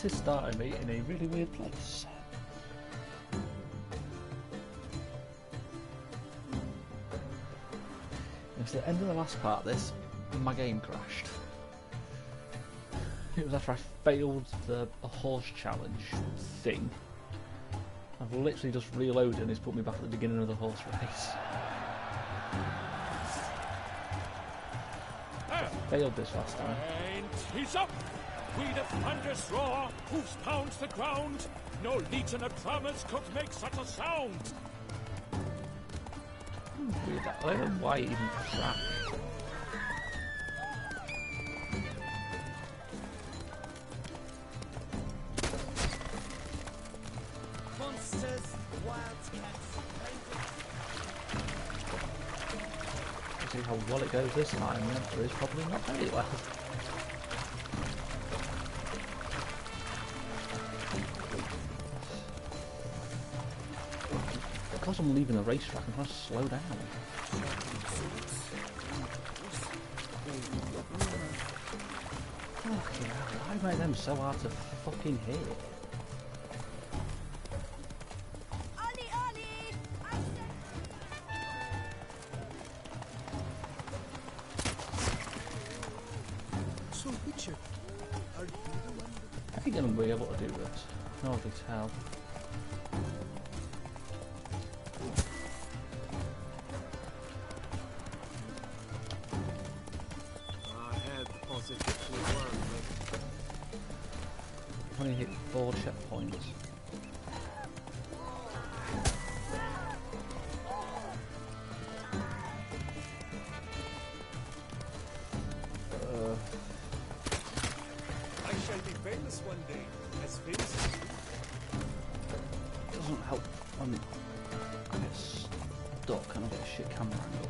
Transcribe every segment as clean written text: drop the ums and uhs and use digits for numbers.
This is starting me in a really weird place. It's the end of the last part of this, my game crashed. It was after I failed the horse challenge thing. I've literally just reloaded and it's put me back at the beginning of the horse race. I failed this last time. And he's up! With a thunderous roar, hoofs pounds the ground. No legion of drummers could make such a sound. Weird, I don't know why it even pushed that. Monsters, wildcats, Let's see how well it goes this time. The answer is probably not very well. Because I'm leaving the racetrack, I'm trying to slow down. Fucking hell, why make them so hard to fucking hit? Ollie, Ollie! I said... So, Witcher, are you the one that... I think I'm going to be able to do this. I can already tell. I've only hit 4 checkpoints. I shall be famous one day, as famous as you. Doesn't help when I get stuck and I get a shit camera angle.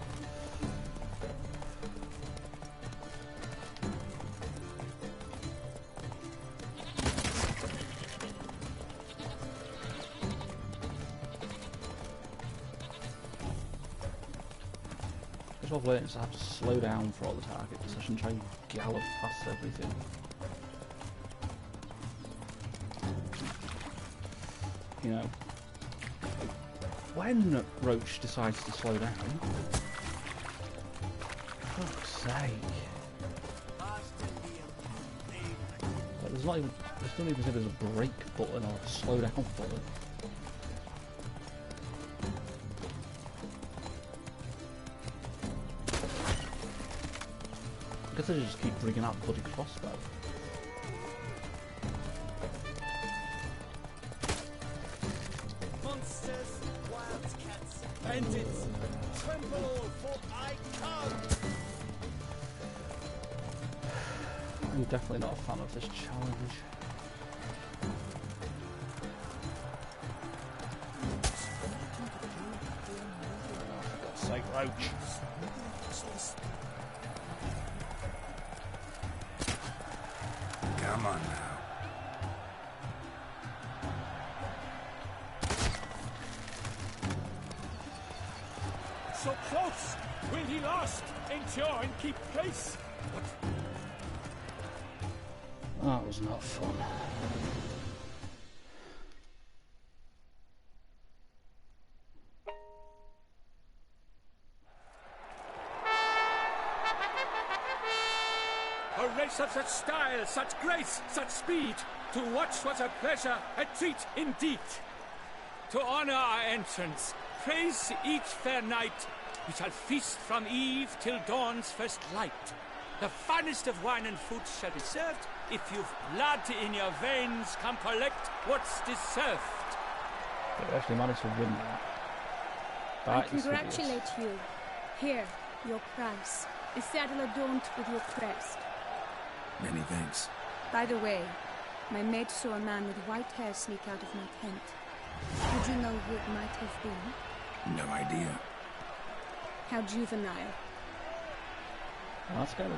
What I've learned is I have to slow down for all the targets. I shouldn't try and gallop past everything. You know, when Roach decides to slow down, for fuck's sake. Like, there's not even, I don't even say there's a brake button or a slow down button. I guess I just keep bringing out the bloody crossbow. Monsters, wildcats, bandits, tremble all, for I come! I'm definitely not a fan of this challenge. For God's sake, Roach. Come on now. So close! Will he last? Endure and keep pace? That was not fun. A race of such style, such grace, such speed. To watch was a pleasure, a treat indeed. To honor our entrance, praise each fair knight. We shall feast from eve till dawn's first light. The finest of wine and food shall be served. If you've blood in your veins, come collect what's deserved. They actually managed to win that. I That is congratulate you. Here, your prize. A saddle adorned with your crest. Many thanks. By the way, my maid saw a man with white hair sneak out of my tent. Would you know who it might have been? No idea. How juvenile. That's good.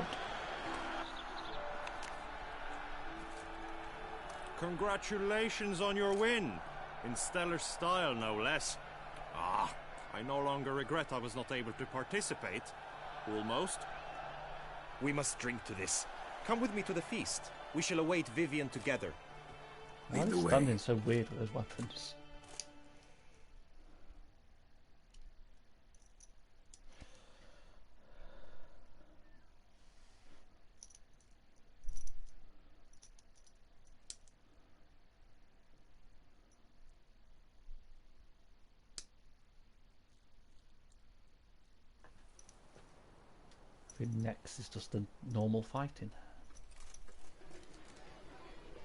Congratulations on your win. In stellar style, no less. Ah, I no longer regret I was not able to participate. Almost. We must drink to this. Come with me to the feast. We shall await Vivian together. Why Lead are the they way. standing so weird with those weapons? I think next is just the normal fighting.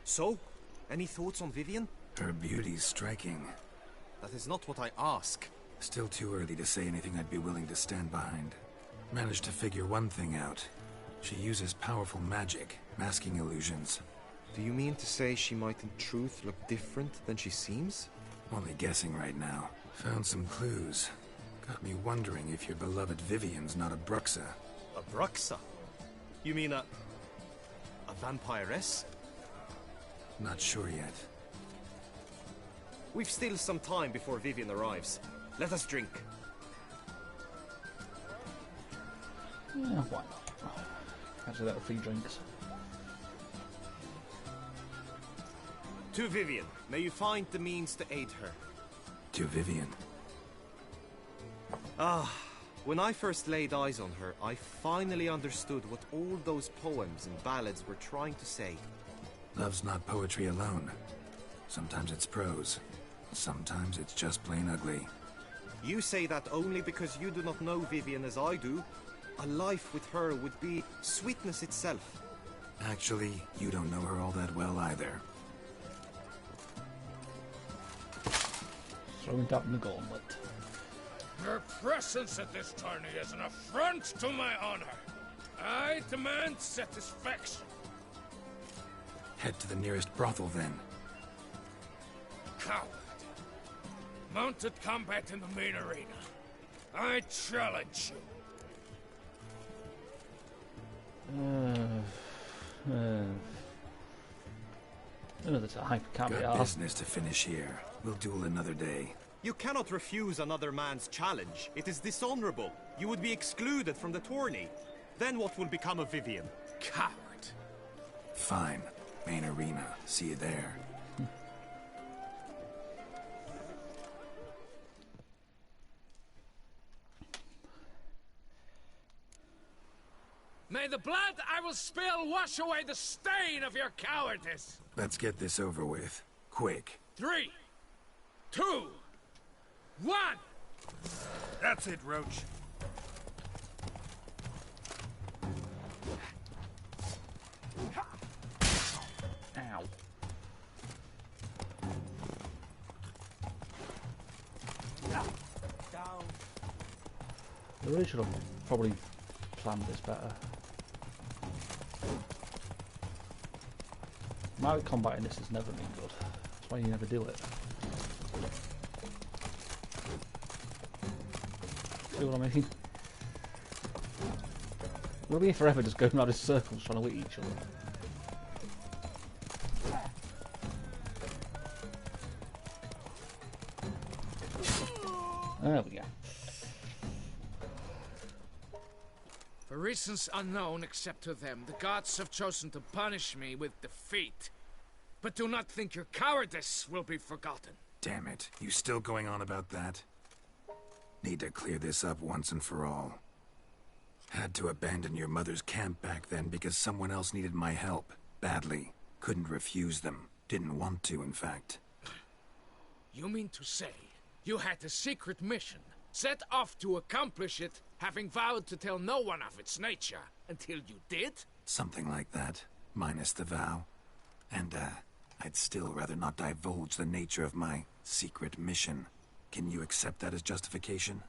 So, any thoughts on Vivian? Her beauty's striking. That is not what I ask. Still too early to say anything I'd be willing to stand behind. Managed to figure one thing out. She uses powerful magic, masking illusions. Do you mean to say she might in truth look different than she seems? Only guessing right now. Found some clues. Got me wondering if your beloved Vivian's not a Bruxa. A Bruxa? You mean a vampiress? Not sure yet. We've still some time before Vivian arrives. Let us drink. Yeah, why not? Actually, that were free drinks. To Vivian, may you find the means to aid her. To Vivian. When I first laid eyes on her, I finally understood what all those poems and ballads were trying to say. Love's not poetry alone. Sometimes it's prose. Sometimes it's just plain ugly. You say that only because you do not know Vivian as I do. A life with her would be sweetness itself. Actually, you don't know her all that well either. Throwing down the gauntlet. Your presence at this tourney is an affront to my honor. I demand satisfaction. Head to the nearest brothel then. Coward. Mounted combat in the main arena. I challenge you. Another time, can't be Got arsed. business to finish here. We'll duel another day. You cannot refuse another man's challenge. It is dishonorable. You would be excluded from the tourney. Then what will become of Vivian? Coward. Fine. Main arena. See you there. May the blood I will spill wash away the stain of your cowardice. Let's get this over with. Quick. 3, 2, 1. That's it, Roach. Ow. Down. I really should have probably planned this better. My combat in this has never been good. That's why you never do it. See what I mean? We'll be here forever just going around in circles trying to hit each other. There we go. For reasons unknown except to them, the gods have chosen to punish me with defeat. But do not think your cowardice will be forgotten. Damn it. You still going on about that? Need to clear this up once and for all. Had to abandon your mother's camp back then because someone else needed my help. Badly. Couldn't refuse them. Didn't want to, in fact. You mean to say you had a secret mission, set off to accomplish it, having vowed to tell no one of its nature, until you did? Something like that. Minus the vow. And, I'd still rather not divulge the nature of my secret mission. Can you accept that as justification?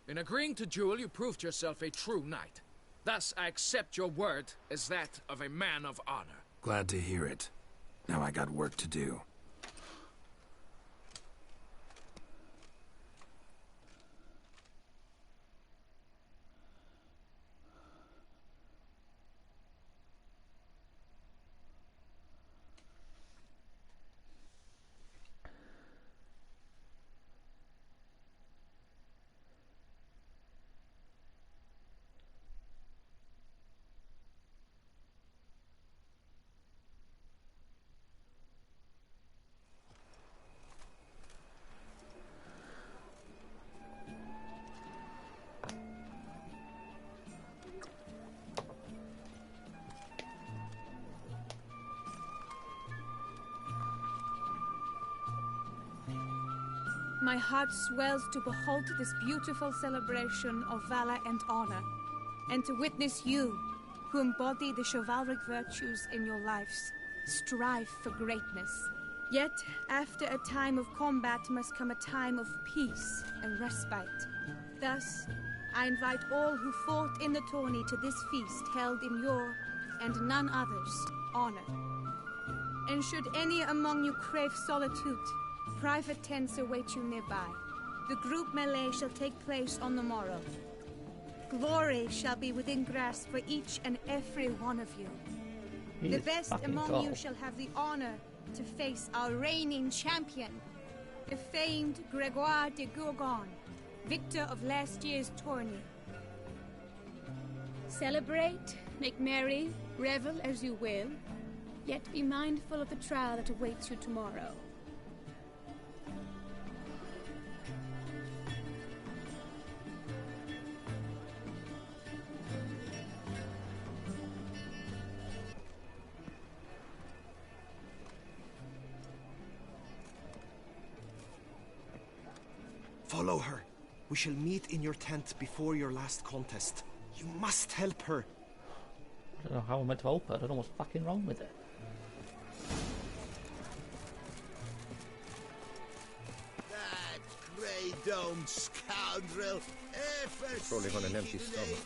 In agreeing to duel, you proved yourself a true knight. Thus, I accept your word as that of a man of honor. Glad to hear it. Now I got work to do. My heart swells to behold this beautiful celebration of valor and honor, and to witness you, who embody the chivalric virtues in your lives, strive for greatness. Yet, after a time of combat must come a time of peace and respite. Thus, I invite all who fought in the tourney to this feast held in your, and none other's, honor. And should any among you crave solitude, private tents await you nearby. The group melee shall take place on the morrow. Glory shall be within grasp for each and every one of you. He The is best fucking among tall. you shall have the honor to face our reigning champion, the famed Gregoire de Gourgon, victor of last year's tourney. Celebrate, make merry, revel as you will, yet be mindful of the trial that awaits you tomorrow. Follow her. We shall meet in your tent before your last contest. You must help her. I don't know how I'm meant to help her. I don't know what's fucking wrong with it. That grey-domed scoundrel! Probably on an empty stomach.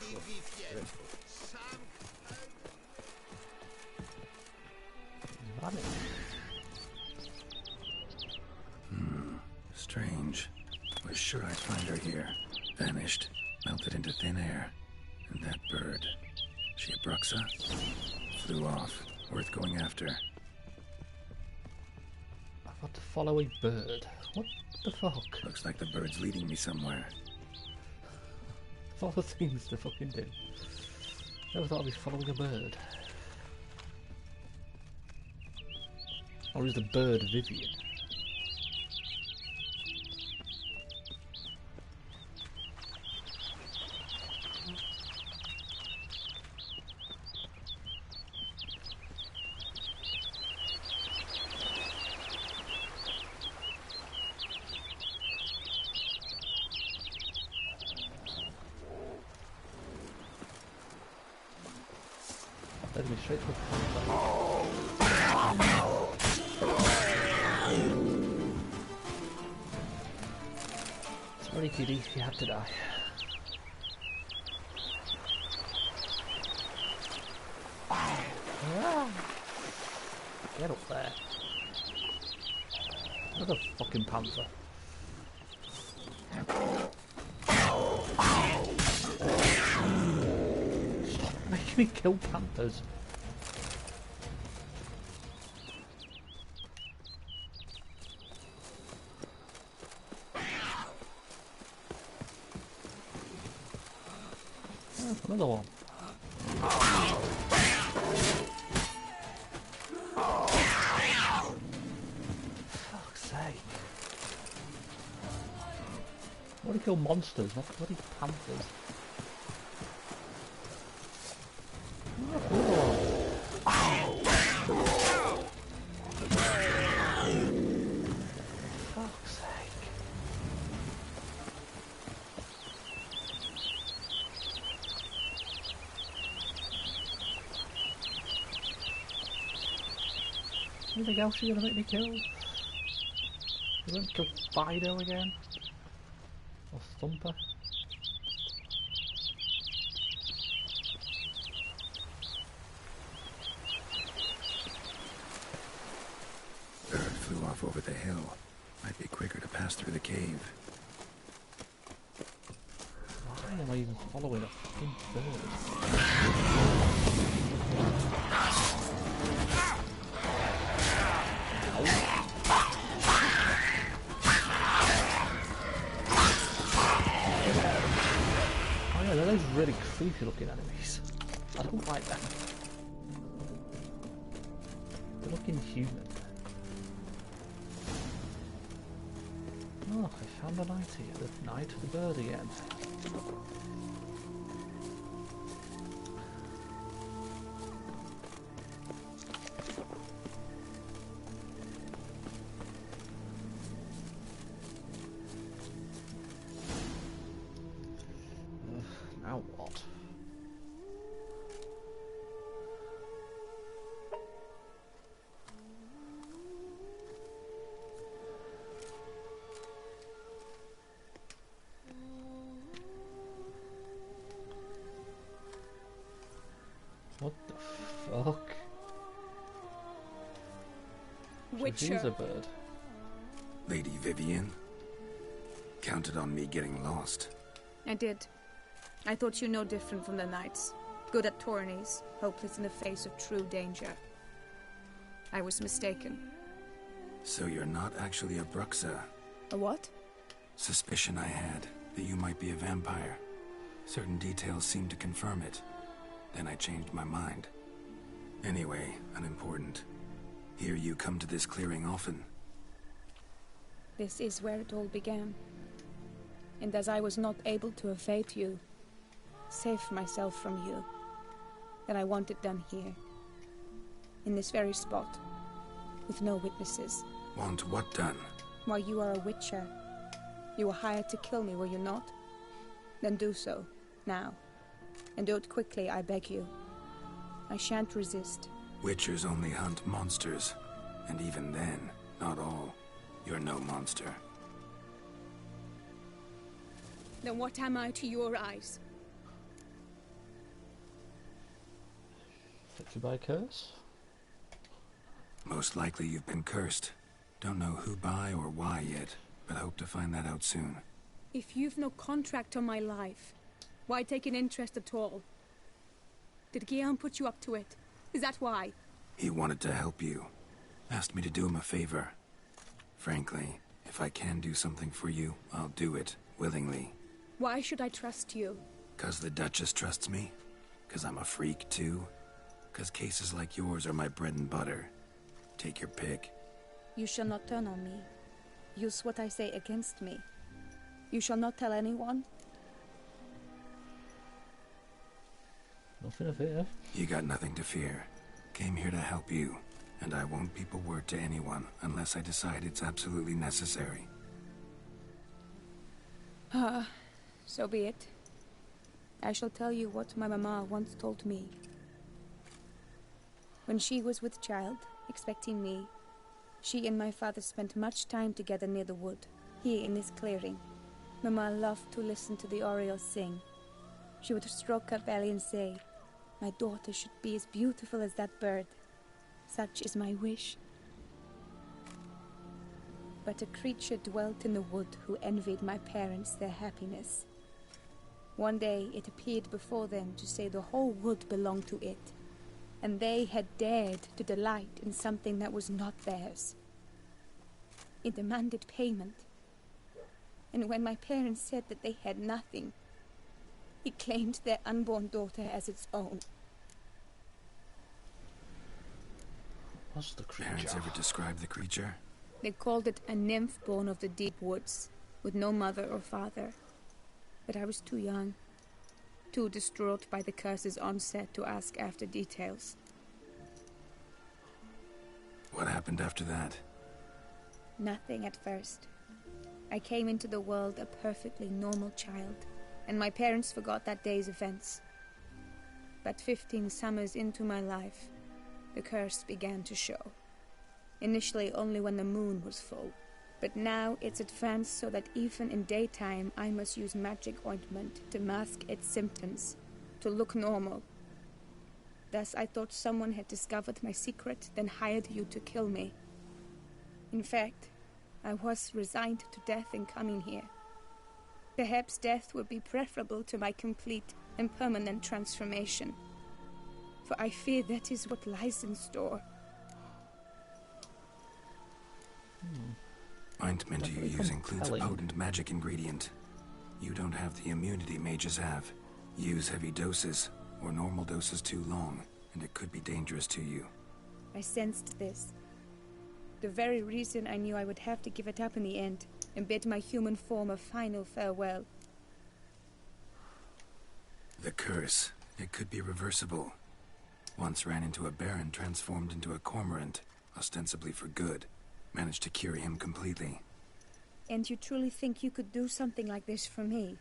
Damn it. Strange. Was sure I'd find her here. Vanished. Melted into thin air. And that bird. She a Bruxa? Flew off. Worth going after. I've got to follow a bird. What the fuck? Looks like the bird's leading me somewhere. Of all the things to fucking do. Never thought I'd be following a bird. Or is the bird Vivian? Led me straight to a panther. Sorry, kitty, you had to die. Get up there. Another fucking panther. Stop making me kill panthers. Oh, another one. Fuck's sake. What do you kill monsters, not bloody panthers? Oh, another one. Fuck's sake. Anything else you're gonna make me kill? You won't kill Fido again? Or Thumper? Bird flew off over the hill. Might be quicker to pass through the cave. Why am I even following a fucking bird? Oh yeah, they're those really creepy looking enemies. I don't like them. They're looking human. Oh, I found a nightie, the night of the bird again. What the fuck? So Witcher. she's a bird. Lady Vivian? Counted on me getting lost. I did. I thought you no different from the knights. Good at tourneys, hopeless in the face of true danger. I was mistaken. So you're not actually a Bruxa. A what? Suspicion I had that you might be a vampire. Certain details seemed to confirm it. Then I changed my mind. Anyway, unimportant. Hear you come to this clearing often. This is where it all began. And as I was not able to evade you, save myself from you, then I want it done here. In this very spot. With no witnesses. Want what done? Why, you are a witcher. You were hired to kill me, were you not? Then do so, now. And do it quickly, I beg you. I shan't resist. Witchers only hunt monsters. And even then, not all. You're no monster. Then what am I to your eyes? Affected by a curse? Most likely you've been cursed. Don't know who by or why yet, but hope to find that out soon. If you've no contract on my life, why take an interest at all? Did Guillaume put you up to it? Is that why? He wanted to help you. Asked me to do him a favor. Frankly, if I can do something for you, I'll do it, willingly. Why should I trust you? 'Cause the Duchess trusts me? 'Cause I'm a freak, too? 'Cause cases like yours are my bread and butter. Take your pick. You shall not turn on me. Use what I say against me. You shall not tell anyone? Nothing to fear. You got nothing to fear. Came here to help you, and I won't peep a word to anyone unless I decide it's absolutely necessary. So be it. I shall tell you what my mama once told me. When she was with child, expecting me, she and my father spent much time together near the wood, here in this clearing. Mama loved to listen to the orioles sing. She would stroke her belly and say, "My daughter should be as beautiful as that bird. Such is my wish." But a creature dwelt in the wood who envied my parents their happiness. One day it appeared before them to say the whole wood belonged to it, and they had dared to delight in something that was not theirs. It demanded payment. And when my parents said that they had nothing, it claimed their unborn daughter as its own. What's the creature? Parents ever describe the creature? They called it a nymph born of the deep woods, with no mother or father. But I was too young, too distraught by the curse's onset to ask after details. What happened after that? Nothing at first. I came into the world a perfectly normal child, and my parents forgot that day's events. But 15 summers into my life, the curse began to show. Initially only when the moon was full, but now it's advanced so that even in daytime I must use magic ointment to mask its symptoms, to look normal. Thus I thought someone had discovered my secret, then hired you to kill me. In fact, I was resigned to death in coming here. Perhaps death would be preferable to my complete and permanent transformation, for I fear that is what lies in store. Ointment you Definitely use includes a compelling. potent magic ingredient. You don't have the immunity mages have. Use heavy doses, or normal doses too long, and it could be dangerous to you. I sensed this. The very reason I knew I would have to give it up in the end, and bid my human form a final farewell. The curse, it could be reversible. Once ran into a baron transformed into a cormorant, ostensibly for good. Managed to cure him completely. And you truly think you could do something like this for me?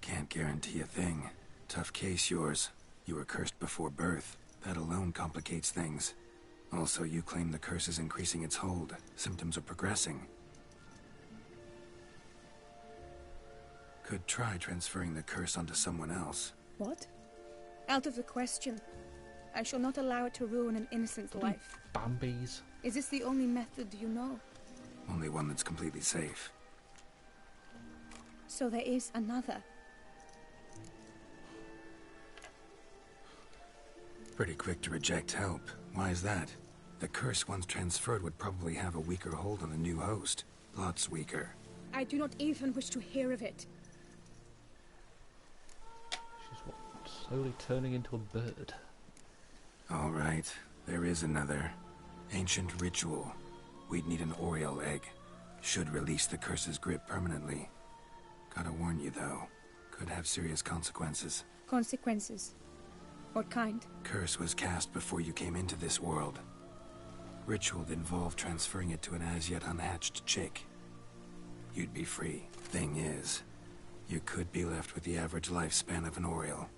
Can't guarantee a thing. Tough case, yours. You were cursed before birth. That alone complicates things. Also, you claim the curse is increasing its hold. Symptoms are progressing. Could try transferring the curse onto someone else. What? Out of the question. I shall not allow it to ruin an innocent life. Bambies. Is this the only method you know? Only one that's completely safe. So there is another. Pretty quick to reject help. Why is that? The curse once transferred would probably have a weaker hold on the new host. Lots weaker. I do not even wish to hear of it. She's what, slowly turning into a bird. All right, there is another. Ancient ritual. We'd need an Oriole egg. Should release the curse's grip permanently. Gotta warn you, though. Could have serious consequences. Consequences? What kind? Curse was cast before you came into this world. Ritual involved transferring it to an as-yet unhatched chick. You'd be free. Thing is, you could be left with the average lifespan of an Oriole.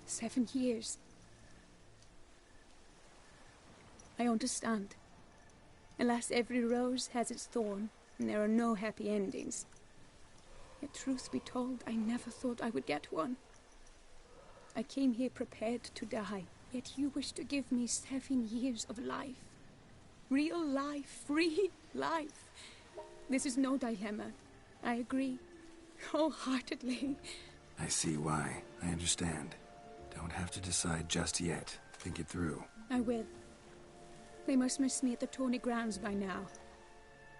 7 years. I understand. Alas, every rose has its thorn, and there are no happy endings. Yet truth be told, I never thought I would get one. I came here prepared to die, yet you wish to give me 7 years of life. Real life, free life. This is no dilemma. I agree. Wholeheartedly. I see why. I understand. Don't have to decide just yet. Think it through. I will. They must miss me at the Tawny grounds by now.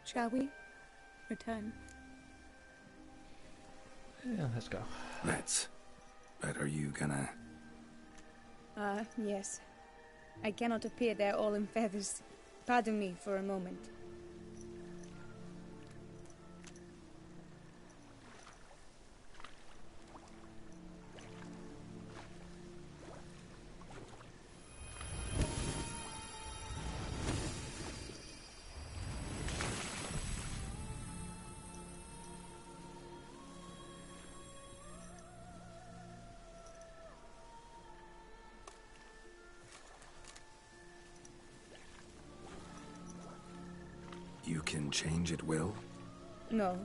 Shall we? Return. Yeah, let's go. Let's. But are you gonna... Yes. I cannot appear there all in feathers. Pardon me for a moment. You can change at will? No,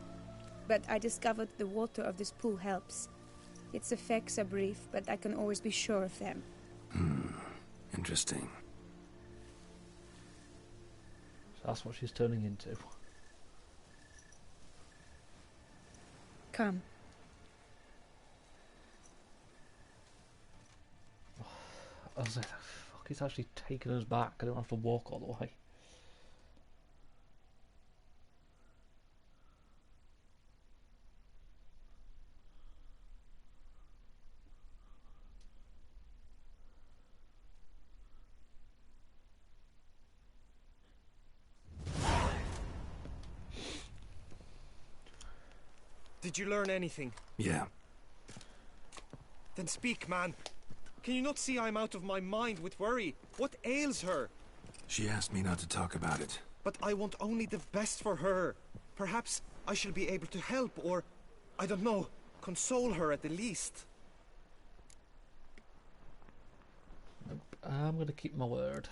but I discovered the water of this pool helps. Its effects are brief, but I can always be sure of them. Interesting. So that's what she's turning into. Come. I was like, fuck, it's actually taking us back. I don't have to walk all the way. Did you learn anything? Yeah. Then speak, man. Can you not see I'm out of my mind with worry? What ails her? She asked me not to talk about it. But I want only the best for her. Perhaps I shall be able to help, or, I don't know, console her at the least. I'm gonna keep my word.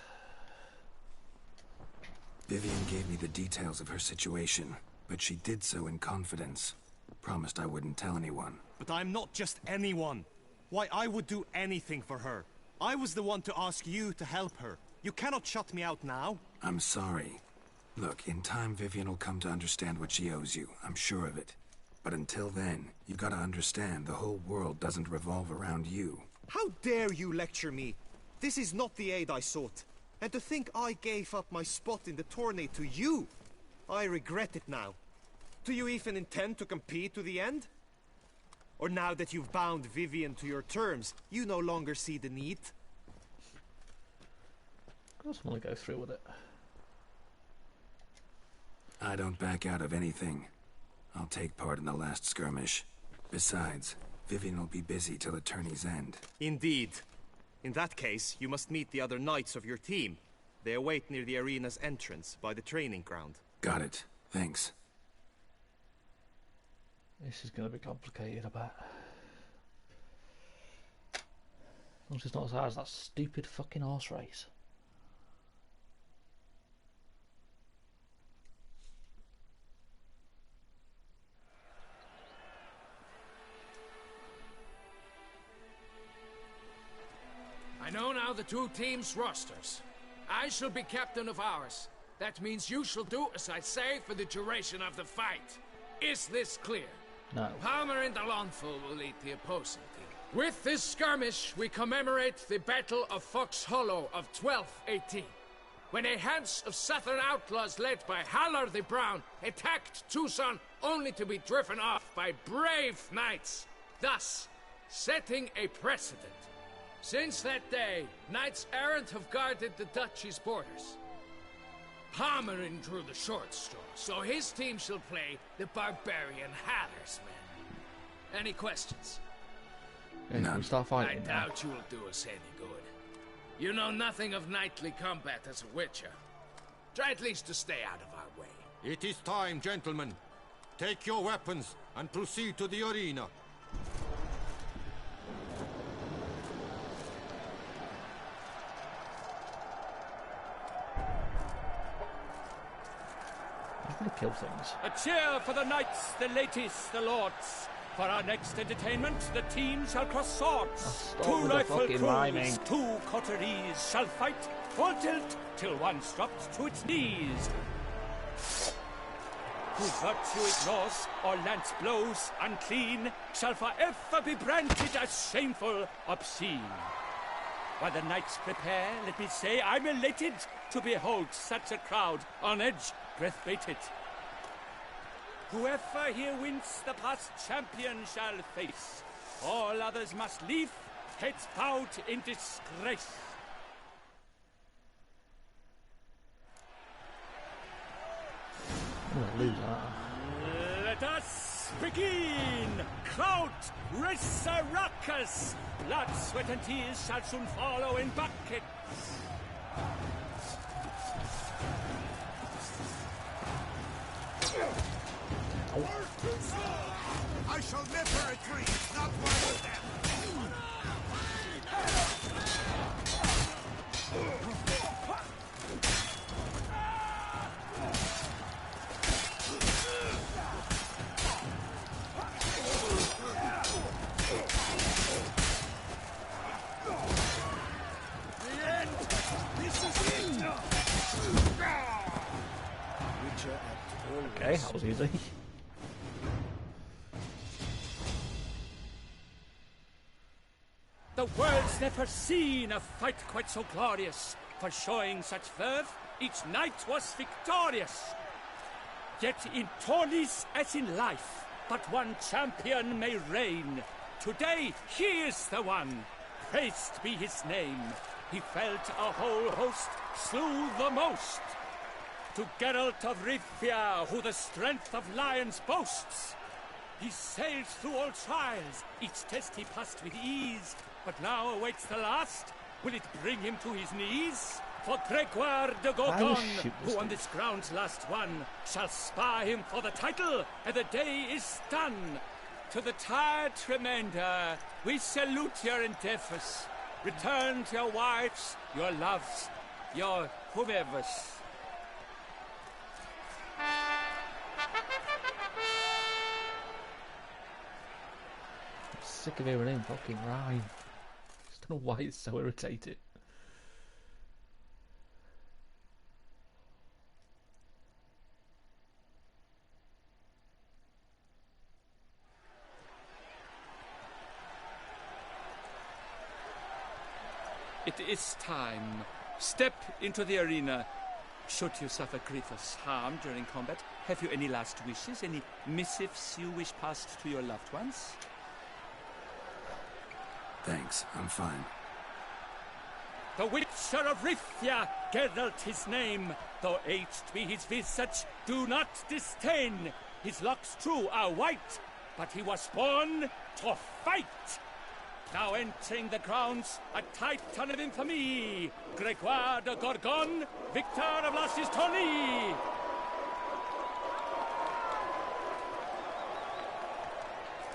Vivian gave me the details of her situation, but she did so in confidence. Promised I wouldn't tell anyone. But I'm not just anyone. Why, I would do anything for her. I was the one to ask you to help her. You cannot shut me out now. I'm sorry. Look, in time Vivian will come to understand what she owes you. I'm sure of it. But until then, you gotta understand the whole world doesn't revolve around you. How dare you lecture me? This is not the aid I sought. And to think I gave up my spot in the tourney to you. I regret it now. Do you even intend to compete to the end? Or now that you've bound Vivian to your terms, you no longer see the need? I just want to go through with it. I don't back out of anything. I'll take part in the last skirmish. Besides, Vivian will be busy till the tourney's end. Indeed. In that case, you must meet the other knights of your team. They await near the arena's entrance, by the training ground. Got it. Thanks. This is going to be complicated, I bet. As long as it's not as hard as that stupid fucking horse race. I know now the two teams' rosters. I shall be captain of ours. That means you shall do as I say for the duration of the fight. Is this clear? No. Palmer and Alonso will lead the opposing team. With this skirmish, we commemorate the Battle of Fox Hollow of 1218, when a hands of southern outlaws led by Halar the Brown attacked Tucson only to be driven off by brave knights, thus setting a precedent. Since that day, knights errant have guarded the duchy's borders. Palmerin drew the short straw, so his team shall play the barbarian Haller's men. Any questions? Yeah, can we start fighting I now? doubt you will do us any good. You know nothing of knightly combat as a witcher. Try at least to stay out of our way. It is time, gentlemen. Take your weapons and proceed to the arena. I'm gonna kill things. A cheer for the knights, the ladies, the lords. For our next entertainment, the team shall cross swords. stop Two with the rifle fucking crews, rhyming. two coteries shall fight full tilt till one's dropped to its knees. Who virtue ignores or lance blows unclean shall forever be branded as shameful, obscene. While the knights prepare, let me say I'm elated to behold such a crowd on edge, breath-baited. Whoever here wins the past champion shall face. All others must leave, heads bowed in disgrace. I'm gonna lose that. Let us begin! Crowd, race a ruckus! Blood, sweat, and tears shall soon follow in buckets. I shall never retreat, not one of them. The end! This is it! Okay, that was easy. The world's never seen a fight quite so glorious. For showing such verve, each knight was victorious. Yet in tourneys as in life, but one champion may reign. Today he is the one, praised be his name. He felt a whole host, slew the most. To Geralt of Rivia, who the strength of lions boasts. He sailed through all trials, each test he passed with ease. But now awaits the last. Will it bring him to his knees? For Gregoire de Gorgon, who on this ground's last won, shall spar him for the title, and the day is done. To the tired remainder, we salute your endeavors. Return to your wives, your loves, your whomevers. I'm sick of hearing him fucking rhyme. Just don't know why it's so irritating. It is time. Step into the arena. Should you suffer grievous harm during combat, have you any last wishes? Any missives you wish passed to your loved ones? Thanks, I'm fine. The Witcher of Rivia, Geralt his name. Though aged be his visage, do not disdain. His locks true are white, but he was born to fight. Now entering the grounds, a titan of infamy, Gregoire de Gorgon, victor of Lasses Tourney.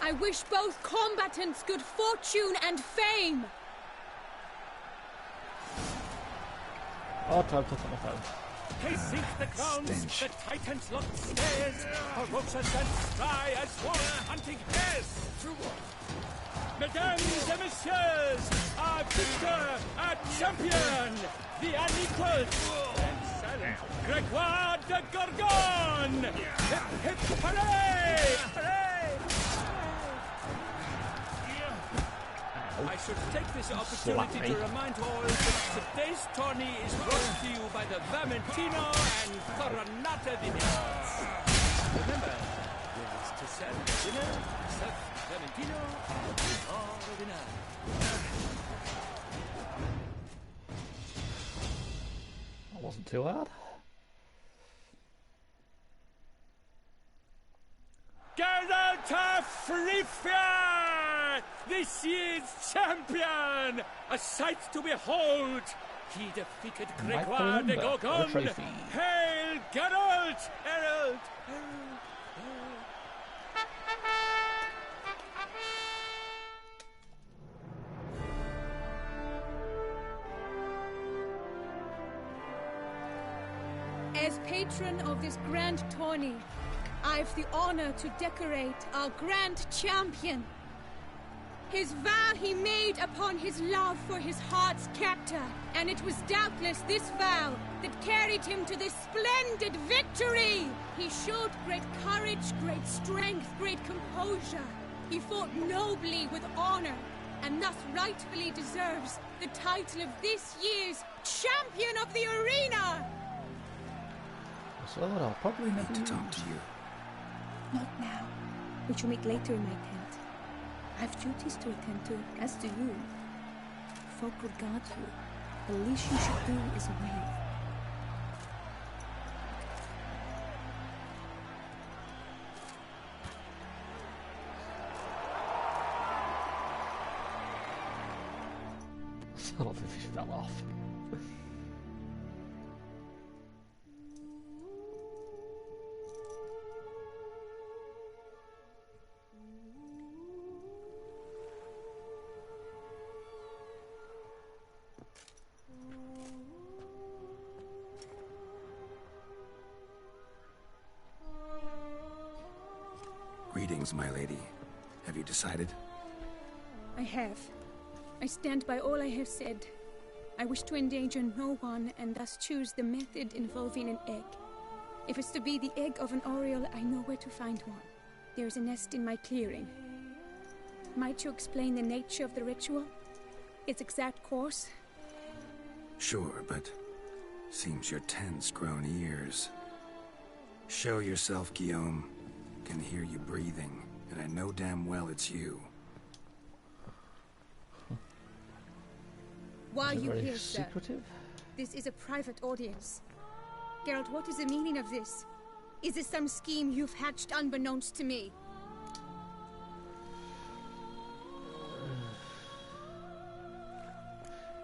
I wish both combatants good fortune and fame. Oh, time to put on my phone. Pacing the grounds, the titans locked stairs, ferocious and spry as one hunting hares. Mesdames et messieurs, our victor, our champion, the unequaled and silent Gregoire de Gorgon! Hip, hip, hooray! Hooray! I should take this opportunity to remind all that today's tourney is brought to you by the Vermentino and Coronata vineyards. Remember, it's to serve the dinner, serve Vermentino, or dinner. That wasn't too hard. Geralt of Rivia, this year's champion, a sight to behold. He defeated Gregoire de Gorgon. Hail, Geralt! Herald! Herald! As patron of this grand tourney, I've the honor to decorate our grand champion. His vow he made upon his love for his heart's captor, and it was doubtless this vow that carried him to this splendid victory. He showed great courage, great strength, great composure. He fought nobly with honor, and thus rightfully deserves the title of this year's Champion of the Arena. So I'll probably need to talk to you. Not now. We shall meet later in my tent. I have duties to attend to, as do you. Folk regard you. The least you should do is wait. I don't think she fell off. Greetings, my lady. Have you decided? I have. I stand by all I have said. I wish to endanger no one and thus choose the method involving an egg. If it's to be the egg of an oriole, I know where to find one. There is a nest in my clearing. Might you explain the nature of the ritual? Its exact course? Sure, but seems your tent's grown ears. Show yourself, Guillaume. Can hear you breathing, and I know damn well it's you. Why are you here, secretive? sir? This is a private audience. Geralt, what is the meaning of this? Is this some scheme you've hatched unbeknownst to me?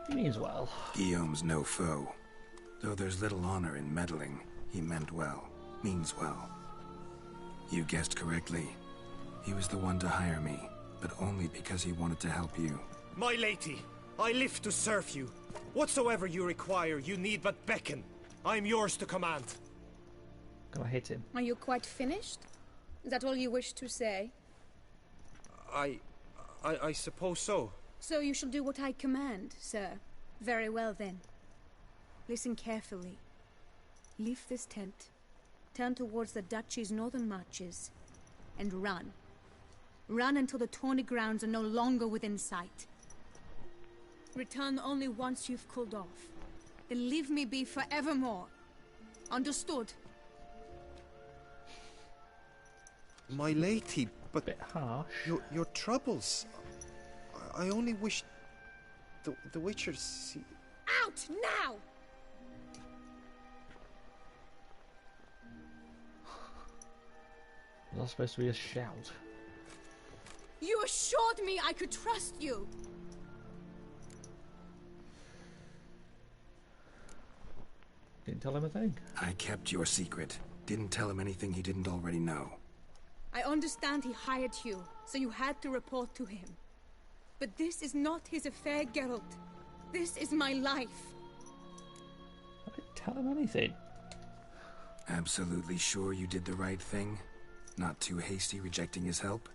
He means well. Guillaume's no foe. Though there's little honor in meddling, he meant well, means well. You guessed correctly. He was the one to hire me, but only because he wanted to help you. My lady, I live to serve you. Whatsoever you require, you need but beckon. I am yours to command. Gonna hit him. Are you quite finished? Is that all you wish to say? I suppose so. So you shall do what I command, sir. Very well, then. Listen carefully. Leave this tent. Turn towards the duchy's northern marches, and run. Run until the tourney grounds are no longer within sight. Return only once you've cooled off. Then leave me be forevermore. Understood? My lady, but bit harsh. Your troubles. I only wish the Witcher see. Out now! Was that supposed to be a shout? You assured me I could trust you! Didn't tell him a thing. I kept your secret. Didn't tell him anything he didn't already know. I understand he hired you, so you had to report to him. But this is not his affair, Geralt. This is my life. I didn't tell him anything. Absolutely sure you did the right thing? Not too hasty rejecting his help?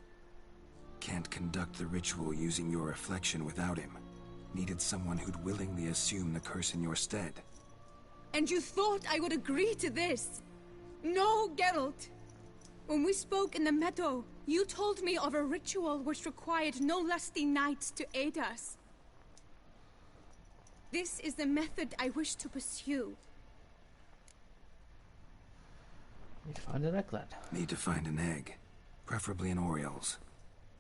Can't conduct the ritual using your reflection without him. Needed someone who'd willingly assume the curse in your stead. And you thought I would agree to this? No, Geralt. When we spoke in the meadow, you told me of a ritual which required no lusty knights to aid us. This is the method I wish to pursue. Need to find an egg then. Need to find an egg. Preferably an Oriole's.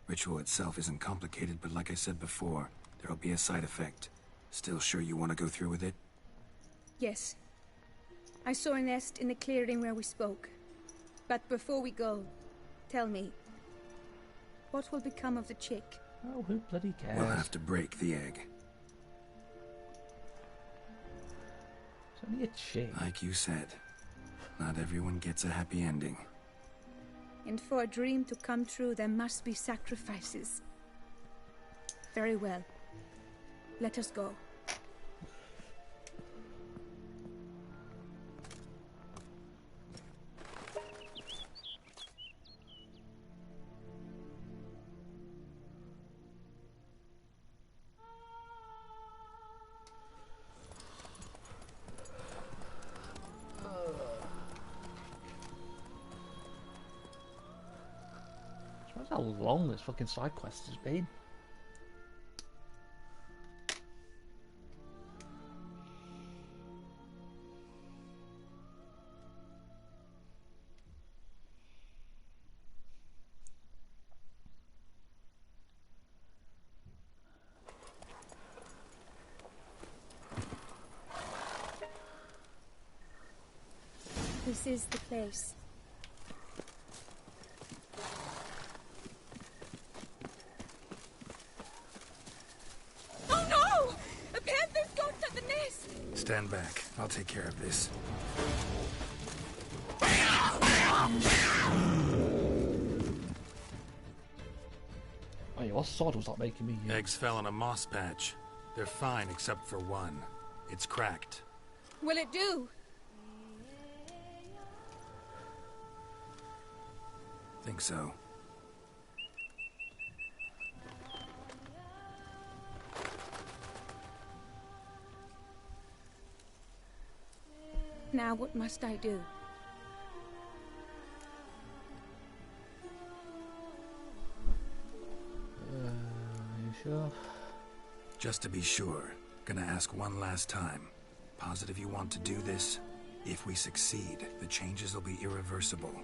Ritual itself isn't complicated, but like I said before, there'll be a side effect. Still sure you want to go through with it? Yes. I saw a nest in the clearing where we spoke. But before we go, tell me, what will become of the chick? Oh, who bloody cares? We'll have to break the egg. It's only a chick. Like you said, not everyone gets a happy ending. And for a dream to come true, there must be sacrifices. Very well. Let us go. That's how long this fucking side quest has been. This is the place. Oh no! A panther's got at the nest! Stand back. I'll take care of this. Wait, what sword was that making me use? Eggs fell in a moss patch. They're fine except for one. It's cracked. Will it do? Think so. Now what must I do? Are you sure? Just to be sure, gonna ask one last time. Positive you want to do this? If we succeed, the changes will be irreversible.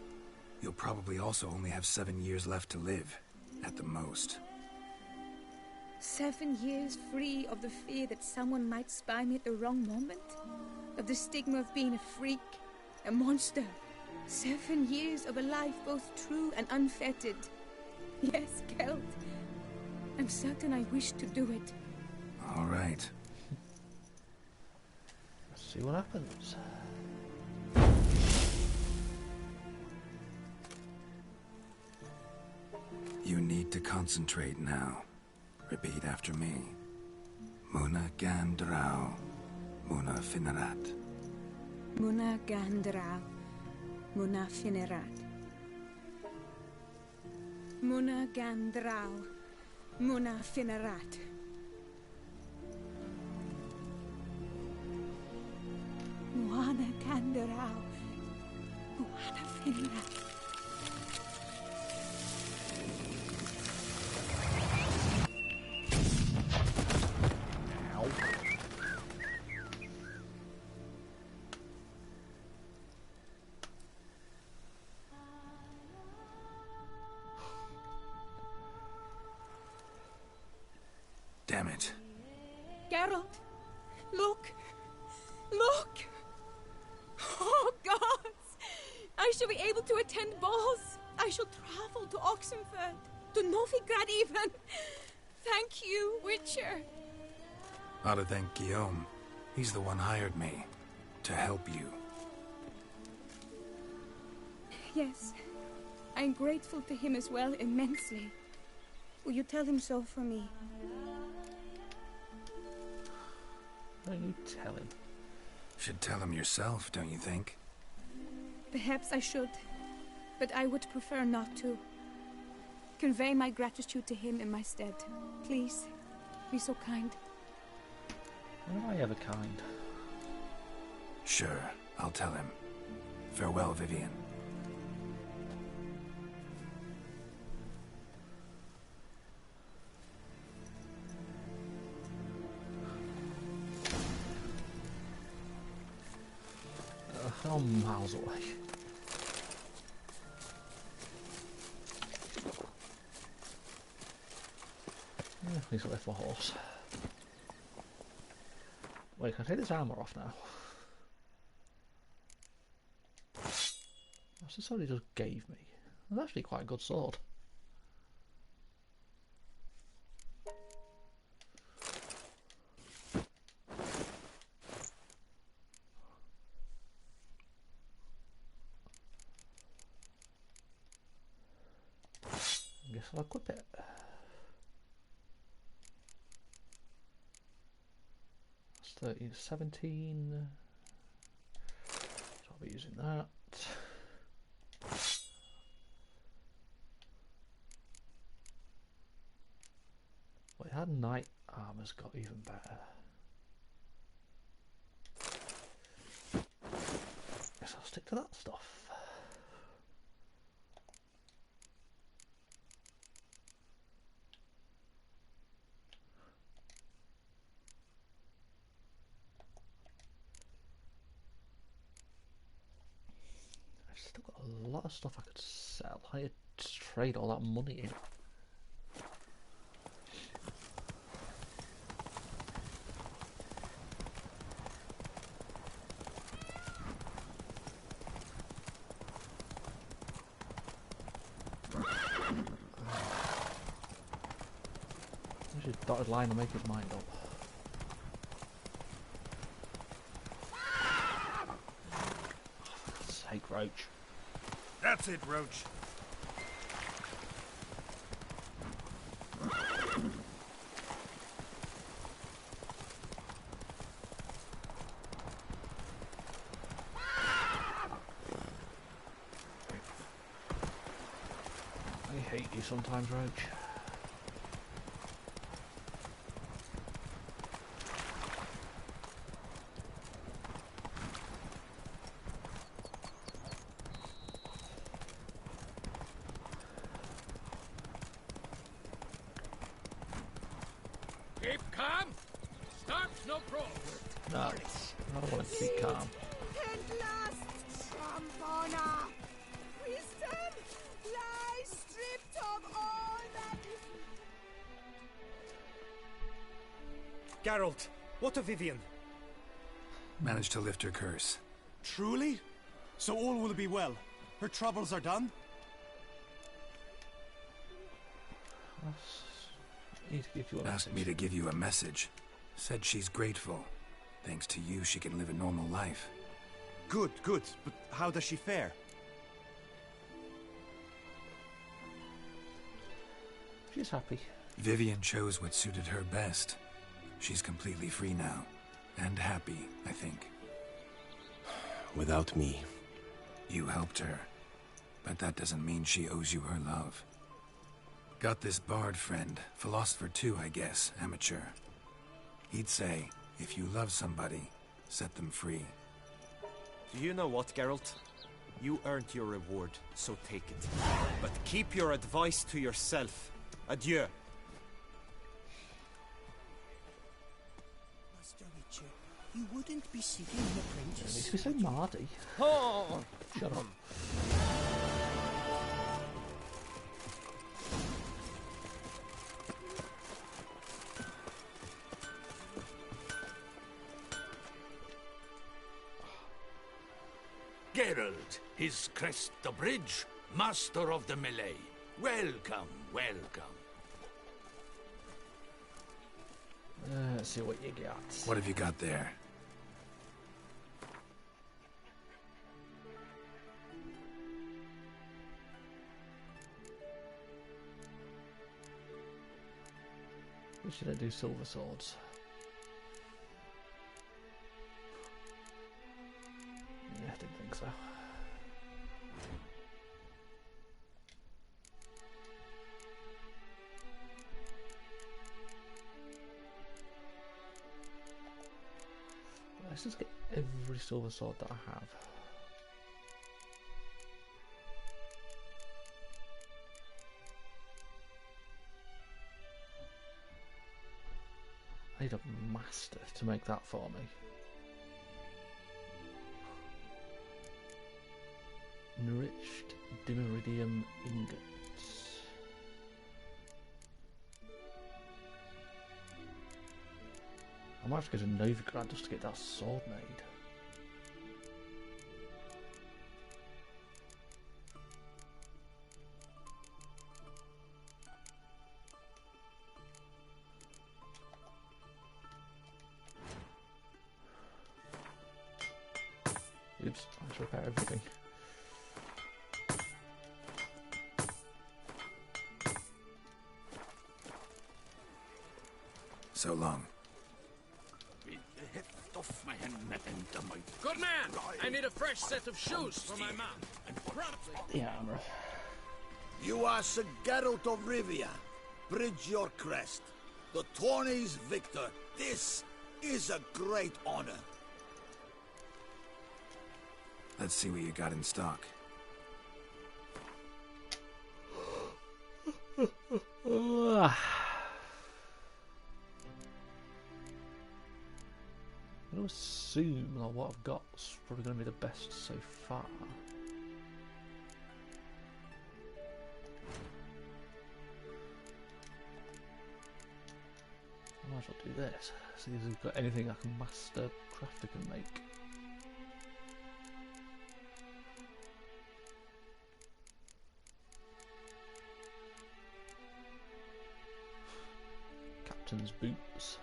You'll probably also only have 7 years left to live, at the most. 7 years free of the fear that someone might spy me at the wrong moment? Of the stigma of being a freak, a monster? 7 years of a life both true and unfettered. Yes, Geralt. I'm certain I wish to do it. All right. Let's see what happens. You need to concentrate now. Repeat after me. Muna Gandrau, Muna Finerat. Muna Gandrau, Muna Finerat. Muna Gandrau, Muna Finerat. Muna Gandrau, Muna Finerat. Damn it. Geralt, look! Look! Oh, gods! I shall be able to attend balls. I shall travel to Oxenfurt, to Novigrad even. Thank you, Witcher. Ought to thank Guillaume. He's the one hired me. To help you. Yes, I'm grateful to him as well, immensely. Will you tell him so for me? Why don't you tell him? Should tell him yourself, don't you think? Perhaps I should, but I would prefer not to. Convey my gratitude to him in my stead. Please, be so kind. Am I ever kind? Sure, I'll tell him. Farewell, Vivian. I'm miles away. Yeah, at least I left my horse. Wait, can I take this armour off now? That's the sword he just gave me. It's actually quite a good sword. I guess I'll equip it. That's 13, 17. So I'll be using that. Wait, how knight armor's got even better? Guess I'll stick to that stuff. I've still got a lot of stuff I could sell. I could trade all that money in. Dotted line will make his mind up. Oh, for God's sake, Roach. That's it, Roach. I hate you sometimes, Roach. Keep calm. Starts no problem. No, I don't want to keep calm. And last, Trampona! Wisdom lies stripped of all that is... Geralt, what of Vivian? Managed to lift her curse. Truly? So all will be well. Her troubles are done? Need to give you a Asked me to give you a message. Said she's grateful. Thanks to you, she can live a normal life. Good, good. But how does she fare? She's happy. Vivian chose what suited her best. She's completely free now. And happy, I think. Without me. You helped her. But that doesn't mean she owes you her love. Got this bard friend, philosopher too, I guess, amateur. He'd say, if you love somebody, set them free. Do you know what, Geralt? You earned your reward, so take it. But keep your advice to yourself. Adieu. Master Witcher, you wouldn't be seeking an At apprentice. least we say Marty. Oh, Shut up. Geralt, his crest the bridge, master of the melee. Welcome, welcome. Let's see what you got. What have you got there? We should do silver swords. Yeah, I didn't think so. Let's just get every silver sword that I have. I need a master to make that for me. Enriched dimeridium ingots. I might have to go to Novigrad just to get that sword made. Oops, I have to repair everything. So long. Good man! I need a fresh set of shoes for my mount. The armor. You are Sir Geralt of Rivia. Bridge your crest. The Tawny's victor. This is a great honor. Let's see what you got in stock. I'm going to assume that what I've got is probably going to be the best so far. I might as well do this. See if we've got anything I can master crafter can make. Captain's boots.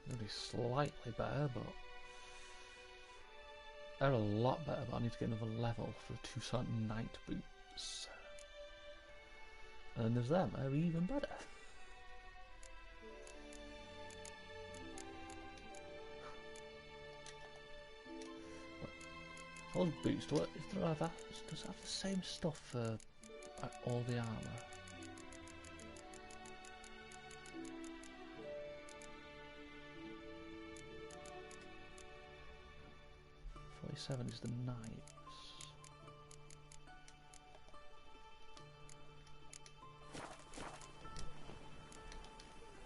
Maybe slightly better, but they're a lot better. But I need to get another level for the 2 certain night boots. And there's them, they're even better. Those boots, does it have the same stuff for all the armour? Seven is the knives.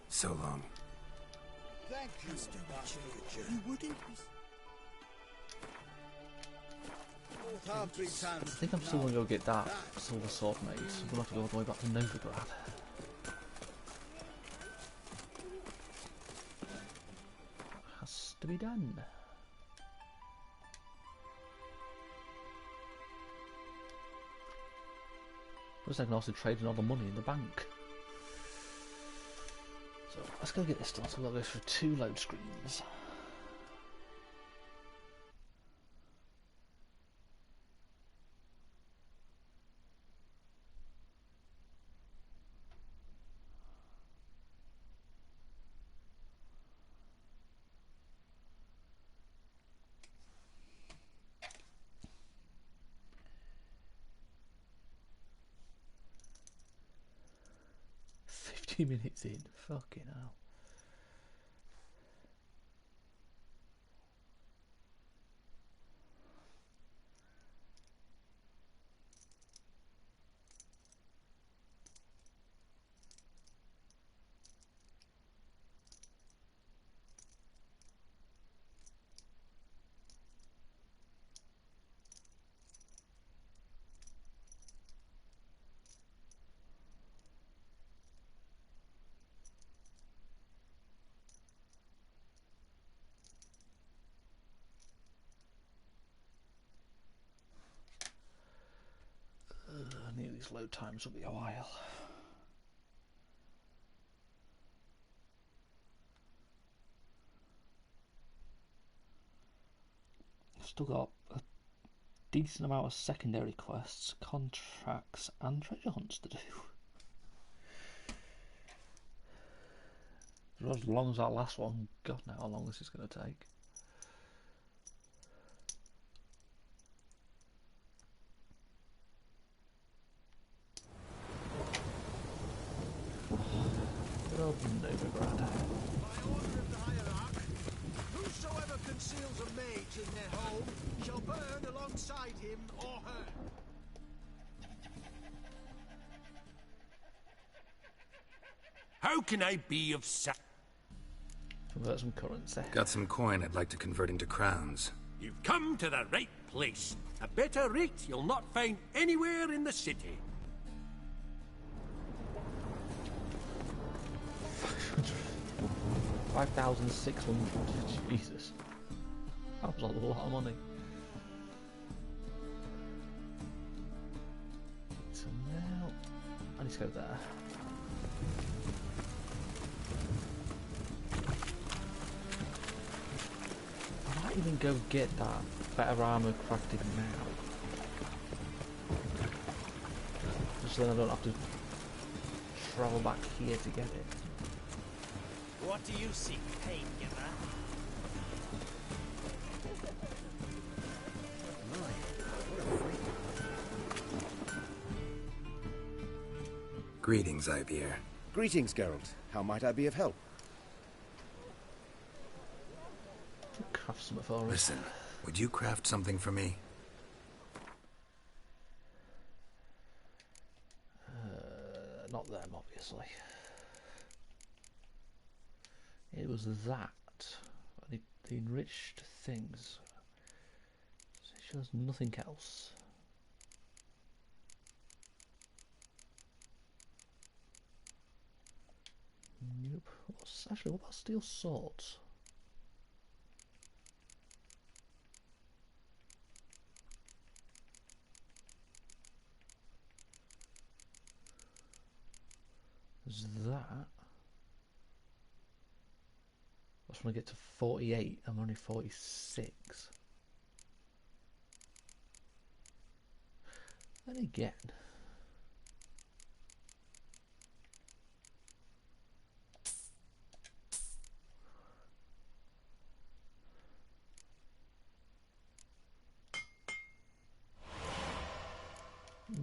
So long. Thank you, Mr. Witcher. You wouldn't I think I'm still going to go get that silver sword made, so we'll have to go all the way back to Novigrad. Has to be done. Plus I can also trade in all the money in the bank. So let's go get this done. So we'll go for 2 load screens. Minutes in, fucking hell. I knew these load times will be a while. I've still got a decent amount of secondary quests, contracts and treasure hunts to do. For as long as that last one, God knows how long this is going to take. Good old Novigrad. By order of the hierarch, whosoever conceals a mage in their home shall burn alongside him or her. How can I be of Convert some currency. Got some coin I'd like to convert into crowns. You've come to the right place. A better rate you'll not find anywhere in the city. 5,600. Jesus. That was a lot of money. So now I need to go there. I might even go get that better armor crafted now. Just so then I don't have to travel back here to get it. What do you seek, pain-giver? Greetings, Ivyr. Greetings, Geralt. How might I be of help? Craft something for us. Listen, would you craft something for me? Not them, obviously. It was that. The enriched things. She has nothing else. Nope. Actually, what about steel swords? There's that. I just want to get to 48. I'm only 46. Then again.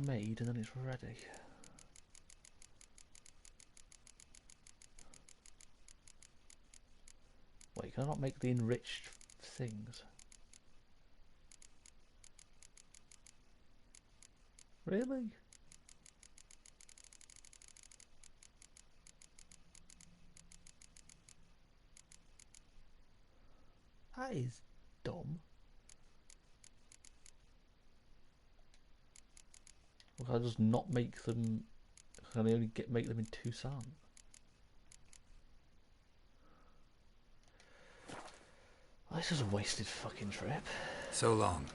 Made and then it's ready. Wait, can I not make the enriched things? Really? That is dumb. Well, can I just not make them? Can I only make them in Tucson? Well, this is a wasted fucking trip. So long.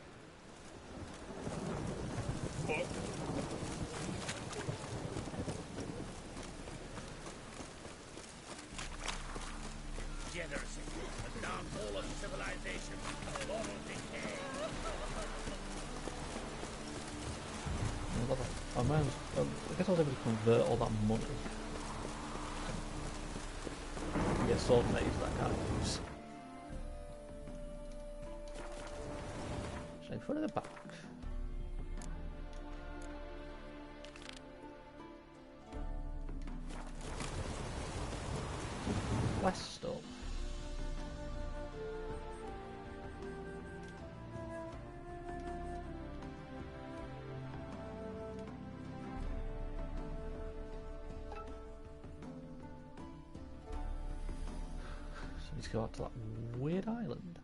Degeneracy, the downfall of civilization, moral decay. I guess I was able to convert all that money. Yeah, sword maze that I can't use. Should I put it back? West up. So let's go out to that weird island.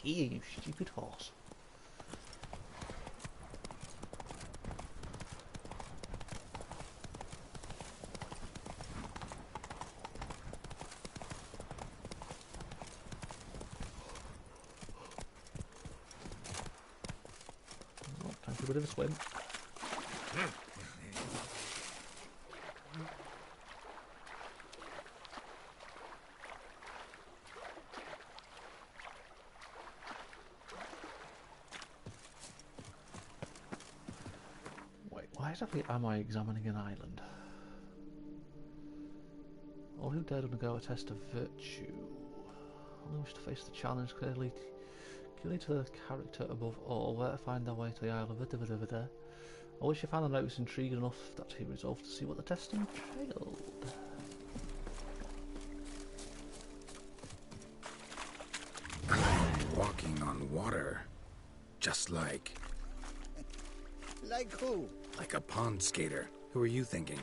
Here, you stupid horse. Time for a bit of a swim. Wait, why exactly am I examining an island? All who dared undergo a test of virtue only wish to face the challenge clearly to the character above all, where to find their way to the Isle of Vidavida. I wish you found the notice intriguing enough that he resolved to see what the test entailed. Walking on water. Just like... Like who? Like a pond skater. Who are you thinking?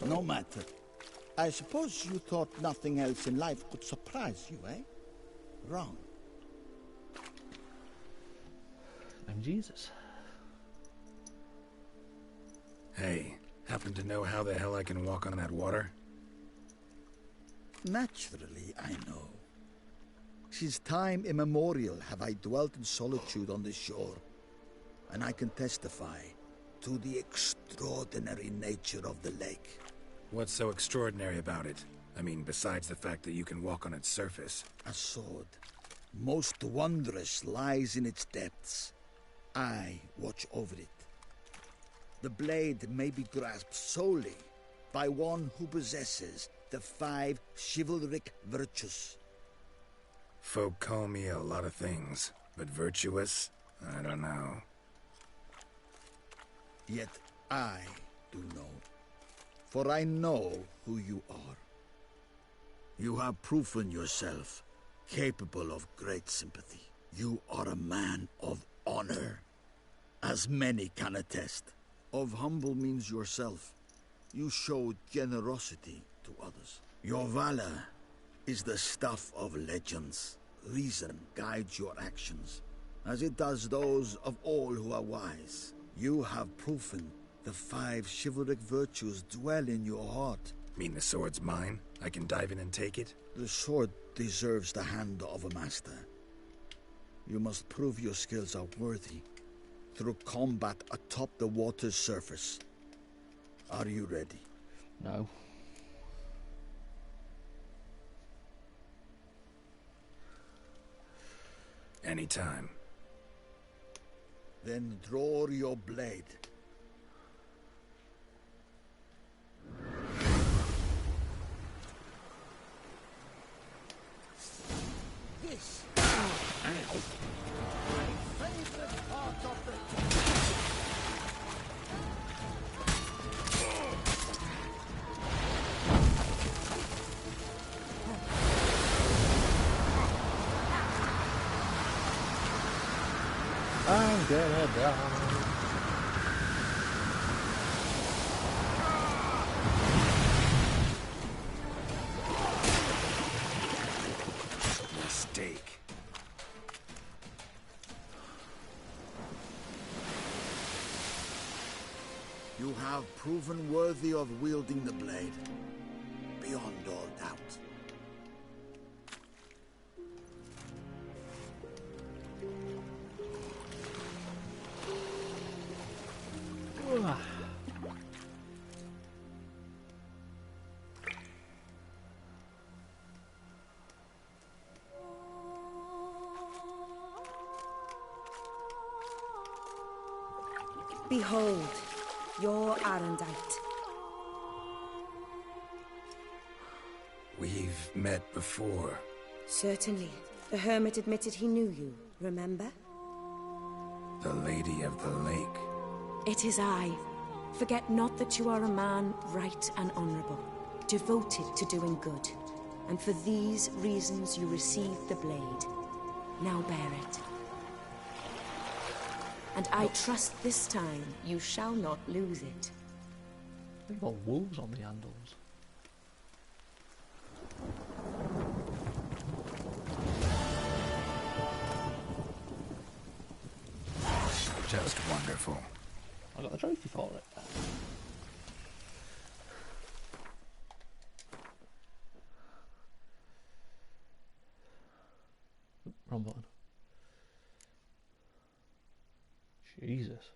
No matter. I suppose you thought nothing else in life could surprise you, eh? Wrong. I'm Jesus. Hey, happen to know how the hell I can walk on that water? Naturally, I know. Since time immemorial have I dwelt in solitude on this shore, and I can testify to the extraordinary nature of the lake. What's so extraordinary about it? I mean, besides the fact that you can walk on its surface. A sword, most wondrous, lies in its depths. I watch over it. The blade may be grasped solely by one who possesses the 5 chivalric virtues. Folk call me a lot of things, but virtuous? I don't know. Yet I do know, for I know who you are. You have proven yourself capable of great sympathy. You are a man of honor, as many can attest. Of humble means yourself. You showed generosity to others. Your valor is the stuff of legends. Reason guides your actions, as it does those of all who are wise. You have proven the 5 chivalric virtues dwell in your heart. Mean the sword's mine? I can dive in and take it? The sword deserves the hand of a master. You must prove your skills are worthy through combat atop the water's surface. Are you ready? No. Anytime. Then draw your blade. This is my favorite part of the I'm gonna die. Mistake. You have proven worthy of wielding the blade, beyond all doubt. Behold, your Arendite. We've met before. Certainly. The hermit admitted he knew you, remember? The Lady of the Lake. It is I. Forget not that you are a man right and honorable, devoted to doing good. And for these reasons you received the blade. Now bear it. And I trust this time you shall not lose it. They've got wolves on the handles. Just wonderful. I got the trophy for it. Wrong button. Jesus.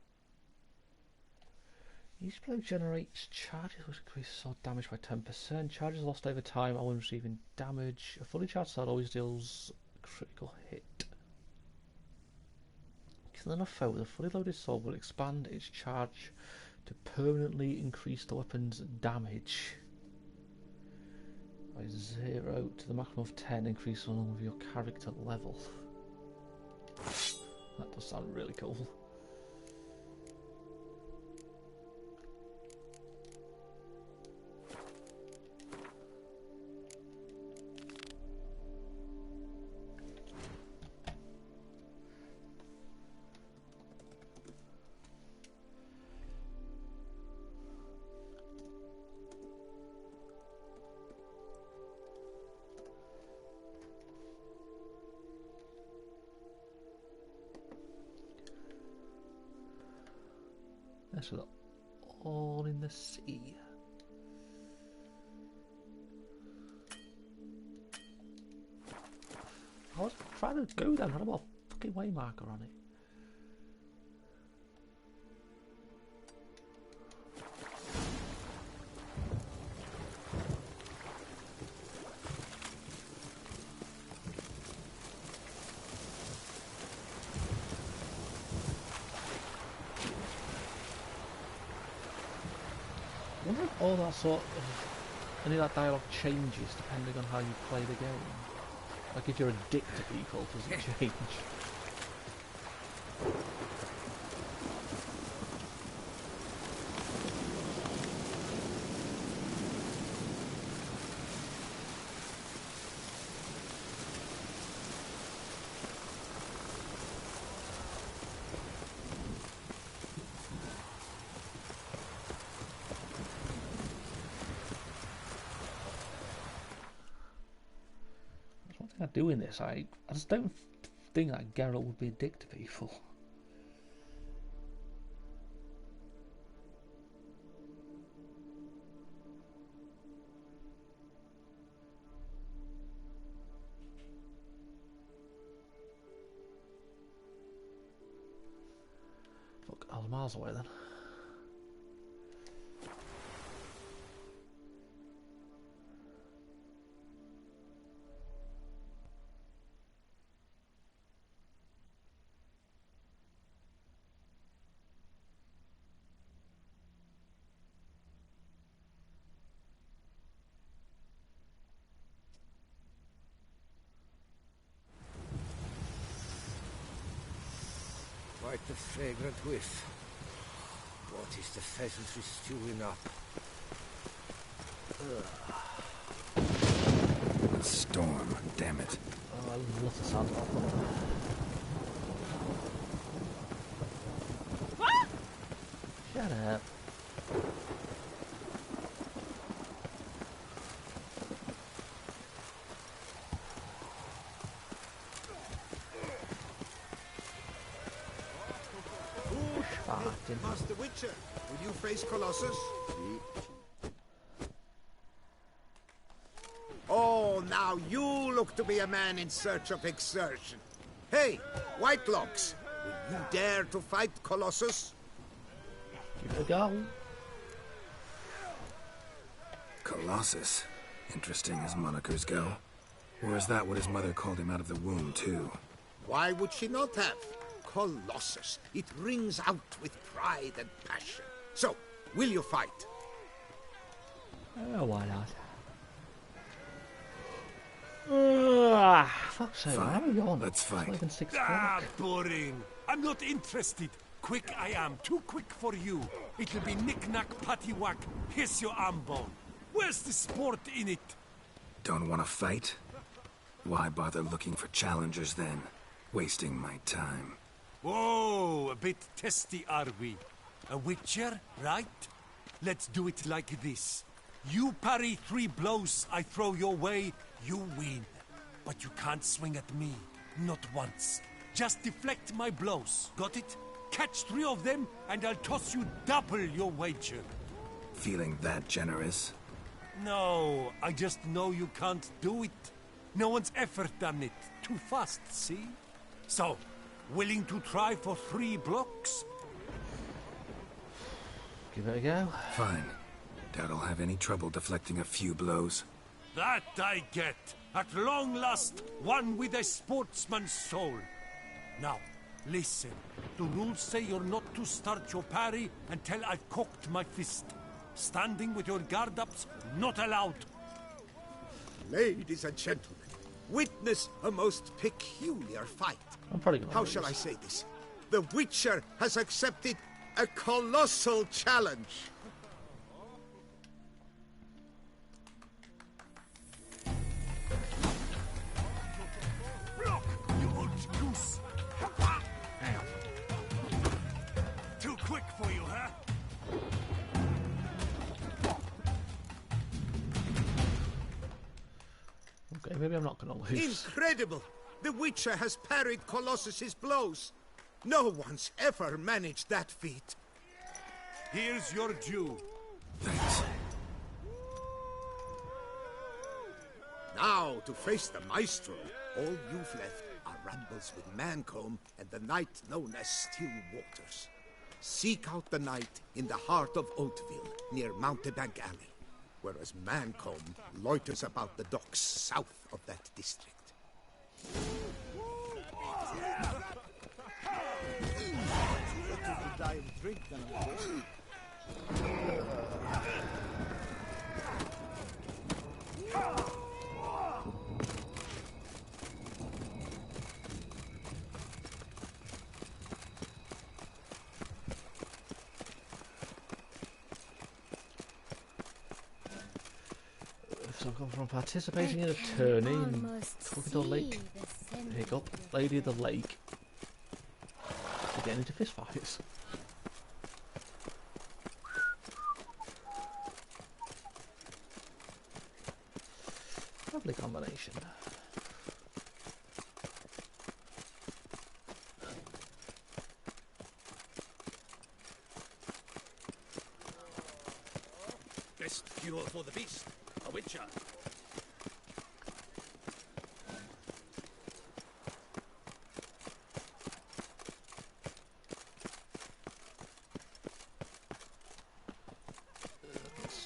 Each blow generates charges which increase sword damage by 10%. Charges lost over time while when receiving damage. A fully charged sword always deals a critical hit. Killing a foe with a fully loaded sword will expand its charge to permanently increase the weapon's damage by 0 to the maximum of 10, increase along with your character level. That does sound really cool. So they're all in the sea. I was trying to go then, had a fucking waymarker on it. I wonder if all that sort of, any of that dialogue changes depending on how you play the game. Like if you're a dick to people, does it change? Doing this, I just don't think that Geralt would be a dick to people. Fuck, I was miles away then. Quite the fragrant whiff. What is the pheasantry stewing up? A storm, damn it. Oh, I love the sound of that. Shut up. Master Witcher, will you face Colossus? Oh, now you look to be a man in search of exertion. Hey, Whitelocks, will you dare to fight Colossus? Give it a go. Colossus. Interesting as monikers go. Or is that what his mother called him out of the womb, too? Why would she not have? Colossus. It rings out with pride and passion. So, will you fight? Why not? Fuck's sake, why are we on? Let's fight. It's 6 Ah, boring. I'm not interested. Quick I am, too quick for you. It'll be knick-knack, pattywhack, hiss your arm bone. Where's the sport in it? Don't want to fight? Why bother looking for challengers then? Wasting my time. Whoa, a bit testy are we? A witcher, right? Let's do it like this. You parry 3 blows I throw your way, you win. But you can't swing at me, not once. Just deflect my blows, got it? catch 3 of them, and I'll toss you double your wager. Feeling that generous? No, I just know you can't do it. No one's ever done it. Too fast, see? So, willing to try for 3 blocks? Give it a go. Fine. Doubt I'll have any trouble deflecting a few blows. That I get. At long last, one with a sportsman's soul. Now, listen. The rules say you're not to start your parry until I've cocked my fist. Standing with your guard ups, not allowed. Ladies and gentlemen, witness a most peculiar fight. I'm probably gonna How lose. shall I say this? The Witcher has accepted a colossal challenge. Block, you old goose! Too quick for you, huh? Okay, maybe I'm not gonna lose. Incredible! The Witcher has parried Colossus's blows. No one's ever managed that feat. Here's your due. Thanks. Now, to face the Maestro, all you've left are rambles with Mancomb and the knight known as Still Waters. Seek out the knight in the heart of Oatville, near Mountebank Alley, whereas Mancomb loiters about the docks south of that district. So I've gone from participating in a tourney in Crocodile Lake, Hiccup, Lady of the Lake, to getting into fistfights. Lovely combination. Best fuel for the beast. A Witcher.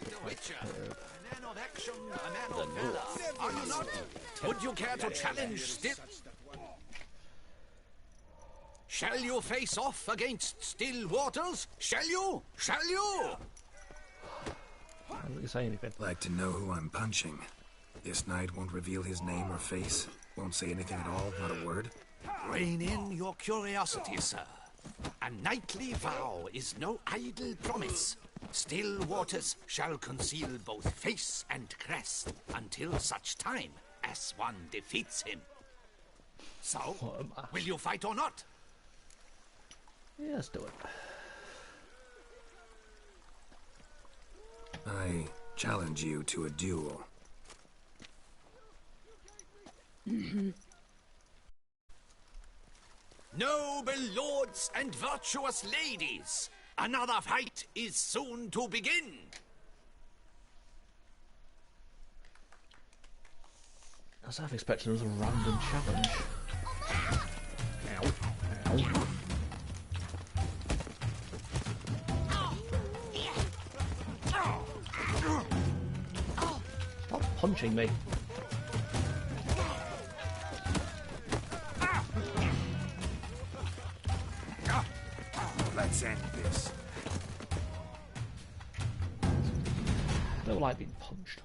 The Witcher. A man of action, a man of valor. Are you not? Would you care to challenge Still? Shall you face off against Still Waters? Shall you? Shall you? I don't think you say anything. Like to know who I'm punching. This knight won't reveal his name or face. Won't say anything at all, not a word. Rein in your curiosity, sir. A knightly vow is no idle promise. Still Waters shall conceal both face and crest until such time as one defeats him. So, will you fight or not? Yeah, let's do it. I challenge you to a duel. Noble lords and virtuous ladies, another fight is soon to begin. I was half expecting another random challenge. Ow. Ow. Stop punching me. Let's end this. Don't like being punched.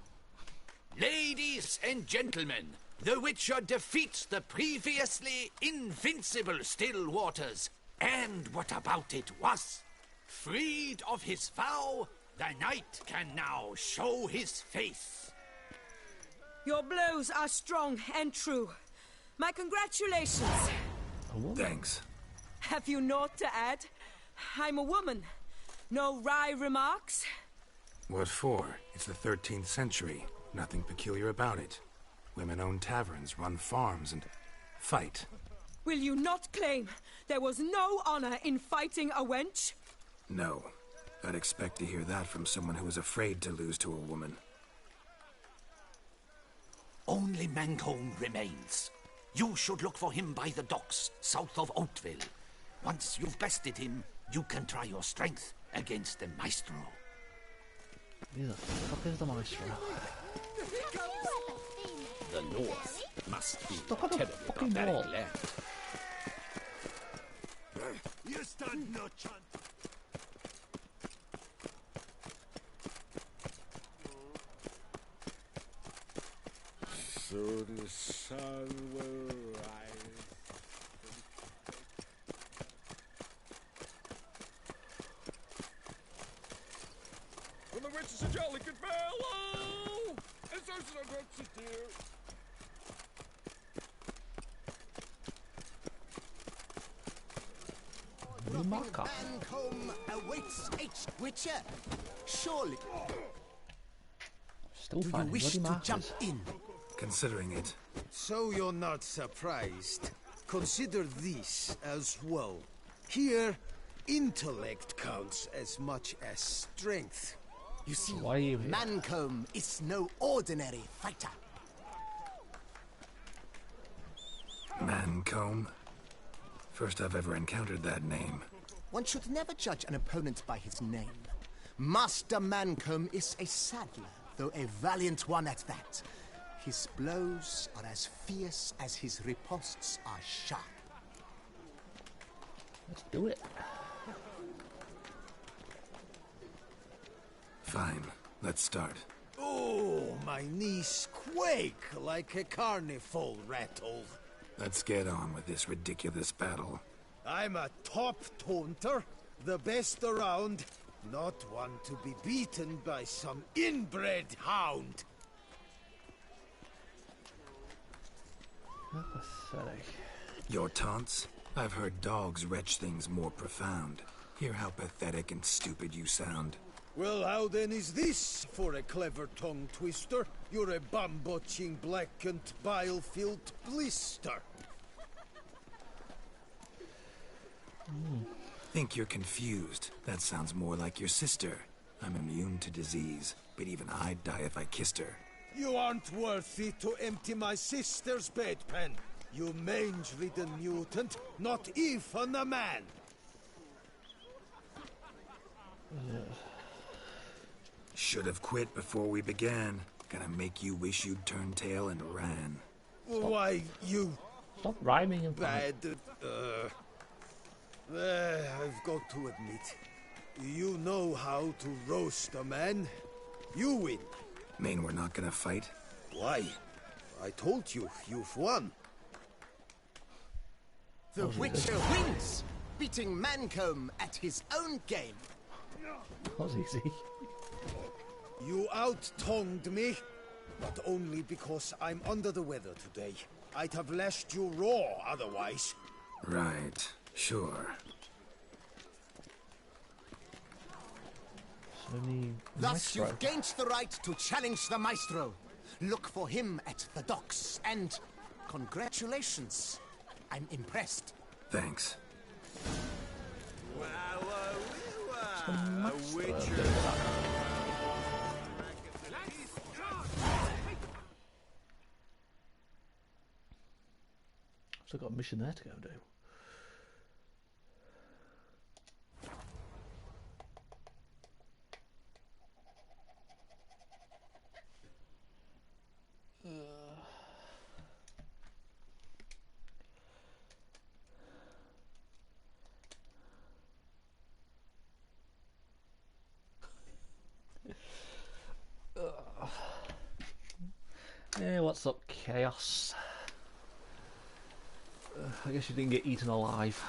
Ladies and gentlemen, the Witcher defeats the previously invincible Still Waters. And what about it was? Freed of his vow, the knight can now show his face. Your blows are strong and true. My congratulations. Thanks. Have you naught to add? I'm a woman. No wry remarks? What for? It's the 13th century. Nothing peculiar about it. Women own taverns, run farms, and fight. Will you not claim There was no honor in fighting a wench? No. I'd expect to hear that from someone who was afraid to lose to a woman. Only Mancomb remains. You should look for him by the docks, south of Oatville. Once you've bested him, you can try your strength against the Maestro. Who the fuck is the Maestro? The North must be Stuck on a terribly fucking barbaric wall. land. You stand no chance. So the sun will rise. When the witch is a jolly good fellow! And so is a wretched dear. Mancomb awaits H. Witcher. Surely. Still Do you finding wish bloody to markers. jump in? Considering it. So you're not surprised. Consider this as well. Here, intellect counts as much as strength. You see, Why are you here? Mancomb is no ordinary fighter. Mancomb? First I've ever encountered that name. One should never judge an opponent by his name. Master Mancomb is a saddler, though a valiant one at that. His blows are as fierce as his riposts are sharp. Let's do it. Fine, let's start. Oh, my knees quake like a carnival rattle. Let's get on with this ridiculous battle. I'm a top taunter, the best around, not one to be beaten by some inbred hound. How pathetic. Your taunts? I've heard dogs retch things more profound. Hear how pathetic and stupid you sound. Well, how then is this for a clever tongue twister? You're a bum-botching, blackened, bile-filled blister. Think you're confused. That sounds more like your sister. I'm immune to disease, but even I'd die if I kissed her. You aren't worthy to empty my sister's bedpan. You mange-ridden mutant, not even a man. Should have quit before we began. Gonna make you wish you'd turned tail and ran. Why, you Stop rhyming and bad... I've got to admit, you know how to roast a man. You win. Mean we're not gonna fight? Why? I told you, you've won. The Witcher wins, beating Mancomb at his own game. That was easy. You out-tongued me, but only because I'm under the weather today. I'd have lashed you raw otherwise. Right, sure. So we need Thus, Maestro. you've gained the right to challenge the Maestro. Look for him at the docks, and congratulations. I'm impressed. Thanks. Still got a mission there to go do. Hey, what's up, Chaos? I guess you didn't get eaten alive.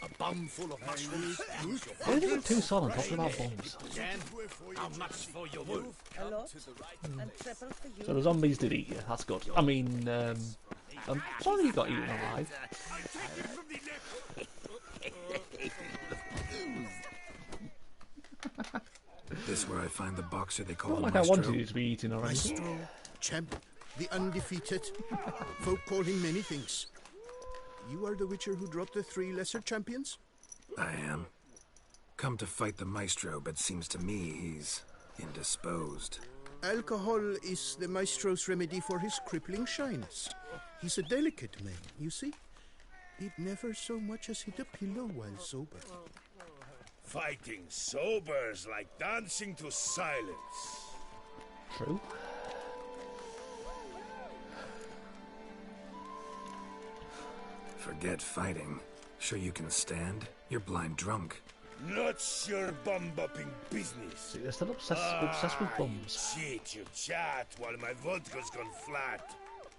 A bum full of mushrooms. Why are you too silent talking about bombs? How much for your wolf? A lot, and triple for you. So the zombies did eat you, that's good. I mean, I'm sorry you got eaten alive. this where I find the boxer they call Not a like I maestro? wanted you to be eating already. Maestro, champ, the undefeated. Folk call him many things. You are the Witcher who dropped the 3 lesser champions? I am. Come to fight the maestro, but seems to me he's indisposed. Alcohol is the Maestro's remedy for his crippling shyness. He's a delicate man, you see. He'd never so much as hit a pillow while sober. Fighting sober's like dancing to silence. True. Forget fighting. Sure you can stand? You're blind drunk. Not your bum-bopping business. See, they're still obsessed with bums. Cheat, you chat while my vodka's gone flat.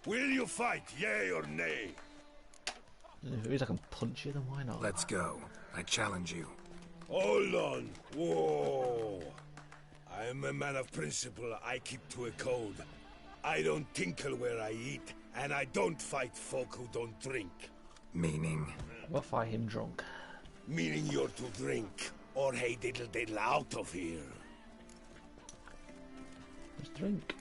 Will you fight, yay or nay? If it is I can punch you, then why not? Let's go. I challenge you. Hold on. Whoa. I'm a man of principle. I keep to a code. I don't tinkle where I eat, and I don't fight folk who don't drink. Meaning? We'll fight him drunk. Meaning you're to drink, or hey diddle diddle out of here. Just drink.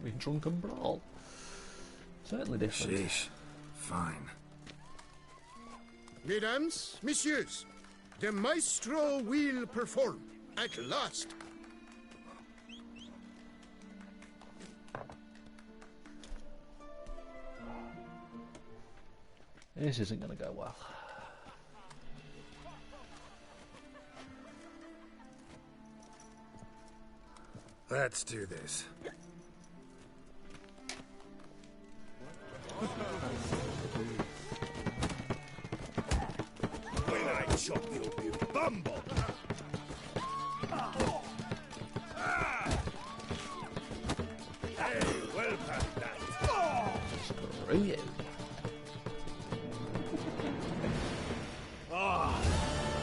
We drunk and brawl. Certainly different. Sheesh. Fine. Mesdames, messieurs, the Maestro will perform at last. This isn't going to go well. Let's do this. When I chop you, you bumble! Hey, well done, that. Screw you.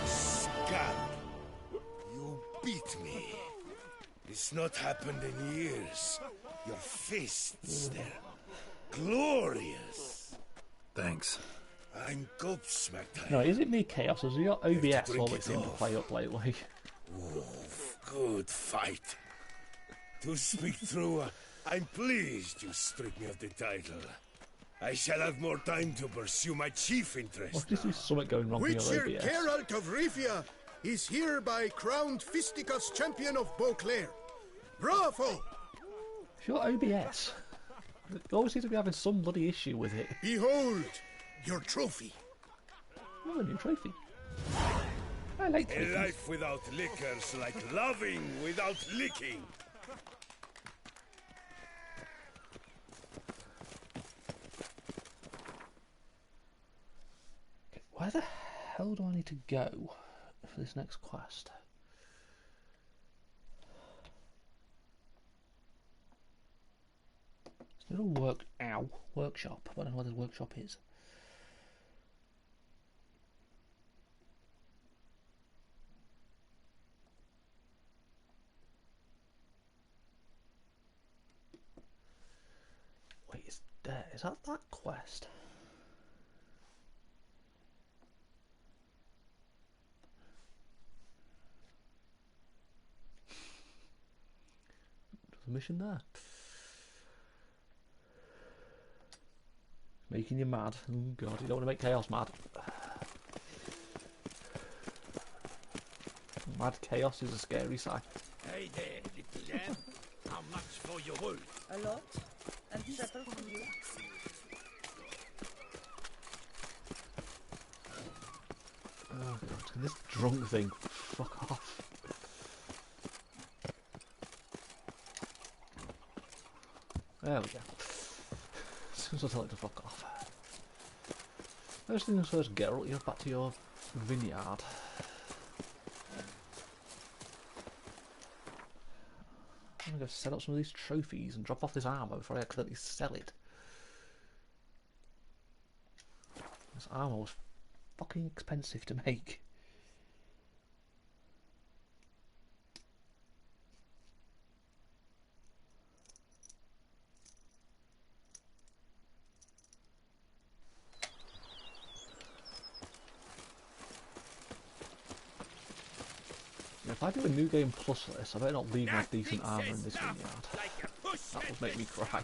Scum! You beat me. It's not happened in years. Your fists, they're glorious. Thanks. I'm gobsmacked. No, is it me, Chaos, or is it your to OBS drink always it seem to off. play up lately? Good fight. To speak true, I'm pleased you stripped me of the title. I shall have more time to pursue my chief interest. What is there something going wrong with your Witcher OBS? Geralt of Rivia is hereby crowned fisticuffs champion of Beauclair. Bravo! It's your OBS. You always seem to be having some bloody issue with it. Behold your trophy. Oh, a new trophy. I like A trophies. life without liquor's like loving without licking. Where the hell do I need to go for this next quest? It's not a workshop. I don't know what the workshop is. Wait, is that quest? There's a mission there. Making you mad. Oh god, you don't want to make Chaos mad. Mad Chaos is a scary sight. Hey there, little lamb. How much for your wool? A lot? And settle from you? Oh god, can this drunk thing fuck off? There we go. As soon as I tell it to fuck off. First things first, Geralt, you're back to your vineyard. I'm gonna go set up some of these trophies and drop off this armour before I accidentally sell it. This armour was fucking expensive to make. If I do a new game plus this, I better not leave my decent armour in this vineyard. That would make me cry.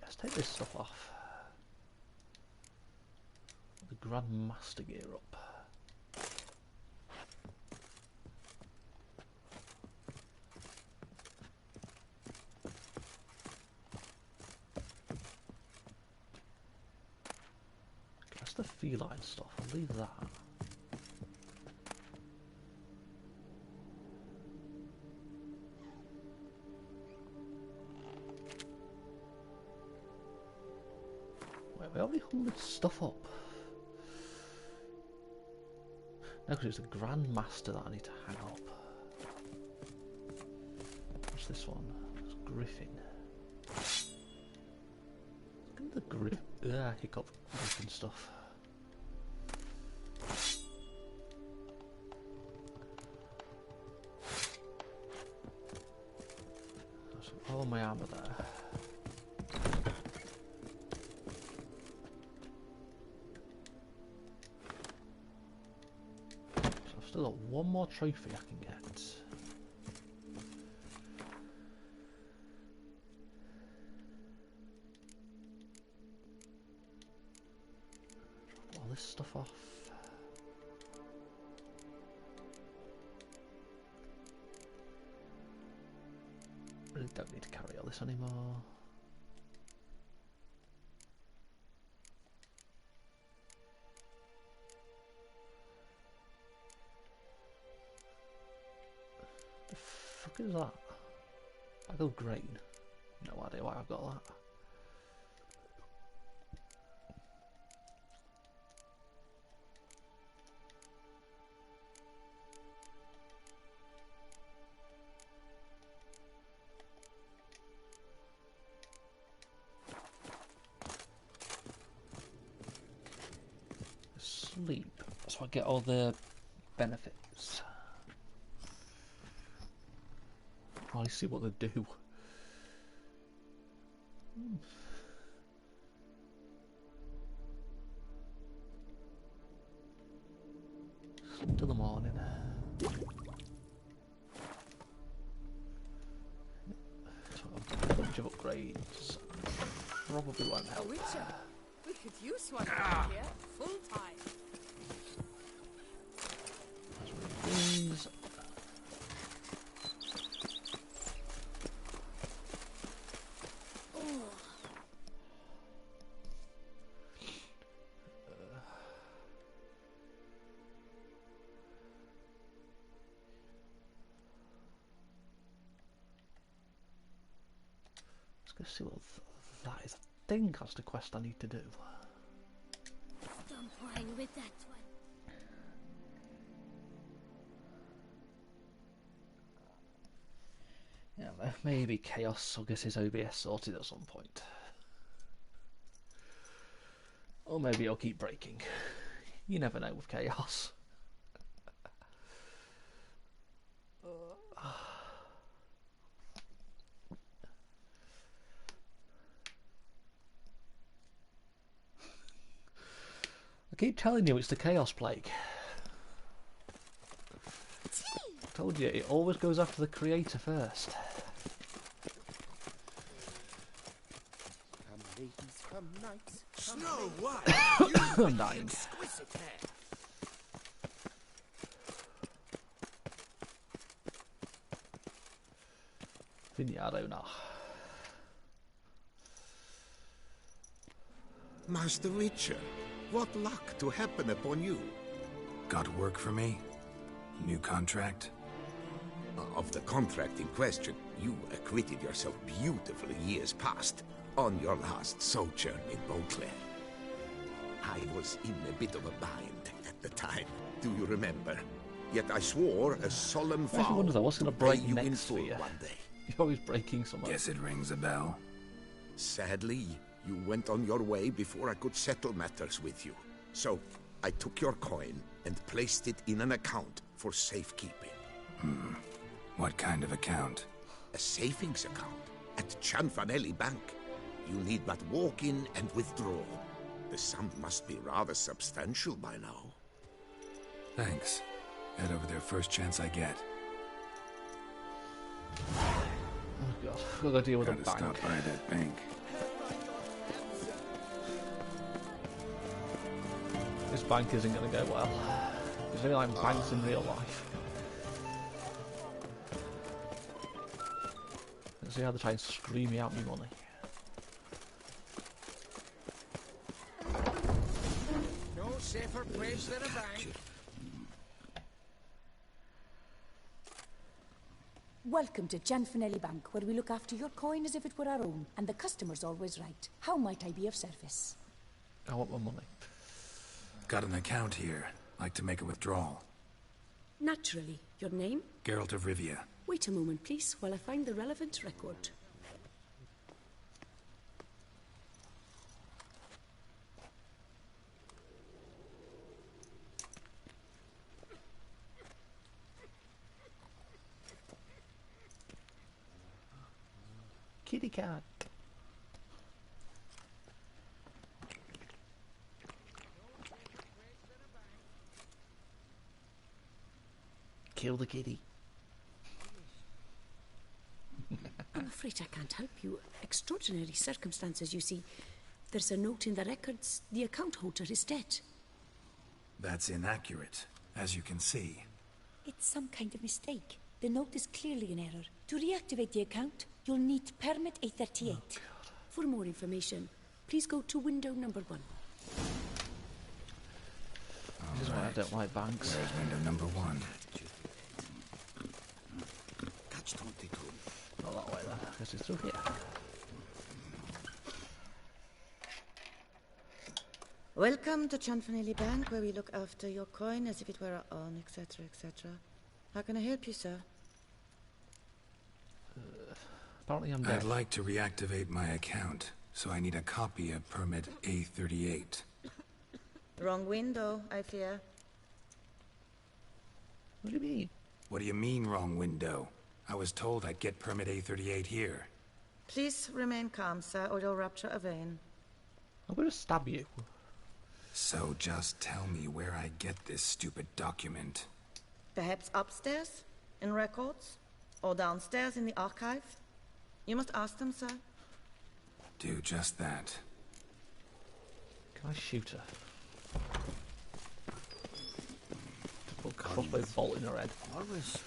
Let's take this stuff off. The Grandmaster gear up. That's the feline stuff. I'll leave that. We already hung this stuff up. No, because it's the Grandmaster that I need to hang up. What's this one? It's Griffin. Look at the Griffin. Hiccup. Griffin stuff. That's all my armour there. Still got one more trophy I can get. Drop all this stuff off. Really don't need to carry all this anymore. What is that? Bag of grain. No idea why I've got that. Sleep, so I get all the benefits. I see what they do. Till the morning. So a bunch of upgrades. Probably won't help. Witcher, we could use one around here full time. Things. Let's see what that is. I think that's the quest I need to do. Don't whine with that one. Yeah, maybe Chaos will get his OBS sorted at some point. Or maybe it'll keep breaking. You never know with Chaos. I keep telling you it's the Chaos Plague. I told you, it always goes after the creator first. Snow White! I'm dying. Vineyard owner. Master Witcher, what luck to happen upon you. Got work for me? New contract? Of the contract in question, you acquitted yourself beautifully years past on your last sojourn in Beauclair. I was in a bit of a bind at the time, do you remember? Yet I swore a solemn vow I wonder what's going to break you in next full for you. one day. You're always breaking something. Guess it rings a bell. Sadly, you went on your way before I could settle matters with you. So, I took your coin and placed it in an account for safekeeping. What kind of account? A savings account at Cianfanelli Bank. You need but walk in and withdraw. The sum must be rather substantial by now. Thanks. Head over there first chance I get. Oh god, we've got to deal with a Gotta bank. stop by that bank. This bank isn't going to go well. There's really like banks in real life. Let's see how they try and scream me out me money. No safer place than a bank. Welcome to Gianfinelli Bank, where we look after your coin as if it were our own, and the customer's always right. How might I be of service? I want my money. Got an account here. Like to make a withdrawal. Naturally. Your name? Geralt of Rivia. Wait a moment, please, while I find the relevant record. Kitty cat. Kill the kitty. I'm afraid I can't help you. Extraordinary circumstances, you see. There's a note in the records. The account holder is dead. That's inaccurate, as you can see. It's some kind of mistake. The note is clearly an error. To reactivate the account, you'll need permit A38. For more information, please go to window number 1. This is why I don't like banks. There's window number 1. Not that way then. I guess it's through here. Welcome to Gianfinelli Bank, where we look after your coin as if it were our own, etc., etc. How can I help you, sir? Apparently I'm dead. I'd like to reactivate my account, so I need a copy of permit A38. Wrong window, I fear. What do you mean? What do you mean, wrong window? I was told I'd get permit A38 here. Please remain calm, sir, or you'll rupture a vein. I'm going to stab you. So just tell me where I get this stupid document. Perhaps upstairs, in records, or downstairs in the archive? You must ask them, sir. Do just that. Can I shoot her? Put a crossbow bolt in her head. Always.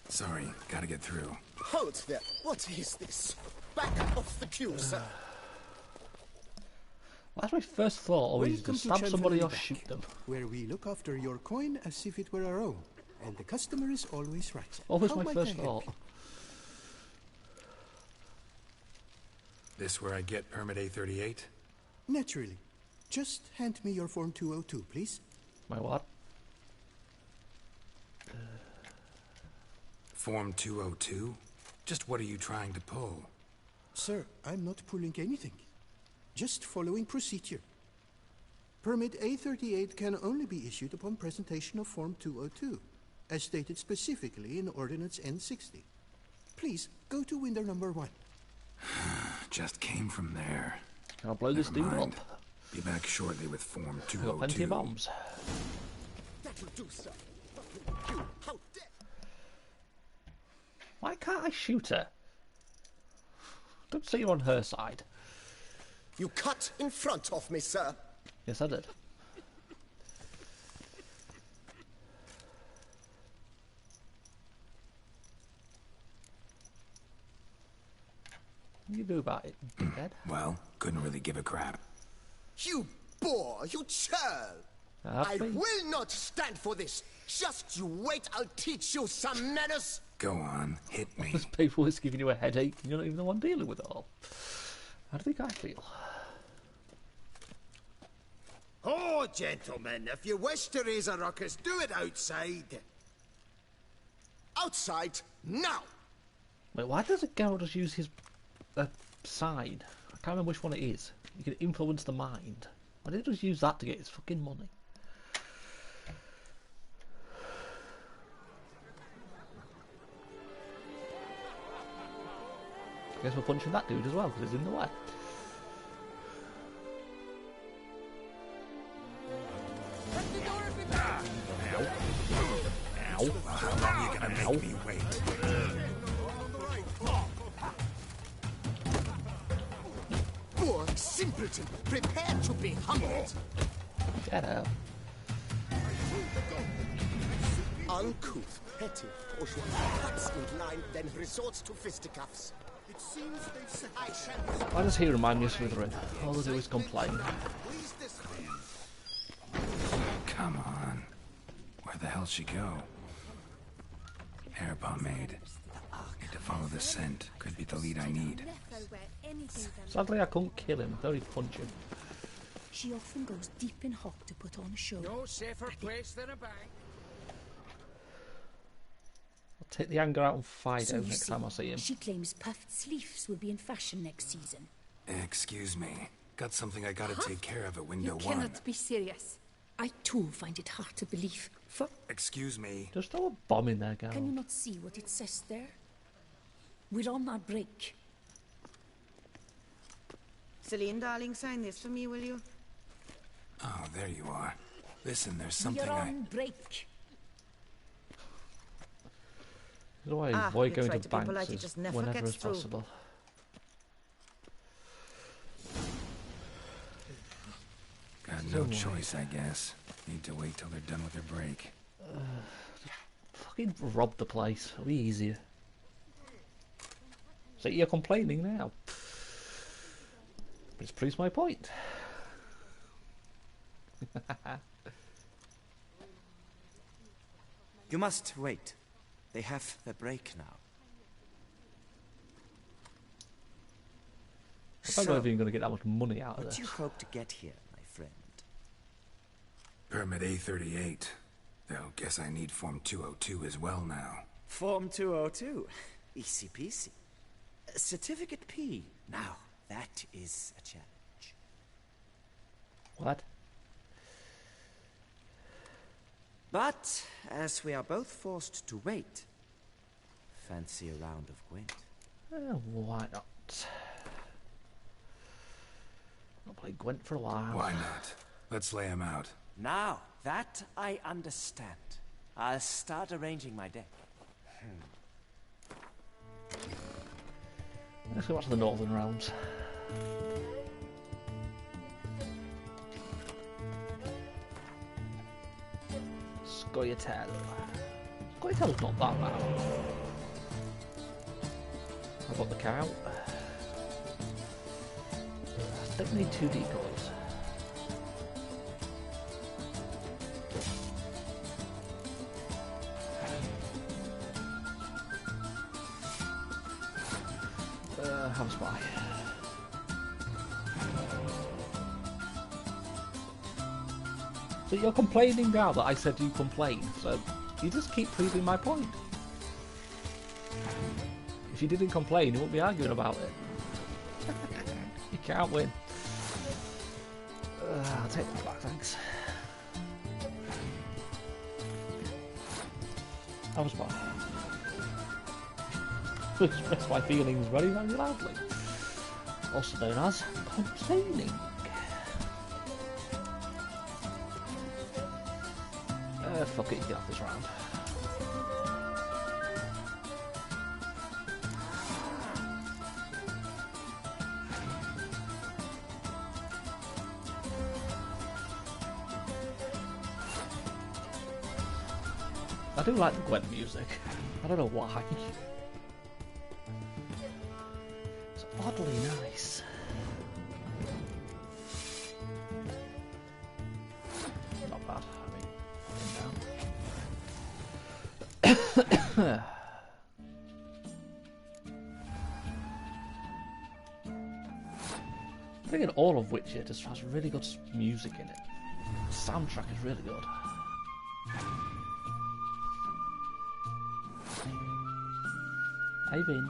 Sorry, gotta get through. Hold there. What is this? Back off the queue, sir. That's my first thought, always to Welcome to stab somebody Gianfinelli or Bank, shoot them. where we look after your coin as if it were our own, and the customer is always right. Always How my might first I help thought. This where I get permit A38? you? Naturally. Just hand me your Form 202, please. My what? Form 202? Just what are you trying to pull? Sir, I'm not pulling anything. Just following procedure. Permit A38 can only be issued upon presentation of Form 202, as stated specifically in Ordinance N60. Please, go to window number 1. Just came from there. I'll blow this dude mind. up. Be back shortly with Form I've got plenty 202. of bombs. That'll do, sir. Fucking you. How dare... Why can't I shoot her? Don't say you're on her side. You cut in front of me, sir. Yes, I did. What do you do about it, dickhead? Well, couldn't really give a crap. You boor, you churl. I will not stand for this. Just you wait, I'll teach you some manners. Go on, hit me. This people is giving you a headache and you're not even the one dealing with it all. How do you think I feel? Oh, gentlemen, if you wish to raise a ruckus, do it outside. Outside, now! Wait, why doesn't Geralt just use his sign? I can't remember which one it is. You can influence the mind. Why did he just use that to get his fucking money? I guess we're punching that dude as well because he's in the way. Ow. How long are you gonna make me wait? Poor simpleton, prepare to be humbled. Get out. Uncouth, petty, bourgeois cuts in line, then resorts to fisticuffs. It seems they've set I shall be. Why does he remind me of Slytherin? All they do is complain. Come on. Where the hell'd she go? Hair pomade. Need to follow the scent. Could be the lead I need. Sadly, I couldn't kill him, though he'd punch him. She often goes deep in Hock to put on a show. No safer place than a bank. I'll take the anger out on Fido So you next see, time I see him. She claims puffed sleeves will be in fashion next season. Excuse me. Got something I gotta take care of at window You 1. cannot be serious. I too find it hard to believe. Excuse me. Just throw a bomb in there, girl. Can you not see what it says there? We're on our break. Celine, darling, sign this for me, will you? Oh, there you are. Listen, there's We something are on break. That's why I Ah, avoid you going try to to be banks polite, it as just never whenever gets as through. possible. Got So no why? choice, I guess. Need to wait till they're done with their break. Fucking rob the place. It'll be easier. So you're complaining now. It's proves my point. You must wait. They have their break now. I don't know if you're going to get that much money out of what this. do you hope to get here, my friend? Permit A38. Though, guess I need Form 202 as well now. Form 202. Easy peasy. Certificate P. Now, that is a challenge. What? But, as we are both forced to wait, fancy a round of Gwent. Why not? I'll play Gwent for a while. Why not? Let's lay him out. Now, that I understand. I'll start arranging my deck. Let's go back to the Northern Realms. Scoia'tael. Scoia'tael's not that bad. I've got the cow. I think we need 2 decoys. Have a spy. So you're complaining now that I said you complain, so you just keep proving my point. If you didn't complain, you wouldn't be arguing about it. You can't win. I'll take that back, thanks. Have a spy. Express my feelings very, very loudly. Also known as complaining. Fuck it, get off this round. I do like the Gwent music. I don't know why. It's oddly nice. Not bad. I mean, I think all of Witcher just has really good music in it. The soundtrack is really good. Ivan.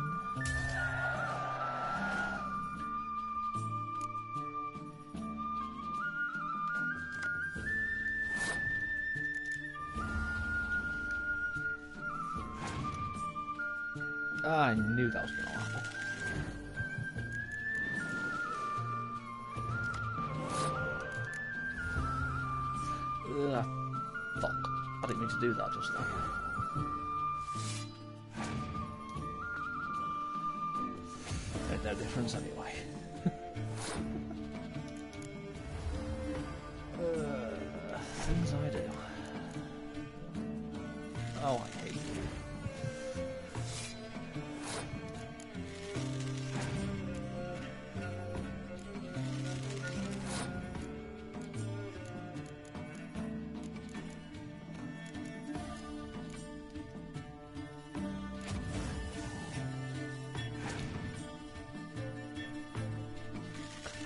I knew that was going to happen. I didn't mean to do that just now. Made no difference anyway. Things I do. Oh, I hate you.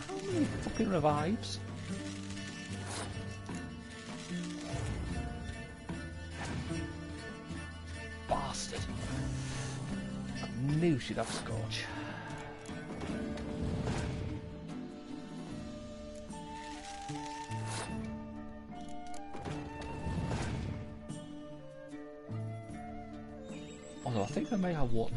How many fucking revives? Bastard. I knew she'd have Scorch. Although I think I may have one.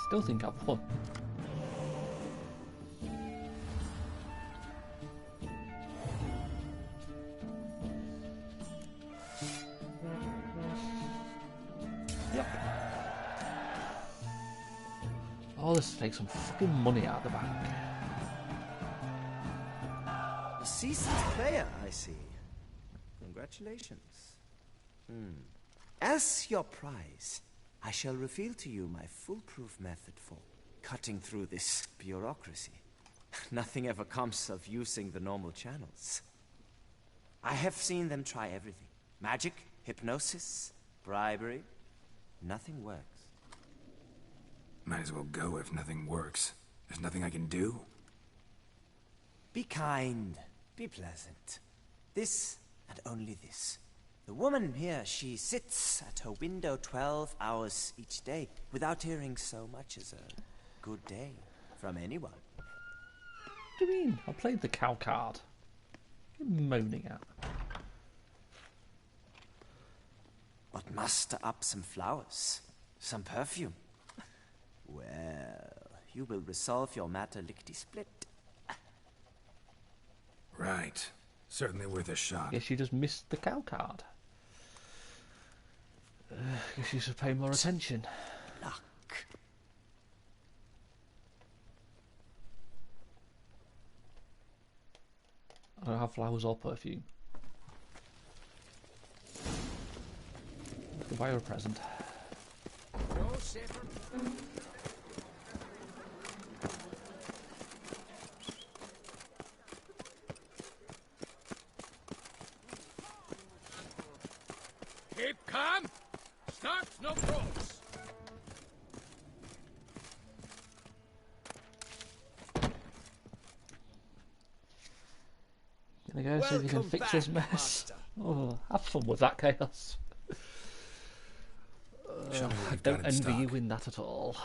Still think I've won. Yep. Oh, this takes some fucking money out of the bank. A seasoned player, I see. Congratulations. As your prize, I shall reveal to you my foolproof method for cutting through this bureaucracy. Nothing ever comes of using the normal channels. I have seen them try everything. Magic, hypnosis, bribery. Nothing works. Might as well go if nothing works. There's nothing I can do. Be kind. Be pleasant. This and only this. The woman here, she sits at her window 12 hours each day without hearing so much as a good day from anyone. What do you mean? I played the cow card. What are you moaning at? But muster up some flowers, some perfume. Well, you will resolve your matter lickety-split. Right. Certainly worth a shot. Guess you just missed the cow card. Guess you should pay more attention. Luck. I don't have flowers or perfume. I could buy her a present. No safer. Keep calm. Start no brawls. Gonna go see if you can fix this mess. Oh, have fun with that, Chaos. I don't envy you in that at all.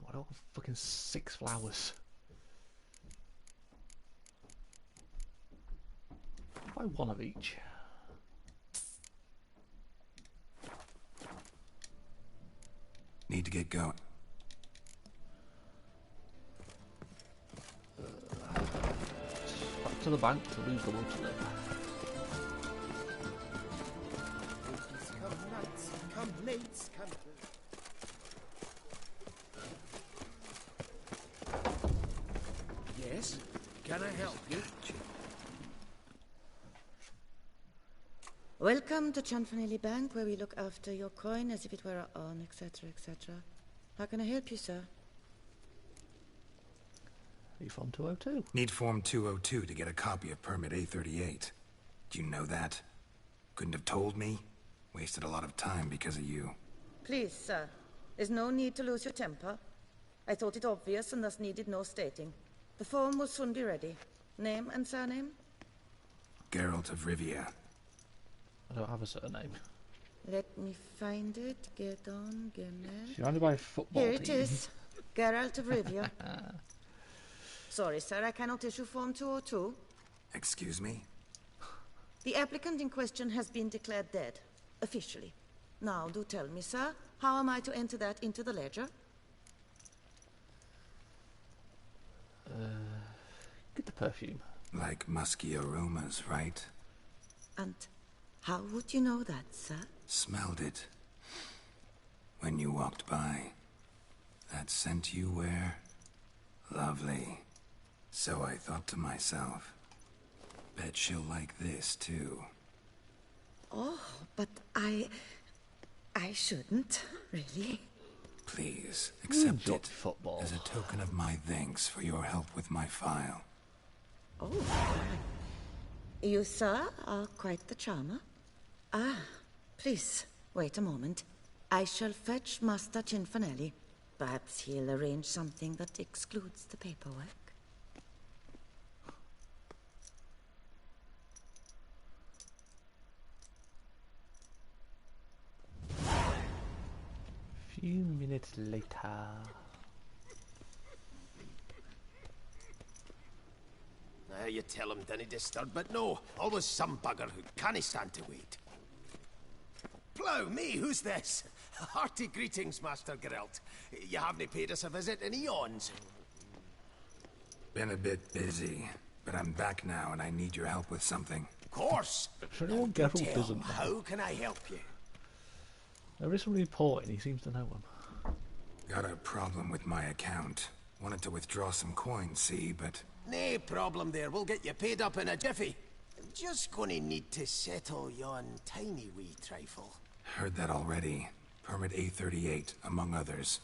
I don't have fucking 6 flowers. Buy one of each. Need to get going. Back to the bank to lose the will to live. Come nights, come lates, come... Yes? Can I help you? Welcome to Chanfanelli Bank, where we look after your coin as if it were our own, etc., etc. How can I help you, sir? Are you Form 202? Need Form 202 to get a copy of Permit A38. Do you know that? Couldn't have told me? Wasted a lot of time because of you. Please, sir. There's no need to lose your temper. I thought it obvious and thus needed no stating. The form will soon be ready. Name and surname? Geralt of Rivia. I don't have a surname. Let me find it. Get on, Gimlet. Surrounded by a football Here it team. is. Geralt of Rivia. Sorry, sir, I cannot issue Form 202. Excuse me? The applicant in question has been declared dead, officially. Now, do tell me, sir, how am I to enter that into the ledger? Get the perfume. Like musky aromas, right? And how would you know that, sir? Smelled it. When you walked by. That scent you wear? Lovely. So I thought to myself, bet she'll like this too. Oh, but I shouldn't, really. Please, accept it football. as a token of my thanks for your help with my file. Oh, you, sir, are quite the charmer. Ah, please, wait a moment. I shall fetch Master Cinfanelli. Perhaps he'll arrange something that excludes the paperwork. Few minutes later. Now you tell him dinna disturb, but no, always some bugger who can't stand to wait. Plough me, who's this? Hearty greetings, Master Geralt. You haven't paid us a visit in eons. Been a bit busy, but I'm back now and I need your help with something. Of course. Sure, Geralt doesn't know. How can I help you? There is somebody important, he seems to know him. Got a problem with my account. Wanted to withdraw some coins, see, but... No problem there, we'll get you paid up in a jiffy. I'm just gonna need to settle yon tiny wee trifle. Heard that already. Permit A38, among others.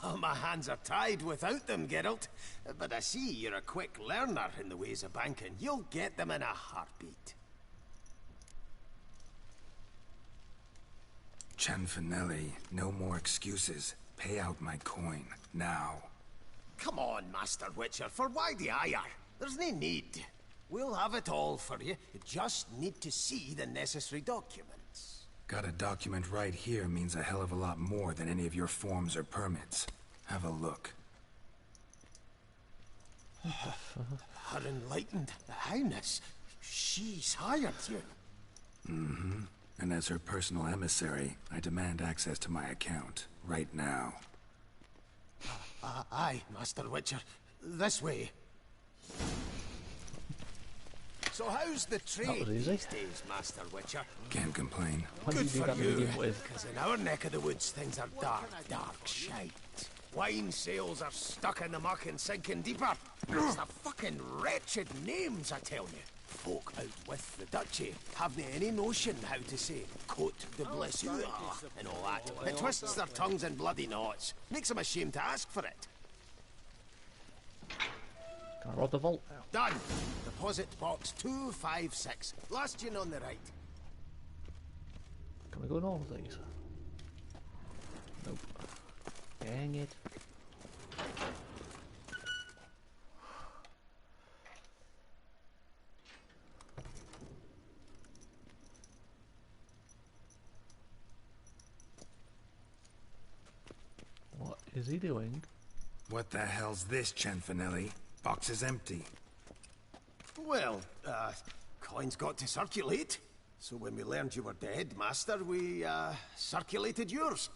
Oh, my hands are tied without them, Geralt. But I see you're a quick learner in the ways of banking. You'll get them in a heartbeat. Cinfanelli, no more excuses. Pay out my coin, now. Come on, Master Witcher, for why the ire? There's no need. We'll have it all for you. You just need to see the necessary documents. Got a document right here means a hell of a lot more than any of your forms or permits. Have a look. Her enlightened highness. She's hired you. Mm-hmm. And as her personal emissary, I demand access to my account, right now. Aye, Master Witcher. This way. So how's the trade these days, Master Witcher? Can't complain. Good for you, because in our neck of the woods things are dark, dark shite. Wine sales are stuck in the muck and sinking deeper. It's the fucking wretched names, I tell you. Folk out with the duchy haven't any notion how to say Côte de Blessure and all that. It twists their tongues in bloody knots. Makes them ashamed to ask for it. Can I rob the vault now? Done. Deposit box 256. Last in on the right. Can we go in all of these? Nope. Dang it. What is he doing? What the hell's this, Cinfanelli? Box is empty. Well, coins got to circulate. So when we learned you were dead, Master, we, circulated yours.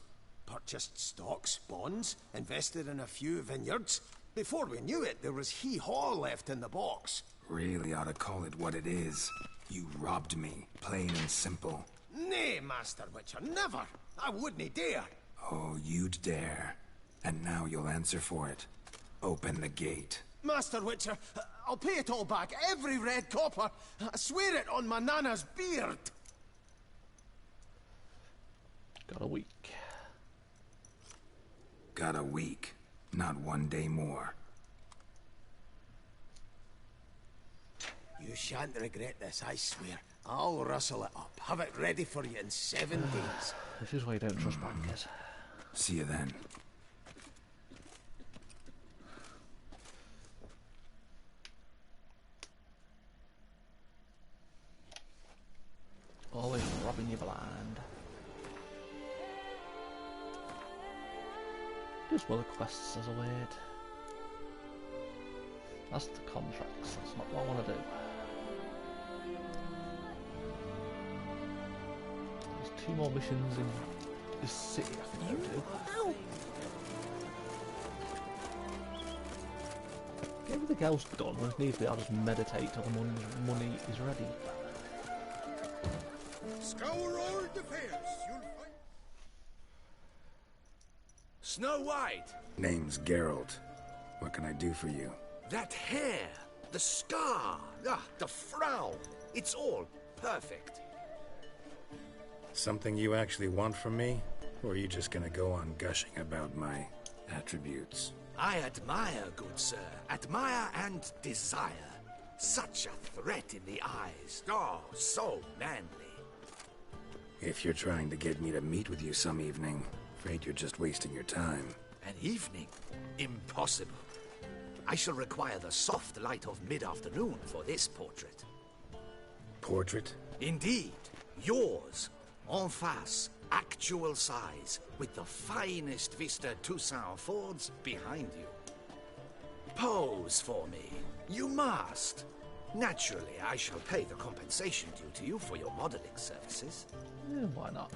Purchased stocks, bonds, invested in a few vineyards. Before we knew it, there was hee-haw left in the box. Really ought to call it what it is. You robbed me, plain and simple. Nay, Master Witcher, never. I wouldn't dare. Oh, you'd dare. And now you'll answer for it. Open the gate. Master Witcher, I'll pay it all back, every red copper. I swear it on my nana's beard. Got a week. Got a week. Not 1 day more. You shan't regret this, I swear. I'll rustle it up. Have it ready for you in 7 days. This is why you don't trust bankers. See you then. Always robbing you blind. Just other quests as a word. That's the contracts. That's not what I want to do. There's 2 more missions in this city I can go to. Get everything else done. When it needs to be, I'll just meditate till the money is ready. Scour all the fairs. You'll find Snow White! Name's Geralt. What can I do for you? That hair! The scar! The frown! It's all perfect. Something you actually want from me? Or are you just gonna go on gushing about my attributes? I admire, good sir. Admire and desire. Such a threat in the eyes. Oh, so manly. If you're trying to get me to meet with you some evening, afraid you're just wasting your time. An evening? Impossible. I shall require the soft light of mid-afternoon for this portrait. Portrait? Indeed. Yours. En face. Actual size. With the finest vista Toussaint affords behind you. Pose for me. You must. Naturally, I shall pay the compensation due to you for your modeling services. Yeah, why not?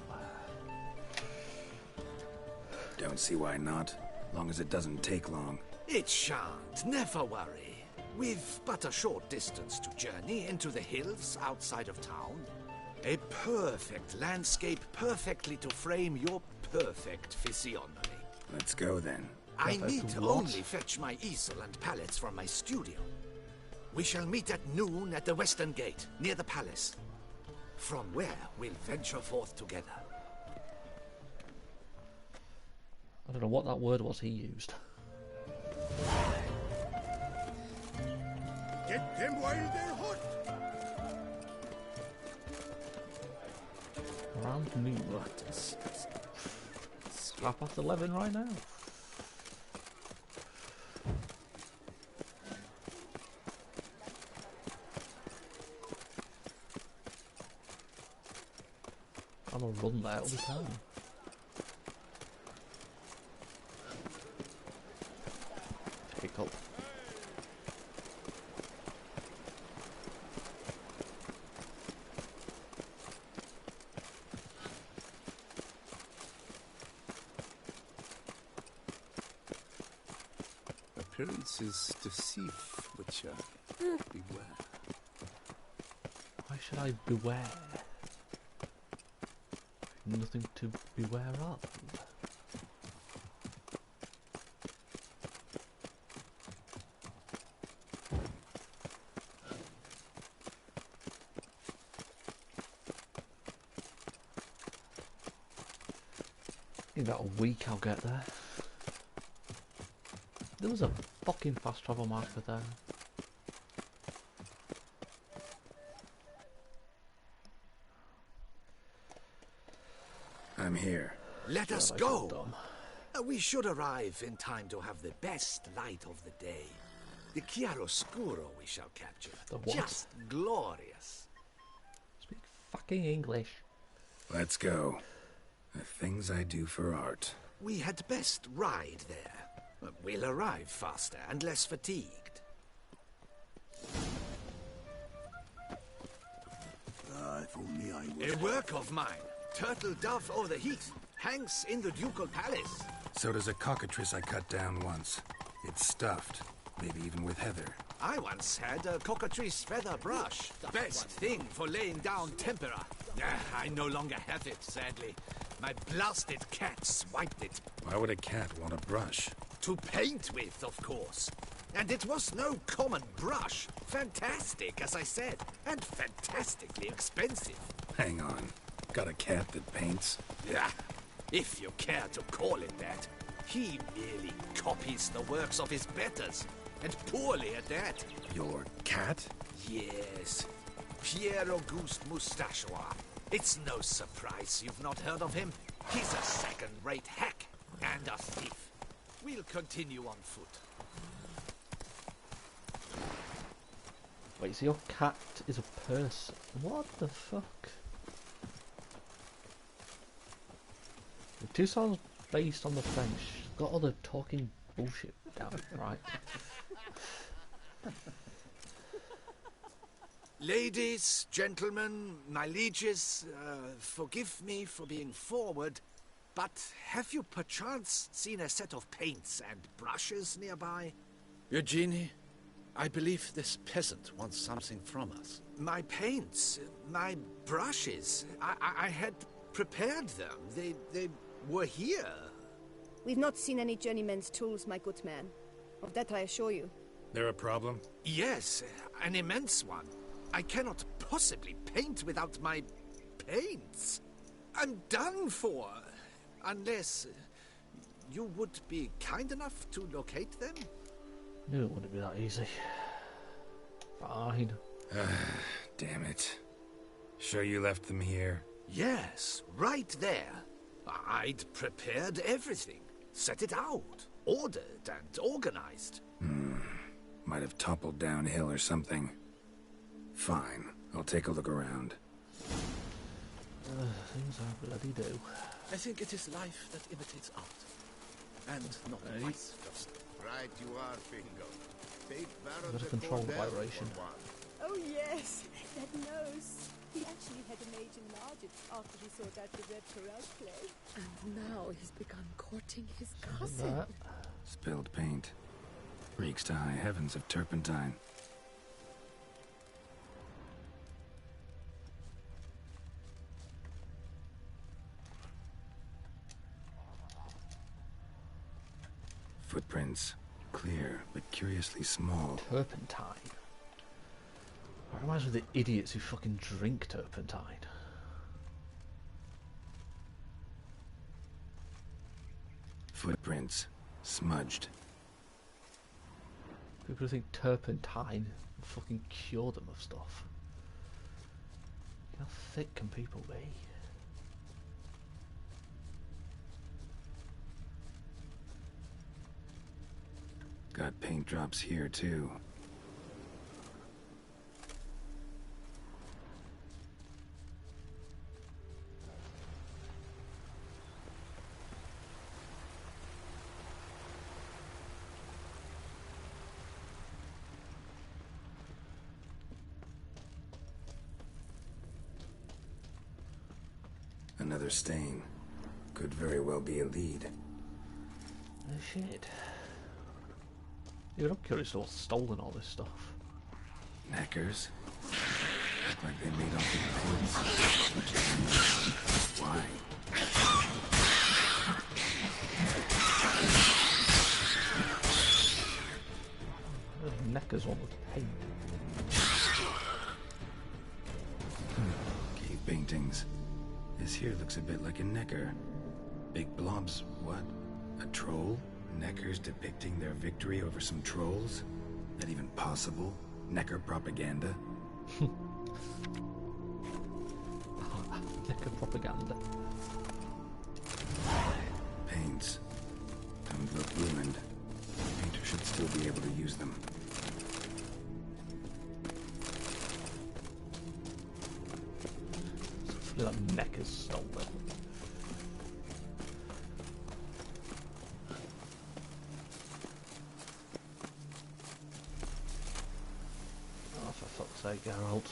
Don't see why not. Long as it doesn't take long. It shan't. Never worry. We've but a short distance to journey into the hills outside of town. A perfect landscape perfectly to frame your perfect physiognomy. Let's go then. I need to only fetch my easel and palettes from my studio. We shall meet at noon at the western gate, near the palace. From where we'll venture forth together. I don't know what that word was he used. get them while they're hot. Around noon. It's 11:30 right now. I'm gonna run there all the time. Pick up. Appearances deceive, Witcher. Beware. Why should I beware? Nothing to beware of. In about a week I'll get there. There was a fucking fast travel marker there. I'm here. Let us go! We should arrive in time to have the best light of the day. The chiaroscuro we shall capture. The what? Just glorious. Speak fucking English. Let's go. The things I do for art. We had best ride there. We'll arrive faster and less fatigued. If only I was... A work of mine. Turtle dove over the heath. Hangs in the ducal palace. So does a cockatrice I cut down once. It's stuffed. Maybe even with heather. I once had a cockatrice feather brush. Best thing for laying down tempera. I no longer have it, sadly. My blasted cat swiped it. Why would a cat want a brush? To paint with, of course. And it was no common brush. Fantastic, as I said. And fantastically expensive. Hang on. Got a cat that paints? Yeah, if you care to call it that. He merely copies the works of his betters. And poorly at that. Your cat? Yes. Pierre Auguste Moustachois. It's no surprise you've not heard of him. He's a second-rate hack and a thief. We'll continue on foot. Wait, so your cat is a person? What the fuck? The two songs based on the French got all the talking bullshit down, right? Ladies, gentlemen, my lieges, forgive me for being forward, but have you perchance seen a set of paints and brushes nearby? Eugenie, I believe this peasant wants something from us. My paints, my brushes, I had prepared them. They were here. We've not seen any journeyman's tools, my good man. Of that I assure you. There a problem? Yes, an immense one. I cannot possibly paint without my paints. I'm done for. Unless you would be kind enough to locate them? Knew it wouldn't be that easy. Fine. Damn it. Sure you left them here? Yes, right there. I'd prepared everything. Set it out. Ordered and organized. Might have toppled downhill or something. Fine. I'll take a look around. Things I bloody do. I think it is life that imitates art. And not vice versa. Right you are, Fingo. Take Baron Gotta control the vibration. Oh yes, that nose. He actually had a mage enlarge it after he sorted out the Red Corral play. And now he's begun courting his cousin. Spilled paint. Reeks to high heavens of turpentine. Footprints. Clear, but curiously small. Turpentine. I reminds me of the idiots who fucking drink turpentine. Footprints. Smudged. People who think turpentine will fucking cure them of stuff. How thick can people be? Got paint drops here, too. Another stain. Could very well be a lead. Oh shit. Dude, I'm curious what's stolen all this stuff. Knackers. Look like they made off with paints. Why? Knackers one with paint. Cave paintings. This here looks a bit like a necker. Big blobs, what? A troll? Neckers depicting their victory over some trolls? That even possible? Necker propaganda? Necker propaganda. Paints. Don't look ruined. Painter should still be able to use them. Hopefully that Necker's stolen. Oh, for fuck's sake, Geralt.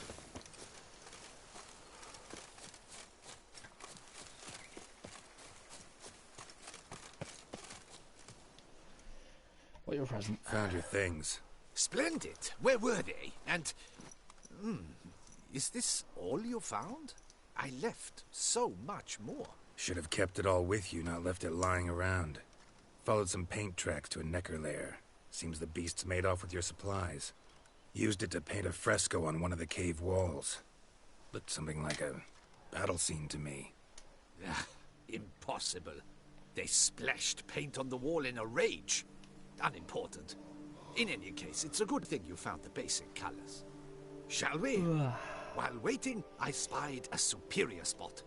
What your present? Found your things. Splendid. Where were they? And... is this all you found? I left so much more. Should have kept it all with you, not left it lying around. Followed some paint tracks to a necker lair. Seems the beast's made off with your supplies. Used it to paint a fresco on one of the cave walls. Looked something like a battle scene to me. Impossible. They splashed paint on the wall in a rage. Unimportant. In any case, it's a good thing you found the basic colors. Shall we? While waiting, I spied a superior spot.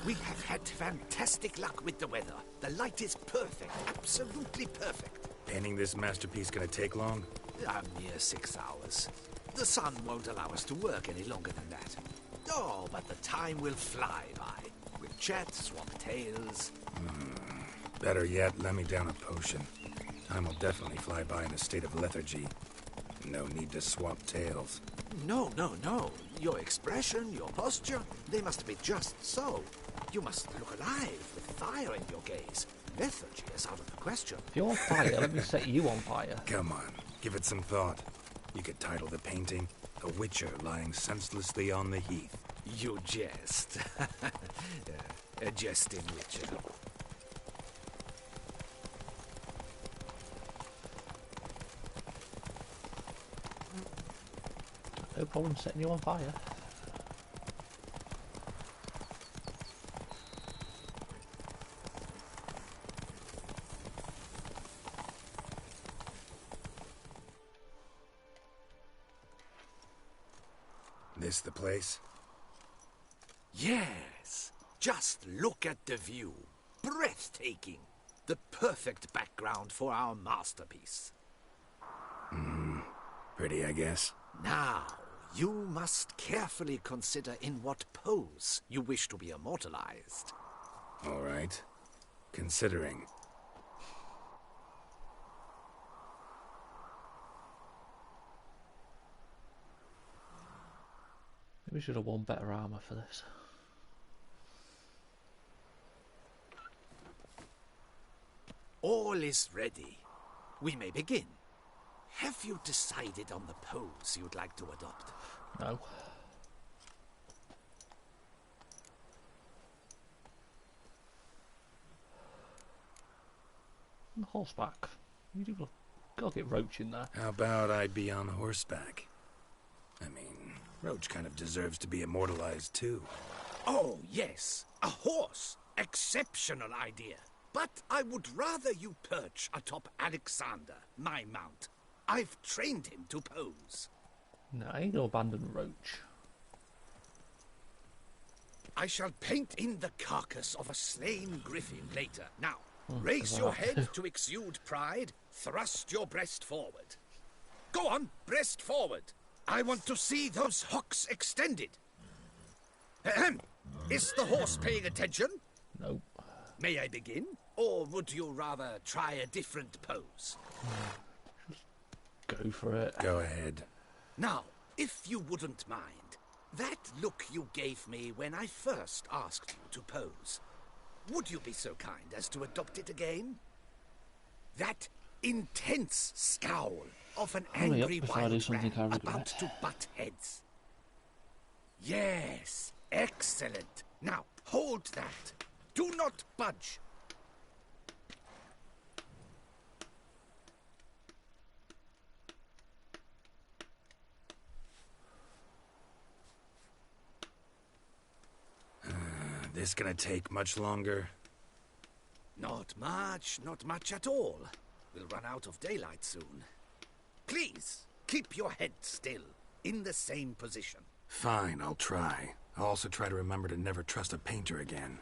We have had fantastic luck with the weather. The light is perfect, absolutely perfect. Painting this masterpiece gonna take long? A mere 6 hours. The sun won't allow us to work any longer than that. Oh, but the time will fly by. We'll chat, swap tales. Better yet, let me down a potion. Time will definitely fly by in a state of lethargy. No need to swap tales. No. Your expression, your posture, they must be just so. You must look alive with fire in your gaze. Lethargy is out of the question. If you're on fire, let me set you on fire. Come on, give it some thought. You could title the painting, A Witcher Lying Senselessly on the Heath. You jest. A jesting witcher. No problem setting you on fire. This the place? Yes. Just look at the view. Breathtaking. The perfect background for our masterpiece. Pretty, I guess. Now, you must carefully consider in what pose you wish to be immortalized. All right. Considering. Maybe we should have worn better armor for this. All is ready. We may begin. Have you decided on the pose you'd like to adopt? No. On horseback. You do gotta get Roach in there. How about I be on horseback? I mean, Roach kind of deserves to be immortalized too. Oh, yes. A horse. Exceptional idea. But I would rather you perch atop Alexander, my mount. I've trained him to pose. No, I ain't gonna abandon Roach. I shall paint in the carcass of a slain griffin later. Now, raise your head to exude pride. Thrust your breast forward. Go on, breast forward. I want to see those hocks extended. Ahem. Is the horse paying attention? No. May I begin? Or would you rather try a different pose? Go for it. Go ahead. Now, if you wouldn't mind, that look you gave me when I first asked you to pose, would you be so kind as to adopt it again? That intense scowl of an angry wild ram about to butt heads. Yes, excellent. Now, hold that. Do not budge. This gonna take much longer? Not much at all. We'll run out of daylight soon. Please, keep your head still, in the same position. Fine, I'll try. I'll also try to remember to never trust a painter again.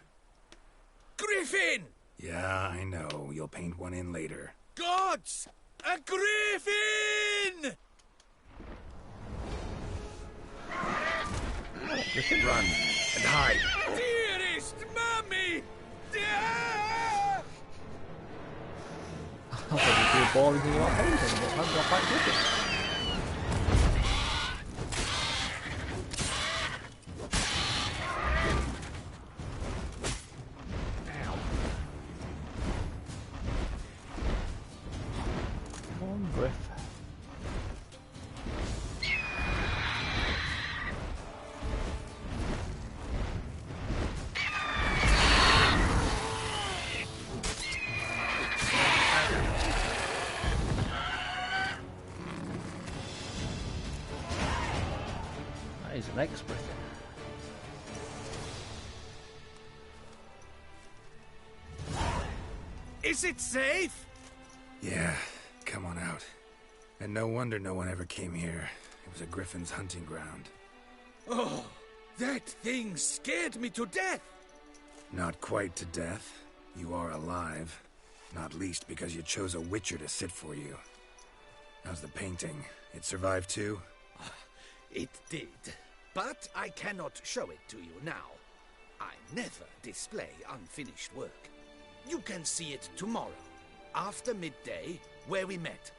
Griffin! Yeah, I know. You'll paint one in later. Gods! A griffin! Run and hide. Dearest Mummy! I thought you'd be a boring thing about painting, but I'm not quite good. Come on, Griff. He's an expert. Is it safe? Yeah, come on out. And no wonder no one ever came here. It was a griffin's hunting ground. Oh, that thing scared me to death. Not quite to death. You are alive. Not least because you chose a witcher to sit for you. How's the painting? It survived too? It did. But I cannot show it to you now. I never display unfinished work. You can see it tomorrow, after midday, where we met.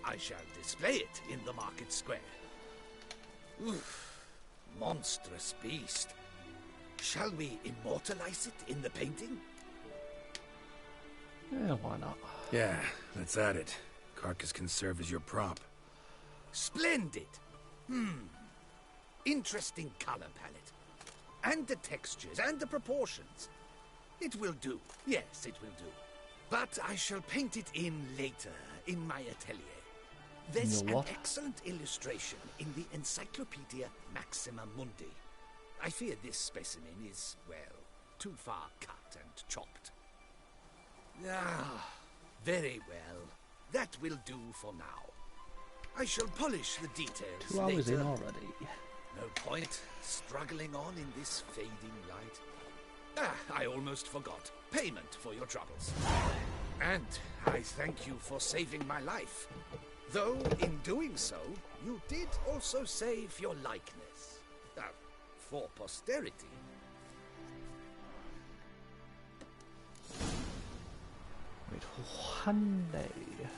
I shall display it in the market square. Oof, monstrous beast. Shall we immortalize it in the painting? Yeah, why not? Yeah, let's add it. Carcass can serve as your prop. Splendid! Interesting color palette. And the textures and the proportions. It will do. Yes, it will do. But I shall paint it in later, in my atelier. There's an excellent illustration in the Encyclopedia Maxima Mundi. I fear this specimen is, well, too far cut and chopped. Ah, very well. That will do for now. I shall polish the details 2 hours later. in already. No point struggling on in this fading light. Ah, I almost forgot. Payment for your troubles. And I thank you for saving my life. Though, in doing so, you did also save your likeness. For posterity. Wait, one day.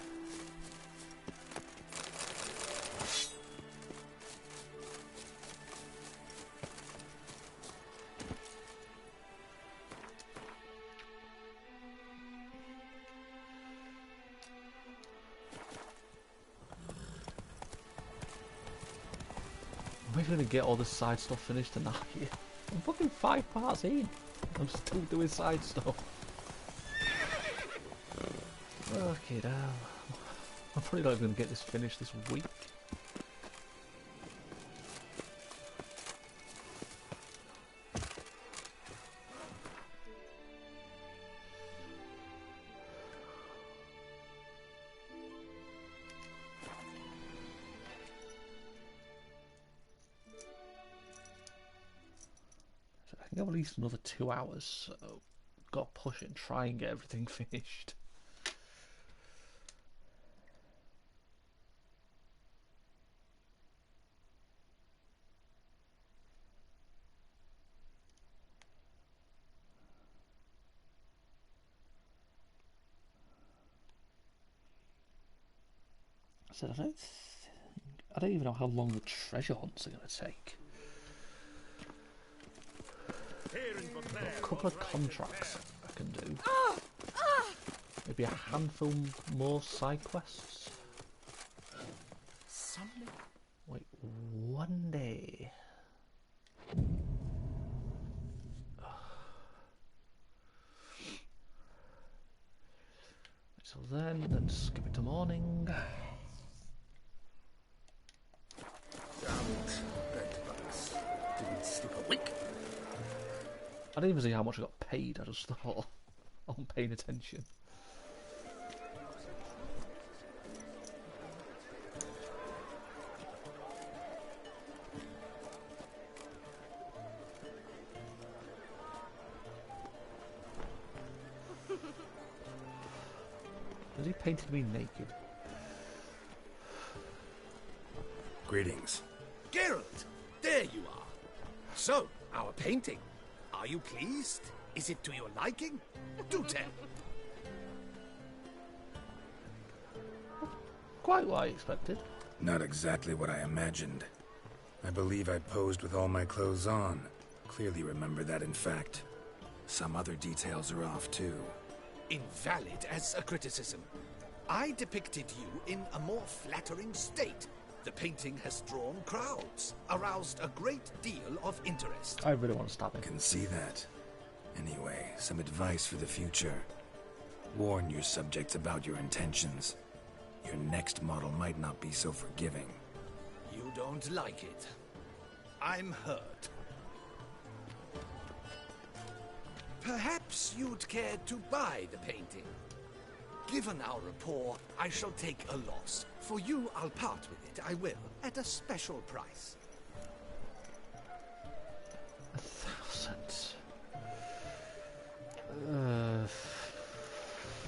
Am I gonna get all the side stuff finished tonight? I'm fucking 5 parts in. I'm still doing side stuff. Okay, damn. I'm probably not even gonna get this finished this week. I can go at least another 2 hours, so gotta push it and try and get everything finished. So I don't even know how long the treasure hunts are going to take. Got a couple of contracts I can do. Maybe a handful more side quests. Wait, one day. So then skip it to morning. Didn't sleep a wink. I didn't even see how much I got paid, I just thought I'm paying attention. Has he painted me naked? Greetings. Geralt, there you are. So, our painting. Are you pleased? Is it to your liking? Do tell. Quite what I expected. Not exactly what I imagined. I believe I posed with all my clothes on. Clearly remember that, in fact. Some other details are off, too. Invalid as a criticism. I depicted you in a more flattering state. The painting has drawn crowds, aroused a great deal of interest. I really want to stop it. Can see that. Anyway, some advice for the future. Warn your subjects about your intentions. Your next model might not be so forgiving. You don't like it. I'm hurt. Perhaps you'd care to buy the painting. Given our rapport, I shall take a loss. For you, I'll part with it, I will, at a special price. 1,000.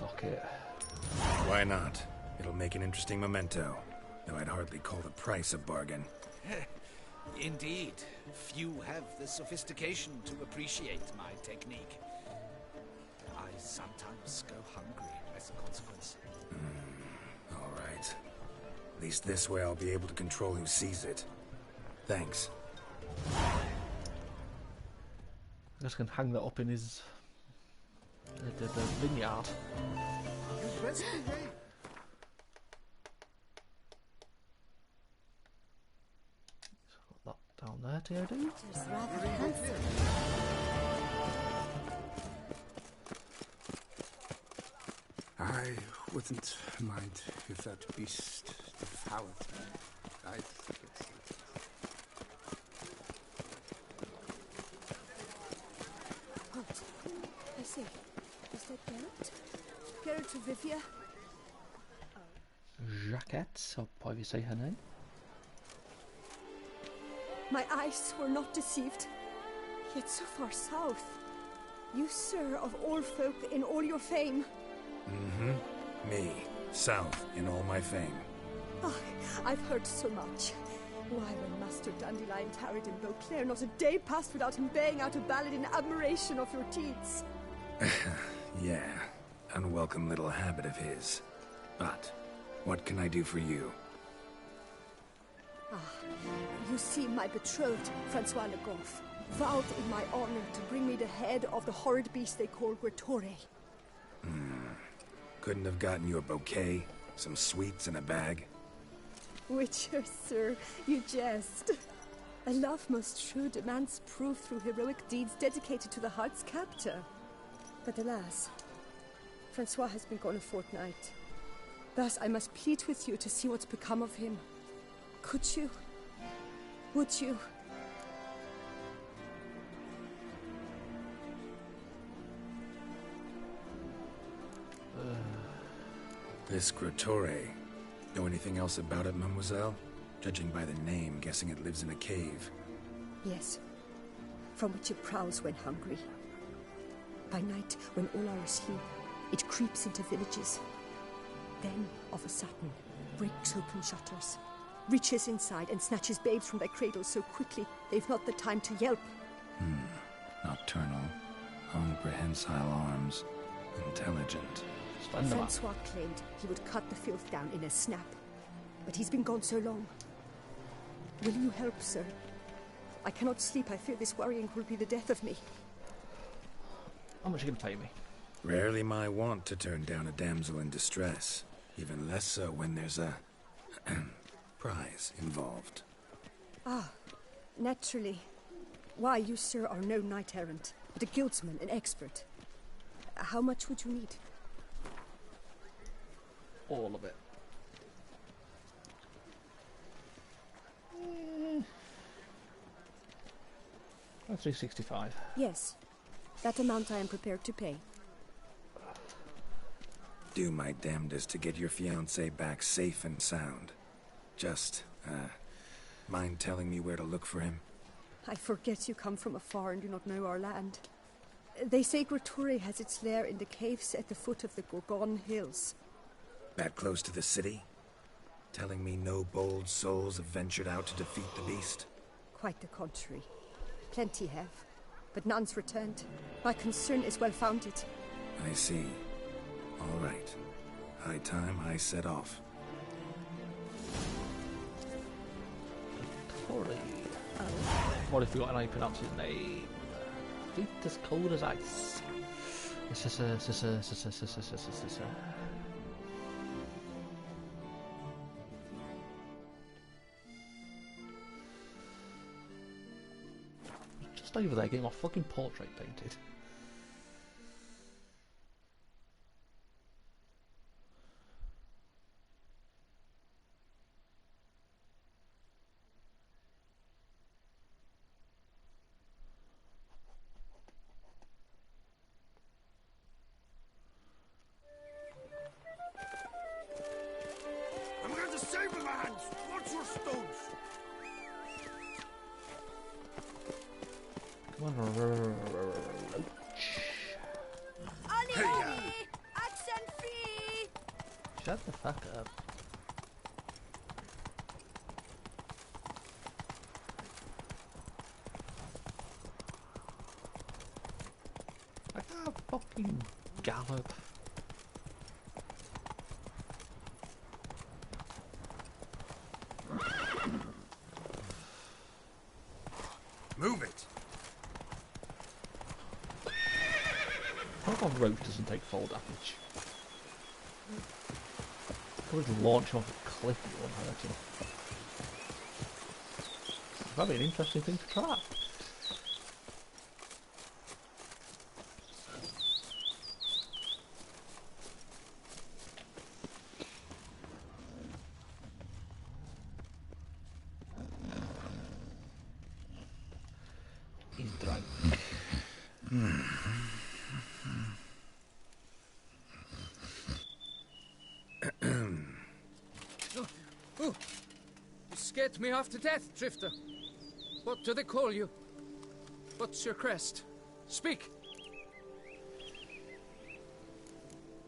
Fuck it. Why not? It'll make an interesting memento, though I'd hardly call the price a bargain. Indeed. Few have the sophistication to appreciate my technique. I sometimes go hungry as a consequence. All right. At least this way I'll be able to control who sees it. Thanks. I just can hang that up in his the vineyard. You best behave. Got that down there, Theodore. It's rather handsome. I wouldn't mind if that beast devoured me. I think it's... Halt. I see. Is that Geralt? Geralt of Rivia? Jaquette, or however you say her name. My eyes were not deceived. Yet so far south. You, sir, of all folk in all your fame. Me, south in all my fame. Ah, I've heard so much. Why, when Master Dandelion tarried in Beauclair, not a day passed without him baying out a ballad in admiration of your deeds. Yeah, unwelcome little habit of his. But, what can I do for you? Ah, you see, my betrothed, Francois Le Goff, vowed in my honor to bring me the head of the horrid beast they call Gretore. Couldn't have gotten you a bouquet, some sweets in a bag? Witcher, sir, you jest. A love most true demands proof through heroic deeds dedicated to the heart's captor. But alas, Francois has been gone a fortnight. Thus I must plead with you to see what's become of him. Could you? Would you? This Gretore. Know anything else about it, mademoiselle? Judging by the name, guessing it lives in a cave. Yes, from which it prowls when hungry. By night, when all are asleep, it creeps into villages. Then, of a sudden, breaks open shutters, reaches inside and snatches babes from their cradles so quickly they've not the time to yelp. Nocturnal, on prehensile arms, intelligent. Francois claimed he would cut the filth down in a snap, but he's been gone so long. Will you help, sir? I cannot sleep. I fear this worrying will be the death of me. How much are you going to pay me? Rarely my wont to turn down a damsel in distress. Even less so when there's a prize involved. Ah, naturally. Why, you, sir, are no knight-errant, but a guildsman, an expert. How much would you need? All of it. 365. Yes, that amount I am prepared to pay. Do my damnedest to get your fiancé back safe and sound. Just, mind telling me where to look for him? I forget you come from afar and do not know our land. They say Gretore has its lair in the caves at the foot of the Gorgon Hills. That close to the city? Telling me no bold souls have ventured out to defeat the beast? Quite the contrary. Plenty have, but none's returned. My concern is well-founded. I see. All right. High time I set off. Tori. What if you got an how you pronounce his name? Feet as cold as ice. Just over there getting my fucking portrait painted. I'm going to save my hands! Watch your stones! Come on, Roach. Animali! Accent free! Shut the fuck up. I can't fucking gallop. Move it. I hope our rope doesn't take fall damage. I would launch off a cliff, it won't hurt him. That'd be an interesting thing to try. He's drunk. You scared me half to death, Drifter. What do they call you? What's your crest? Speak!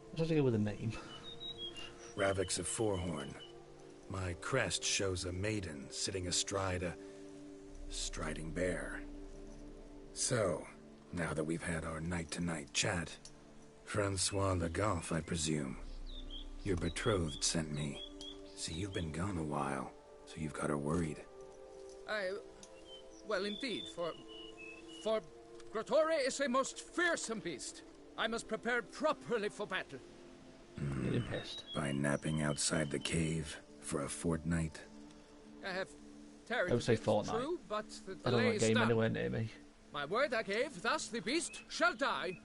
What does he go with a name? Ravix of Fourhorn. My crest shows a maiden sitting astride a striding bear. So, now that we've had our night-to-night chat, Francois Le Goff, I presume. Your betrothed sent me. See, you've been gone a while, so you've got her worried. Well, indeed, for Grotore is a most fearsome beast. I must prepare properly for battle. Getting pissed. By napping outside the cave for a fortnight? I have tarried. I would say fortnight. True, but the I don't delay want is game done. anywhere near me. My word I gave, thus the beast shall die.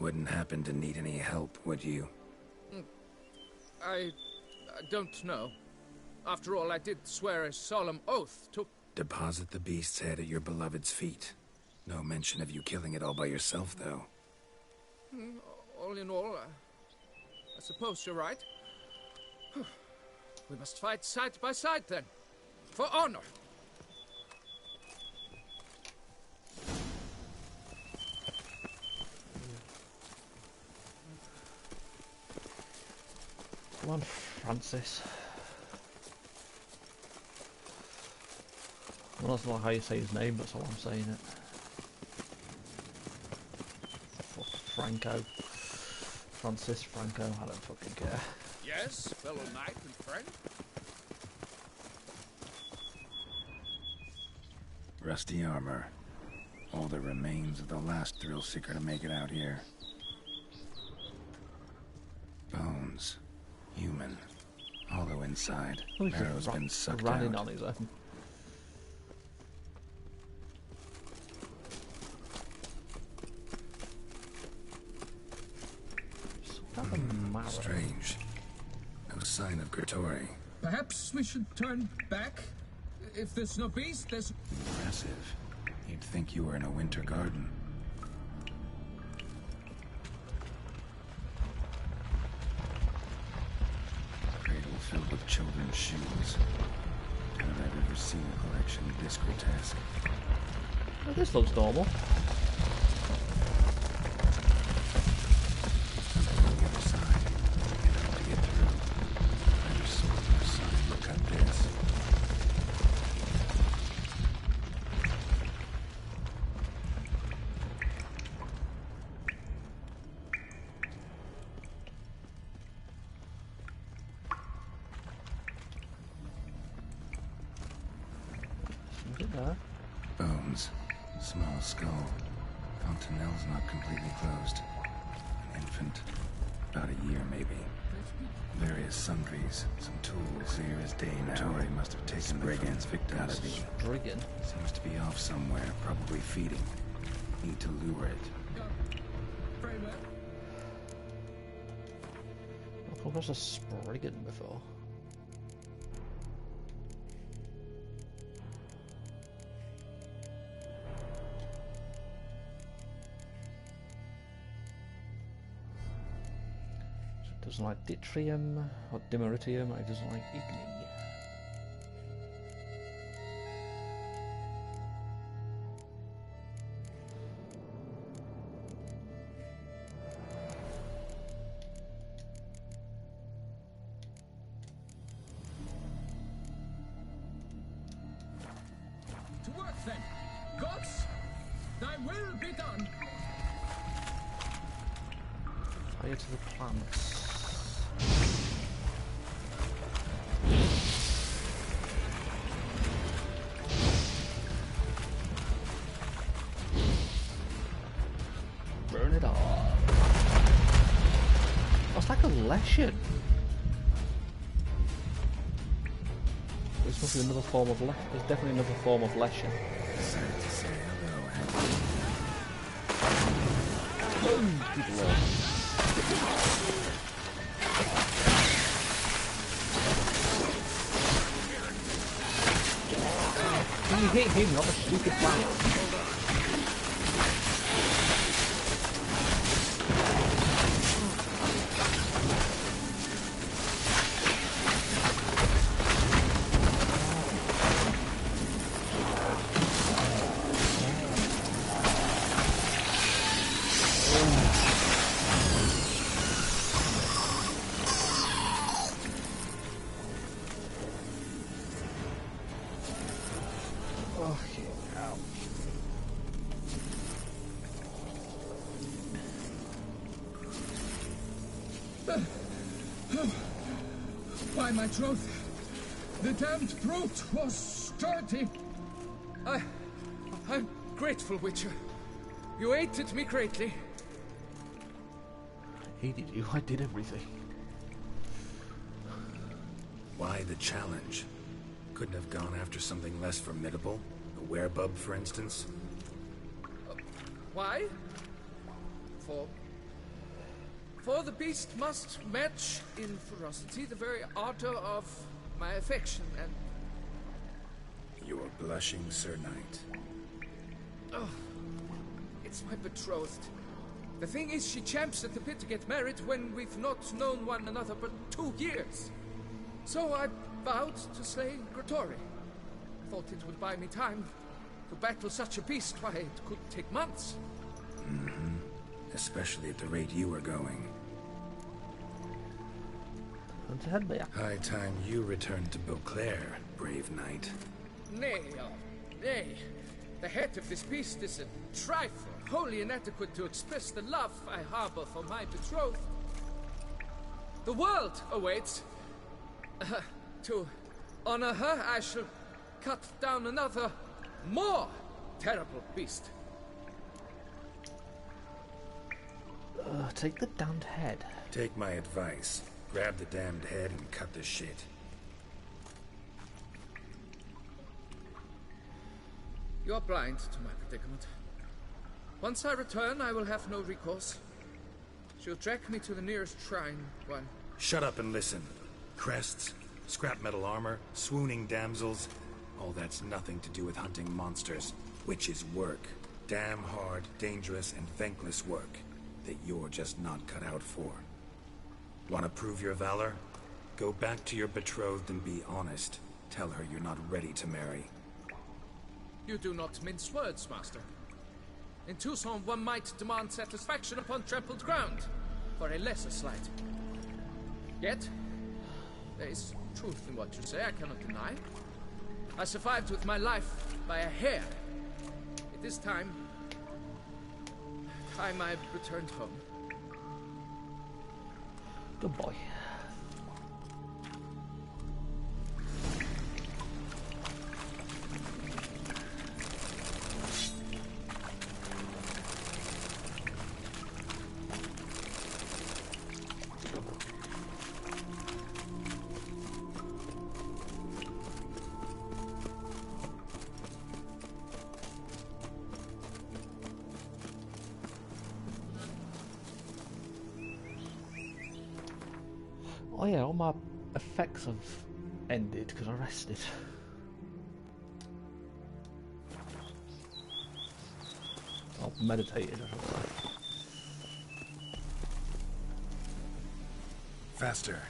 Wouldn't happen to need any help, would you? I don't know. After all, I did swear a solemn oath to... Deposit the beast's head at your beloved's feet. No mention of you killing it all by yourself, though. All in all, I suppose you're right. We must fight side by side, then. For honor. Come on, Francis. Well, that's not how you say his name, that's how I'm saying it. Fuck Franco. Francis Franco, I don't fucking care. Yes, fellow knight and friend. Rusty armor. All that remains of the last thrill seeker to make it out here. Bones. Human. Hollow inside. Marrow's been sucked running out. on his own. Strange. No sign of Grotore. Perhaps we should turn back? If there's no beast, there's... Impressive. You'd think you were in a winter garden. Cradle filled with children's shoes. Doubt I've ever seen a collection this grotesque. Oh, this looks normal. Bones. Small skull. Fontanelle's not completely closed. An infant. About a year, maybe. Various sundries. Some tools. Clear as day now. Tori must have taken Brigand's victims. Brigand? Seems to be off somewhere, probably feeding. Need to lure it. I've come across a Spriggan before. Doesn't like Ditrium or Dimeritium, it doesn't like Igni. enough then. Gods, thy will be done. Fire to the plants. Burn it all. It's like a lesson. This must be another form of lesson. There's definitely another form of lesson. Good lord. You hit him, not the stupid plant. By my troth, the damned brute was sturdy. I'm grateful, Witcher. You aided me greatly. I aided you? I did everything. Why the challenge? Couldn't have gone after something less formidable? A werebub, for instance? Why? For the beast must match in ferocity the very ardor of my affection, and... You are blushing, Sir Knight. Oh, it's my betrothed. The thing is, she champs at the pit to get married when we've not known one another but 2 years. So I vowed to slay Gratory. Thought it would buy me time to battle such a beast. Why, it could take months. Mm-hmm. Especially at the rate you were going. High time you returned to Beauclair, brave knight. Nay, nay. The head of this beast is a trifle, wholly inadequate to express the love I harbor for my betrothed. The world awaits. To honor her, I shall cut down another, more terrible beast. Take the damned head. Take my advice. Grab the damned head and cut the shit. You're blind to my predicament. Once I return, I will have no recourse. She'll track me to the nearest shrine, one. Shut up and listen. Crests, scrap metal armor, swooning damsels. All that's nothing to do with hunting monsters. Witches' work. Damn hard, dangerous, and thankless work that you're just not cut out for. Want to prove your valor? Go back to your betrothed and be honest. Tell her you're not ready to marry. You do not mince words, master. In Tucson, one might demand satisfaction upon trampled ground for a lesser slight. Yet, there is truth in what you say, I cannot deny. I survived with my life by a hair. It is time I returned home. Good boy. Oh yeah, all my effects have ended because I rested. Oh, meditated or something. Faster.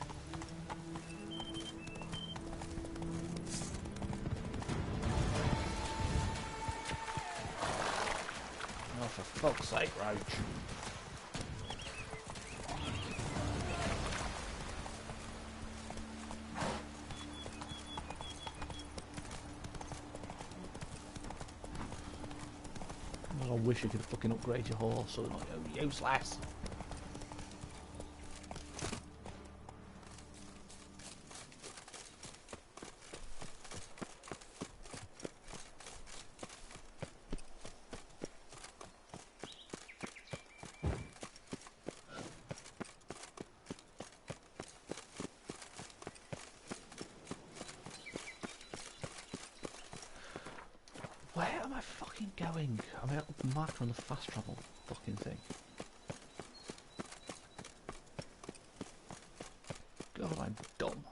Oh, for fuck's sake, Roach. wish you could fucking upgrade your horse so they're not useless. Where am I fucking going? I mean, I got marked on the fast travel fucking thing. God, I'm dumb.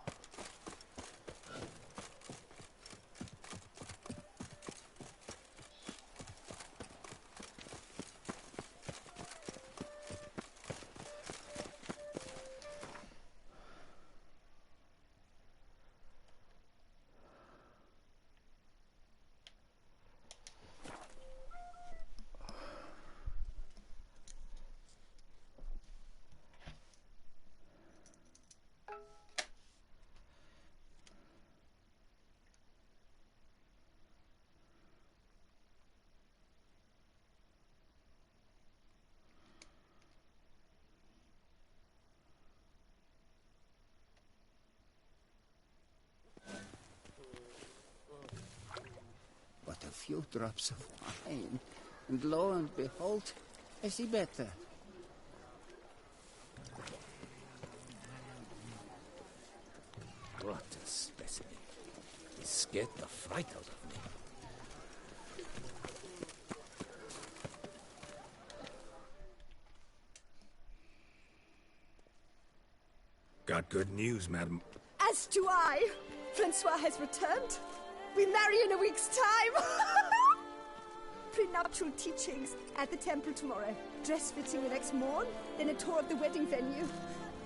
But a few drops of wine, and lo and behold, I see better. What a specimen. He scared the fright out of me. Got good news, madam. As do I. Francois has returned. We marry in a week's time. Prenuptial teachings at the temple tomorrow. Dress fitting the next morn. Then a tour of the wedding venue.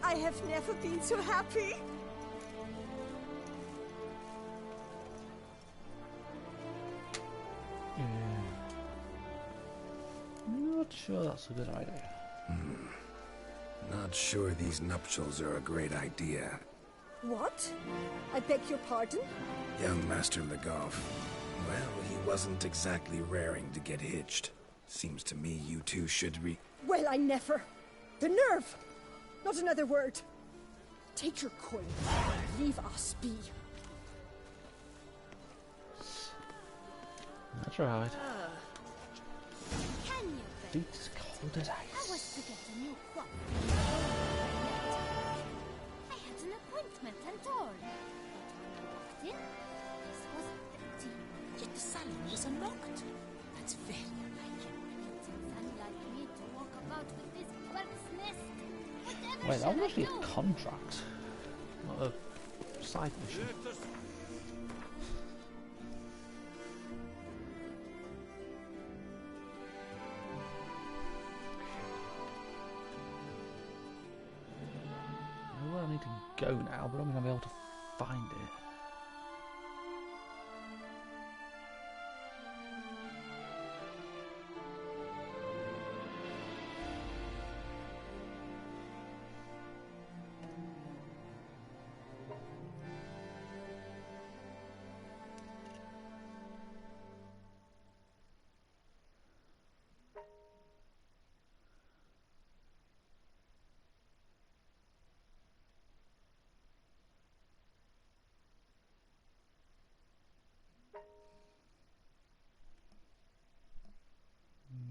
I have never been so happy. Not sure that's a good idea. Not sure these nuptials are a great idea. What? I beg your pardon? Young Master Legoff. Well, he wasn't exactly raring to get hitched. Seems to me you two should Well, I never. The nerve! Not another word. Take your coin. Leave us be. That's right. Can you Feet as cold as I ice. was to get a new crop. I had an appointment and all. But when I walked in, this was empty. Yet the salon was unlocked. That's very unlike you. It's unlike me to walk about with this bird's nest. Whatever Wait, that shall was I actually do? a contract, not a side mission. I know where I need to go now, but I mean I'll be able to find it.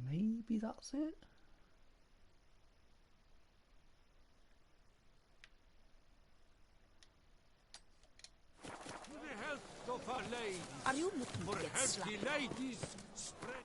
Maybe that's it? For the health of our ladies. Are you looking For to get healthy slapped? ladies, spread.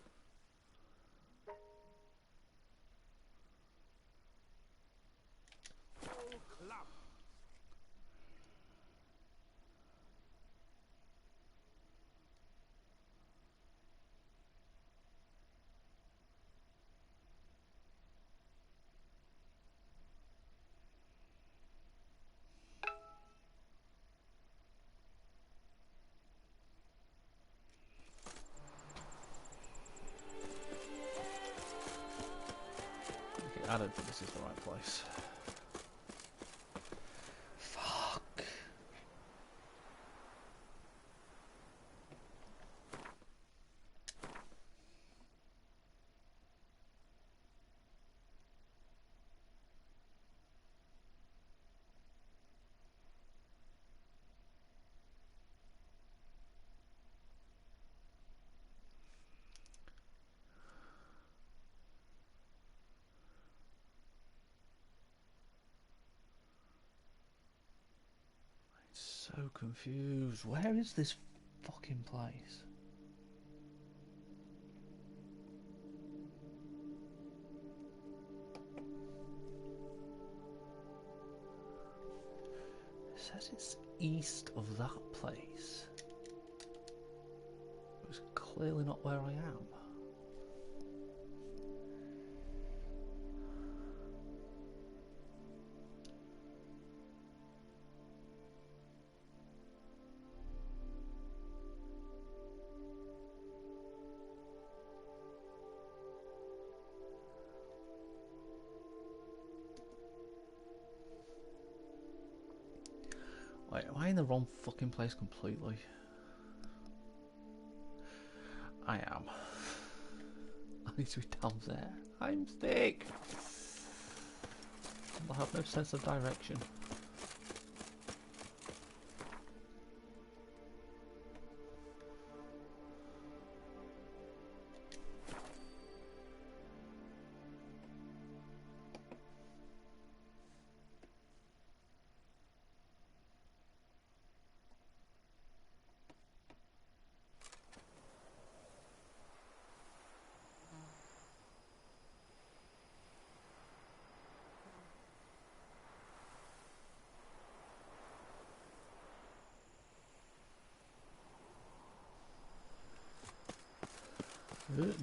Okay, I don't think this is the right place. Fuck. So confused. Where is this fucking place? It says it's east of that place. It's clearly not where I am. Wait, am I in the wrong fucking place completely? I am. I need to be down there. I'm sick. I have no sense of direction.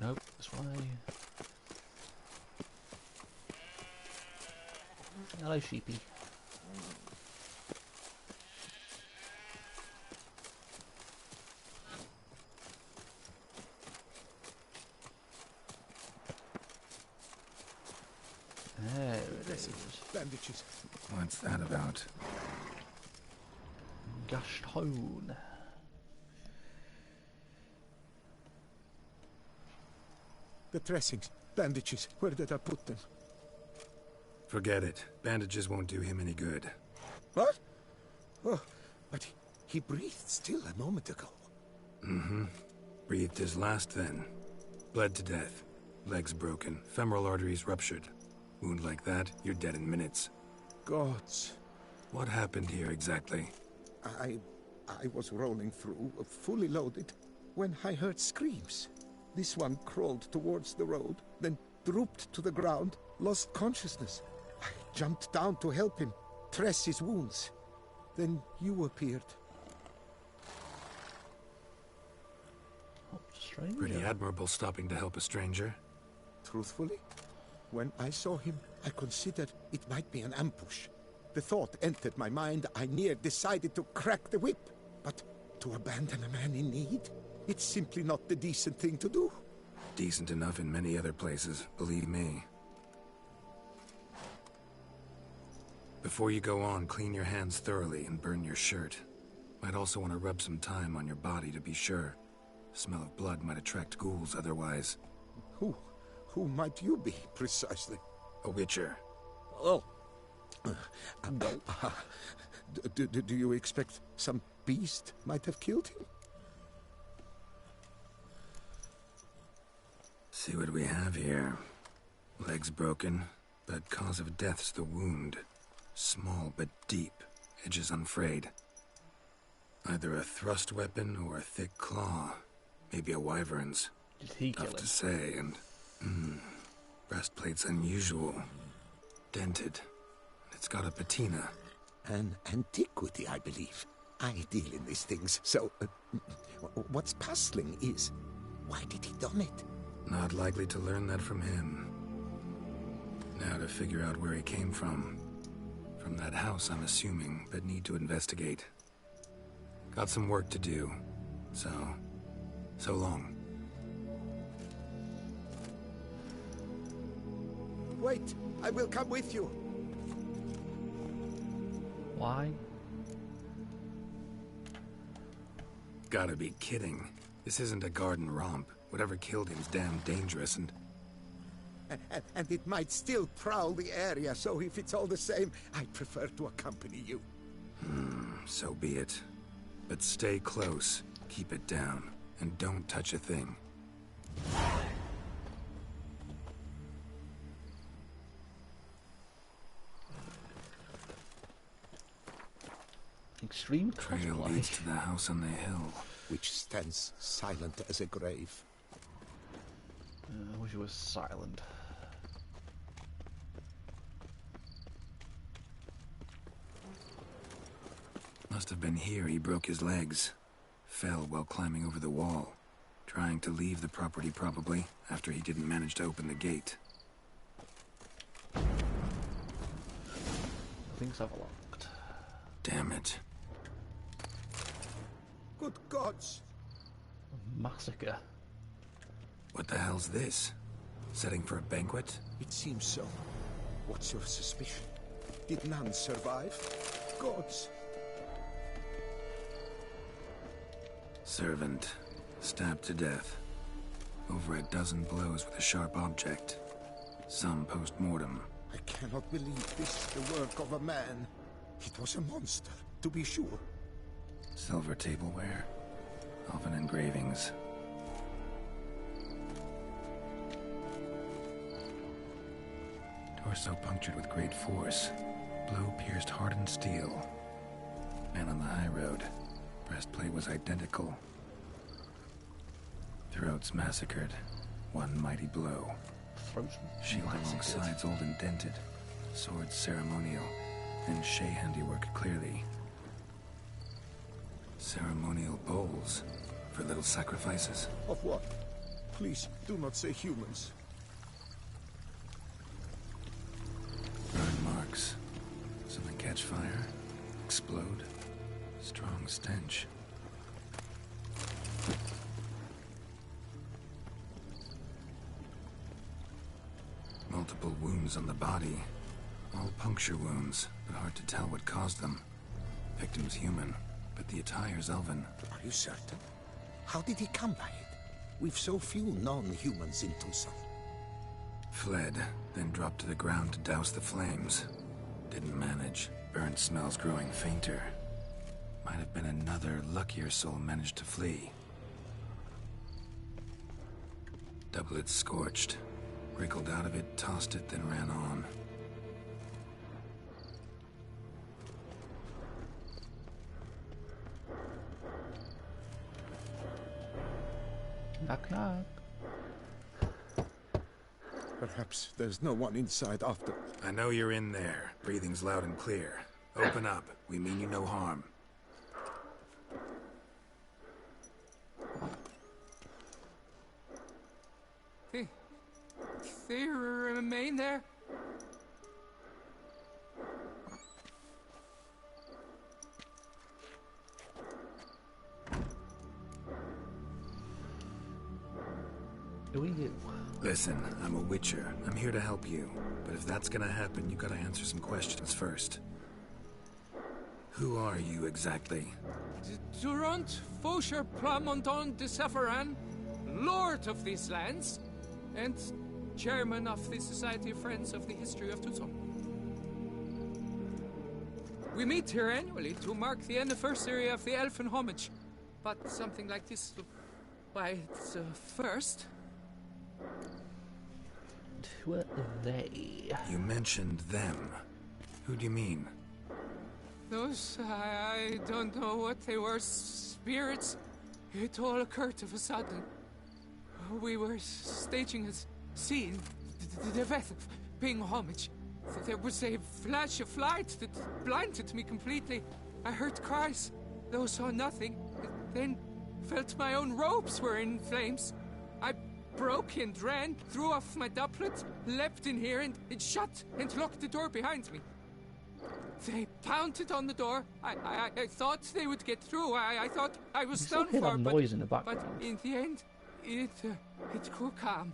Nope, this way. Hello, sheepy. There it is. Bandages. What's that about? Gaston. The dressings, bandages, where did I put them? Forget it. Bandages won't do him any good. What? Oh, but he breathed still a moment ago. Mm-hmm. Breathed his last then. Bled to death. Legs broken. Femoral arteries ruptured. Wound like that, you're dead in minutes. Gods. What happened here exactly? I was rolling through, fully loaded, when I heard screams. This one crawled towards the road, then drooped to the ground, lost consciousness. I jumped down to help him, dress his wounds. Then you appeared. Stranger. Pretty admirable stopping to help a stranger. Truthfully, when I saw him, I considered it might be an ambush. The thought entered my mind, I near decided to crack the whip. But to abandon a man in need? It's simply not the decent thing to do. Decent enough in many other places, believe me. Before you go on, clean your hands thoroughly and burn your shirt. Might also want to rub some time on your body to be sure. Smell of blood might attract ghouls otherwise. Who might you be, precisely? A witcher. Oh. Do you expect some beast might have killed him? See what we have here. Legs broken, but cause of death's the wound. Small but deep, edges unfrayed. Either a thrust weapon or a thick claw. Maybe a wyvern's. Tough to say, and... breastplate's unusual. Dented. It's got a patina. An antiquity, I believe. I deal in these things, so... what's puzzling is... why did he don it? Not likely to learn that from him. Now to figure out where he came from. From that house, I'm assuming, but need to investigate. Got some work to do. So long. Wait, I will come with you. Why? Gotta be kidding. This isn't a garden romp. Whatever killed him's damn dangerous and it might still prowl the area, so if it's all the same, I prefer to accompany you. So be it. But stay close, keep it down, and don't touch a thing. Extreme Trail cosplay. leads to the house on the hill. Which stands silent as a grave. I wish it was silent. Must have been here he broke his legs. Fell while climbing over the wall. Trying to leave the property probably, after he didn't manage to open the gate. Things have locked. Damn it. Good gods! Massacre. What the hell's this? Setting for a banquet? It seems so. What's your suspicion? Did none survive? Gods! Servant. Stabbed to death. Over a dozen blows with a sharp object. Some post-mortem. I cannot believe this is the work of a man. It was a monster, to be sure. Silver tableware. Elven engravings. Torso punctured with great force. Blow pierced hardened steel. Man on the high road. Breastplate was identical. Throats massacred. One mighty blow. Throats Shield along sides old and dented. Swords ceremonial. And Shay handiwork clearly. Ceremonial bowls. For little sacrifices. Of what? Please, do not say humans. Burn marks. Something catch fire. Explode. Strong stench. Multiple wounds on the body. All puncture wounds, but hard to tell what caused them. Victim's human, but the attire's elven. Are you certain? How did he come by it? We've so few non-humans in Tucson. Fled, then dropped to the ground to douse the flames. Didn't manage. Burnt smells growing fainter. Might have been another luckier soul managed to flee. Doublet scorched. Wriggled out of it, tossed it, then ran on. Knock knock. Perhaps there's no one inside after. I know you're in there. Breathing's loud and clear. Open up. We mean you no harm. They remain there? Who are you? Listen, I'm a witcher. I'm here to help you. But if that's gonna happen, you gotta answer some questions first. Who are you exactly? Durant Faucher Plamondon de Safaran, Lord of these lands, and Chairman of the Society of Friends of the History of Tucson. We meet here annually to mark the anniversary of the Elfin Homage. But something like this, why, it's a first. Who are they? You mentioned them. Who do you mean? Those, I don't know what they were, spirits. It all occurred of a sudden. We were staging a scene, the death of paying homage. There was a flash of light that blinded me completely. I heard cries, though saw nothing. Then felt my own robes were in flames. I broke and ran, threw off my doublet, leapt in here and shut and locked the door behind me. They pounded on the door. I thought they would get through. I thought I was done hear for, that noise in the background. but in the end, it grew calm.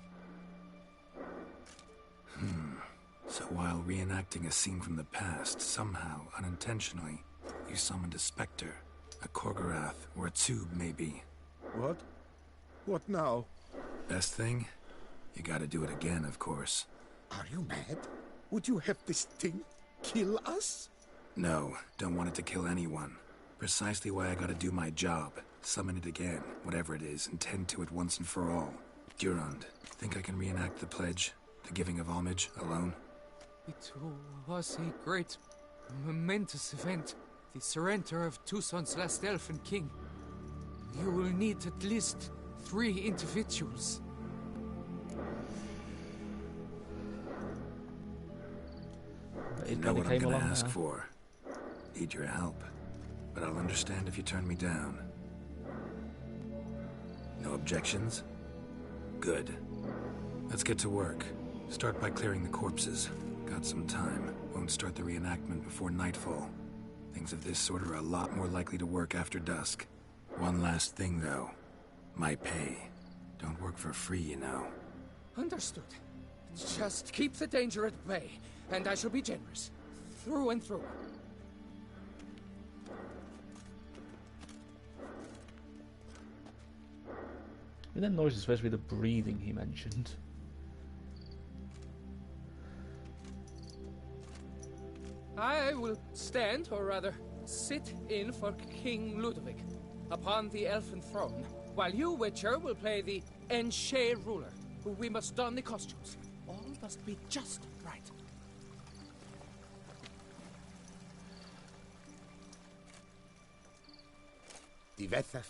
So while reenacting a scene from the past, somehow, unintentionally, you summoned a specter, a Korgorath, or a tube, maybe. What? What now? Best thing? You gotta do it again, of course. Are you mad? Would you have this thing kill us? No, don't want it to kill anyone. Precisely why I gotta do my job. Summon it again, whatever it is, and tend to it once and for all. Durand, think I can reenact the pledge? The giving of homage, alone? It was a great, momentous event. the surrender of Tucson's last elfin king, you will need at least 3 individuals. You know what I'm gonna ask for. Need your help, but I'll understand if you turn me down. No objections? Good. Let's get to work. Start by clearing the corpses. Got some time. Won't start the reenactment before nightfall. Things of this sort are a lot more likely to work after dusk. One last thing, though. My pay. Don't work for free, you know. Understood. Just keep the danger at bay, and I shall be generous. Through and through. And then noise is supposed to be the breathing he mentioned. I will stand, or rather, sit in for King Ludovic upon the elfin throne, while you, Witcher, will play the Enshe ruler, who we must don the costumes. All must be just right. Divethef,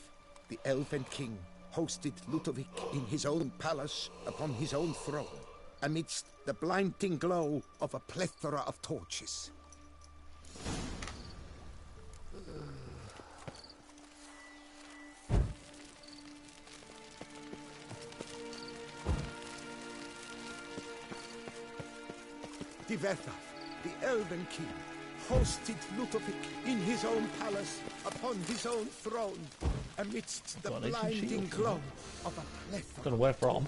the elven king, hosted Ludovic in his own palace upon his own throne, amidst the blinding glow of a plethora of torches. Divethaf, the elven king, hosted Ludovic in his own palace upon his own throne, amidst the blinding glow of a plethora. Don't know where from.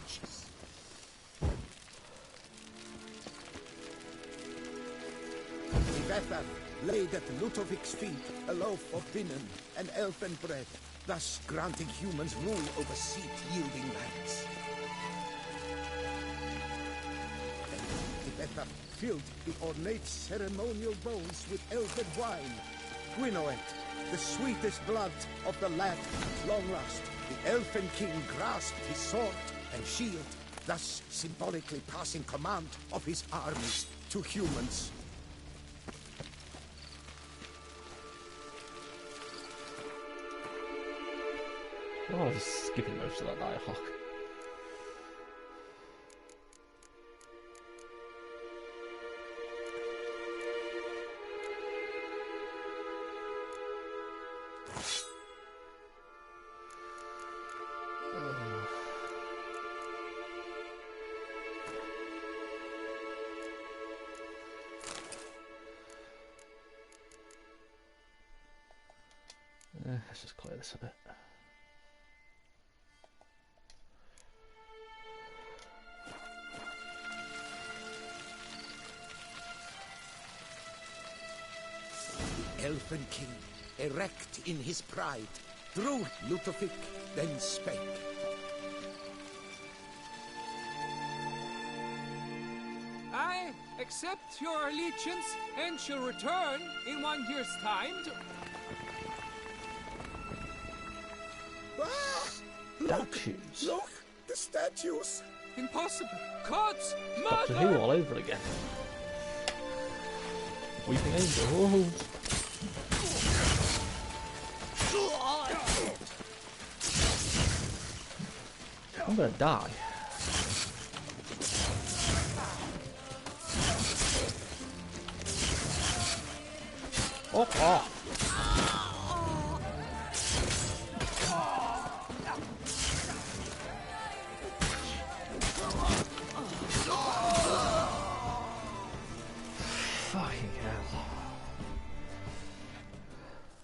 Divethaf laid at Ludovic's feet a loaf of linen and elven bread, thus granting humans rule over seed-yielding lands. Divethaf filled the ornate ceremonial bowls with elven wine. Gwynnoed, the sweetest blood of the land at long last, the elfin king grasped his sword and shield, thus symbolically passing command of his armies to humans. Oh, I was just skipping most of that dialogue. Let's just clear this a bit. The elfin king, erect in his pride, drew Ludovic, then spake. I accept your allegiance and shall return in 1 year's time to... Statues. Look, the statues. Impossible. Gods, Doctor mother. Who all over again. Weeping angels. I'm gonna die. Oh.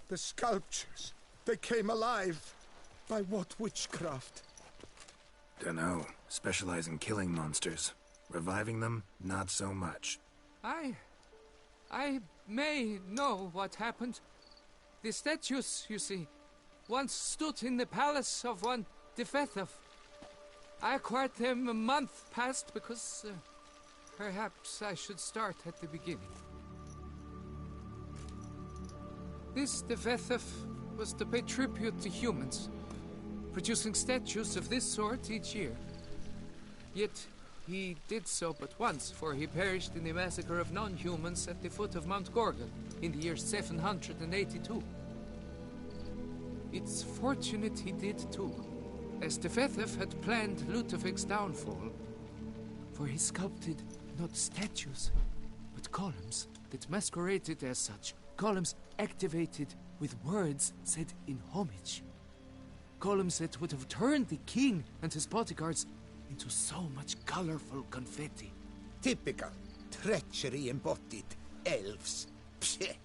The sculptures, they came alive. By what witchcraft? Dunno. Specialize in killing monsters. Reviving them, not so much. I may know what happened. The statues, you see, once stood in the palace of one Divethaf. I acquired them a month past because perhaps I should start at the beginning. This Divethaf was to pay tribute to humans, producing statues of this sort each year. Yet, He did so but once, for he perished in the massacre of non-humans at the foot of Mount Gorgon in the year 782. It's fortunate he did too, as Tefethef had planned Ludovic's downfall, for he sculpted not statues, but columns that masqueraded as such, columns activated with words said in homage. Columns that would have turned the king and his bodyguards into so much colorful confetti. Typical. Treachery embodied. Elves. Psheh.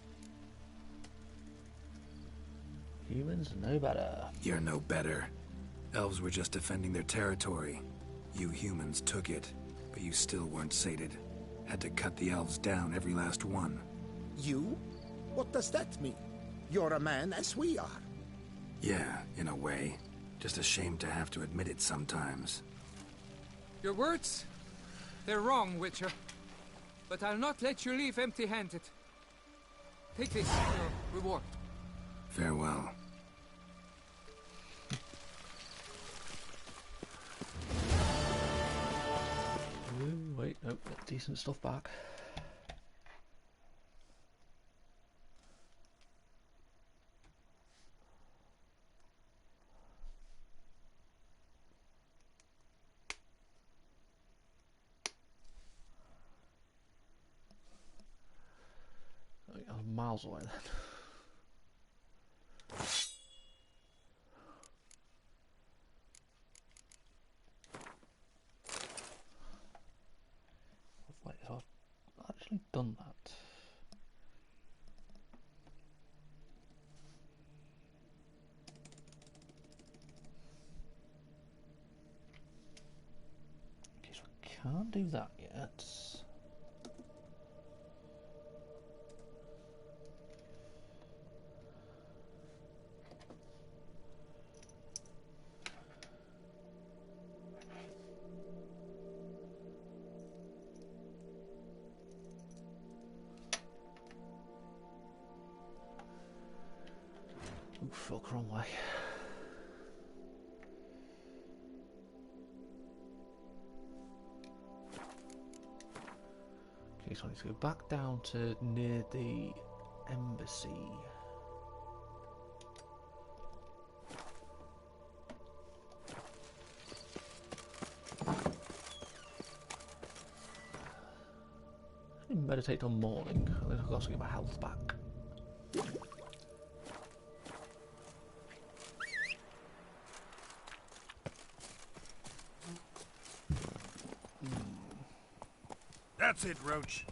Humans know better. You're no better. Elves were just defending their territory. You humans took it, but you still weren't sated. Had to cut the elves down, every last one. You? What does that mean? You're a man as we are. Yeah, in a way. Just ashamed to have to admit it sometimes. Your words? They're wrong, Witcher. But I'll not let you leave empty-handed. Take this, your reward. Farewell. Ooh, wait, nope, get decent stuff back. I'm miles away then. Wait, so I've actually done that. Okay, so I can't do that yet. Oh, fuck, wrong way. Okay, so I need to go back down to near the embassy. Meditate on morning. I think I'll also get my health back. That's it, Roach.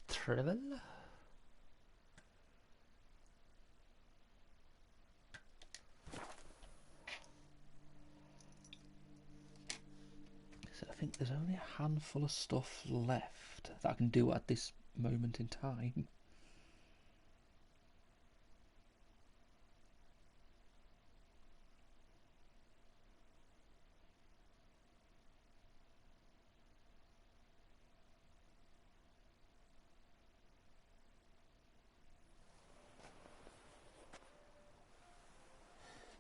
Travel. So I think there's only a handful of stuff left that I can do at this moment in time.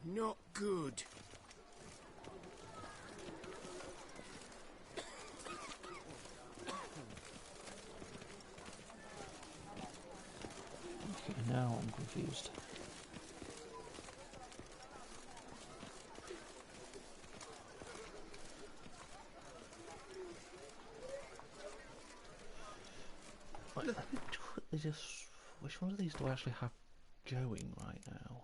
Not good. Okay, now I'm confused. Right, let me quickly just... Which one of these do I actually have going right now?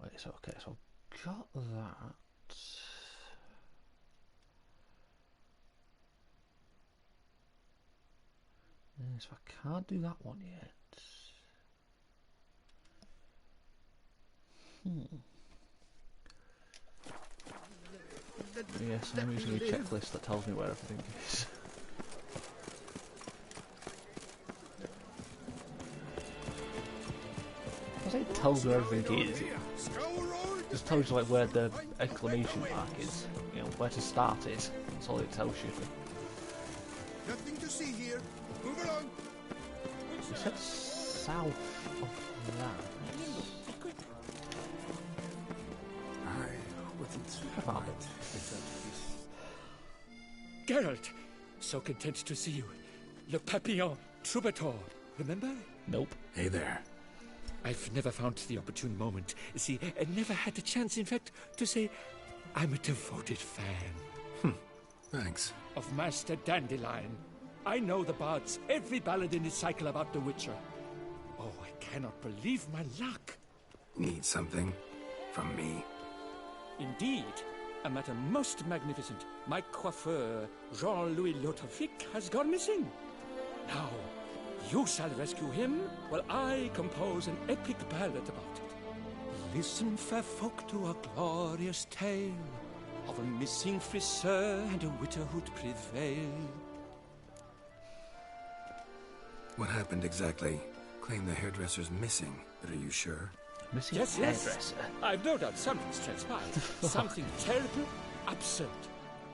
Wait, so okay, so I've got that. So I can't do that one yet. Yes, I'm using a checklist that tells me where everything is. I say it tells me where everything is. It just tells you like where the exclamation mark is. You know, where to start is. That's all it tells you. Nothing to see here. Move along. You said south of that. I wouldn't mind if that is... Geralt, so content to see you. Le Papillon, Troubadour, remember? Nope. Hey there. I've never found the opportune moment. See, I never had the chance, in fact, to say I'm a devoted fan. Thanks. Of Master Dandelion. I know the bards, every ballad in his cycle about the Witcher. Oh, I cannot believe my luck. Need something from me? Indeed. A matter most magnificent. My coiffeur, Jean-Louis Lotovic, has gone missing. Now, you shall rescue him, while I compose an epic ballad about it. Listen, fair folk, to a glorious tale of a missing friseur and a widowhood prevail. What happened exactly? Claim the hairdresser's missing, but are you sure? Missing Yes, hairdresser? yes. I've no doubt something's transpired. Something terrible, absurd.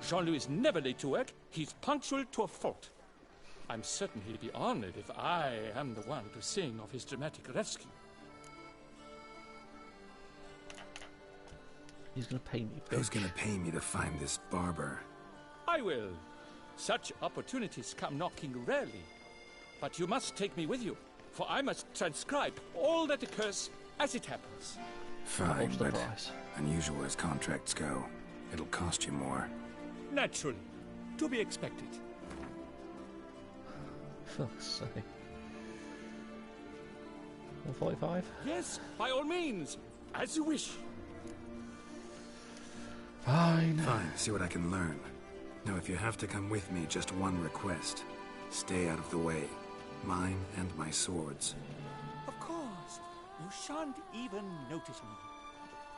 Jean-Louis is never late to work. He's punctual to a fault. I'm certain he'd be honored if I am the one to sing of his dramatic rescue. He's gonna pay me. Who's gonna pay me to find this barber? I will. Such opportunities come knocking rarely. But you must take me with you, for I must transcribe all that occurs as it happens. Fine, What's the but price? unusual as contracts go, it'll cost you more. Naturally. To be expected. Fuck's sake. 145? Yes, by all means. As you wish. Fine. Fine, see what I can learn. Now, if you have to come with me, just one request. Stay out of the way. Mine and my swords. Of course. You shan't even notice me.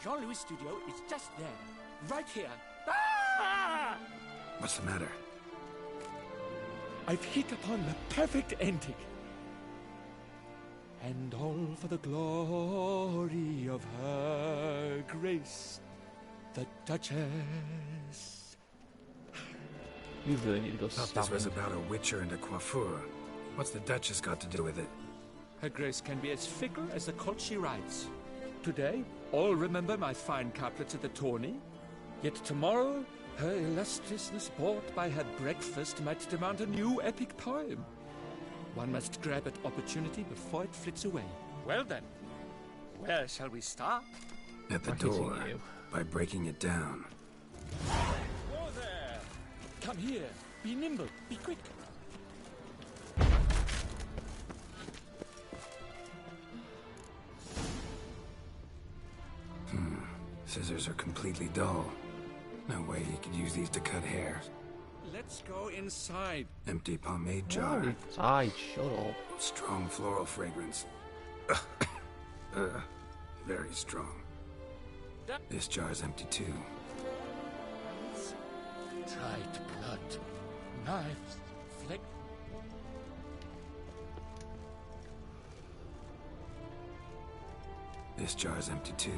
Jean-Louis' studio is just there. Right here. Ah! What's the matter? I've hit upon the perfect ending. And all for the glory of her grace, the Duchess. You really need to go Thought stop this was him. about a witcher and a coiffeur. What's the Duchess got to do with it? Her grace can be as fickle as the colt she rides. Today, all remember my fine couplets at the tourney. Yet tomorrow, her illustriousness bought by her breakfast might demand a new epic poem. One must grab at opportunity before it flits away. Well then, where shall we start? At the hitting door, you. by breaking it down. Whoa there! Come here. Be nimble. Be quick. Scissors are completely dull. No way you could use these to cut hair. Let's go inside. Empty pomade jar. Inside, shut up. Strong floral fragrance. Very strong. This jar's empty too. Dried blood. Knives. Fleck. This jar's empty too.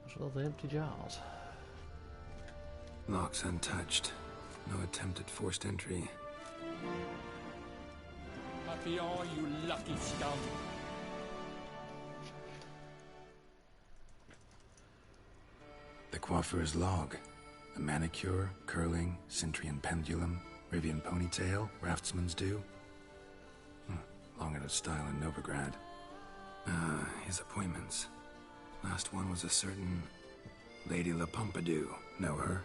What's with all the empty jars? Locks untouched. No attempt at forced entry. Papillon, you lucky scum. The coiffeur's log. A manicure, curling, Cintrian pendulum, Rivian ponytail, raftsman's due. Long out of style in Novigrad. His appointments. Last one was a certain Lady La Pompadour. Know her?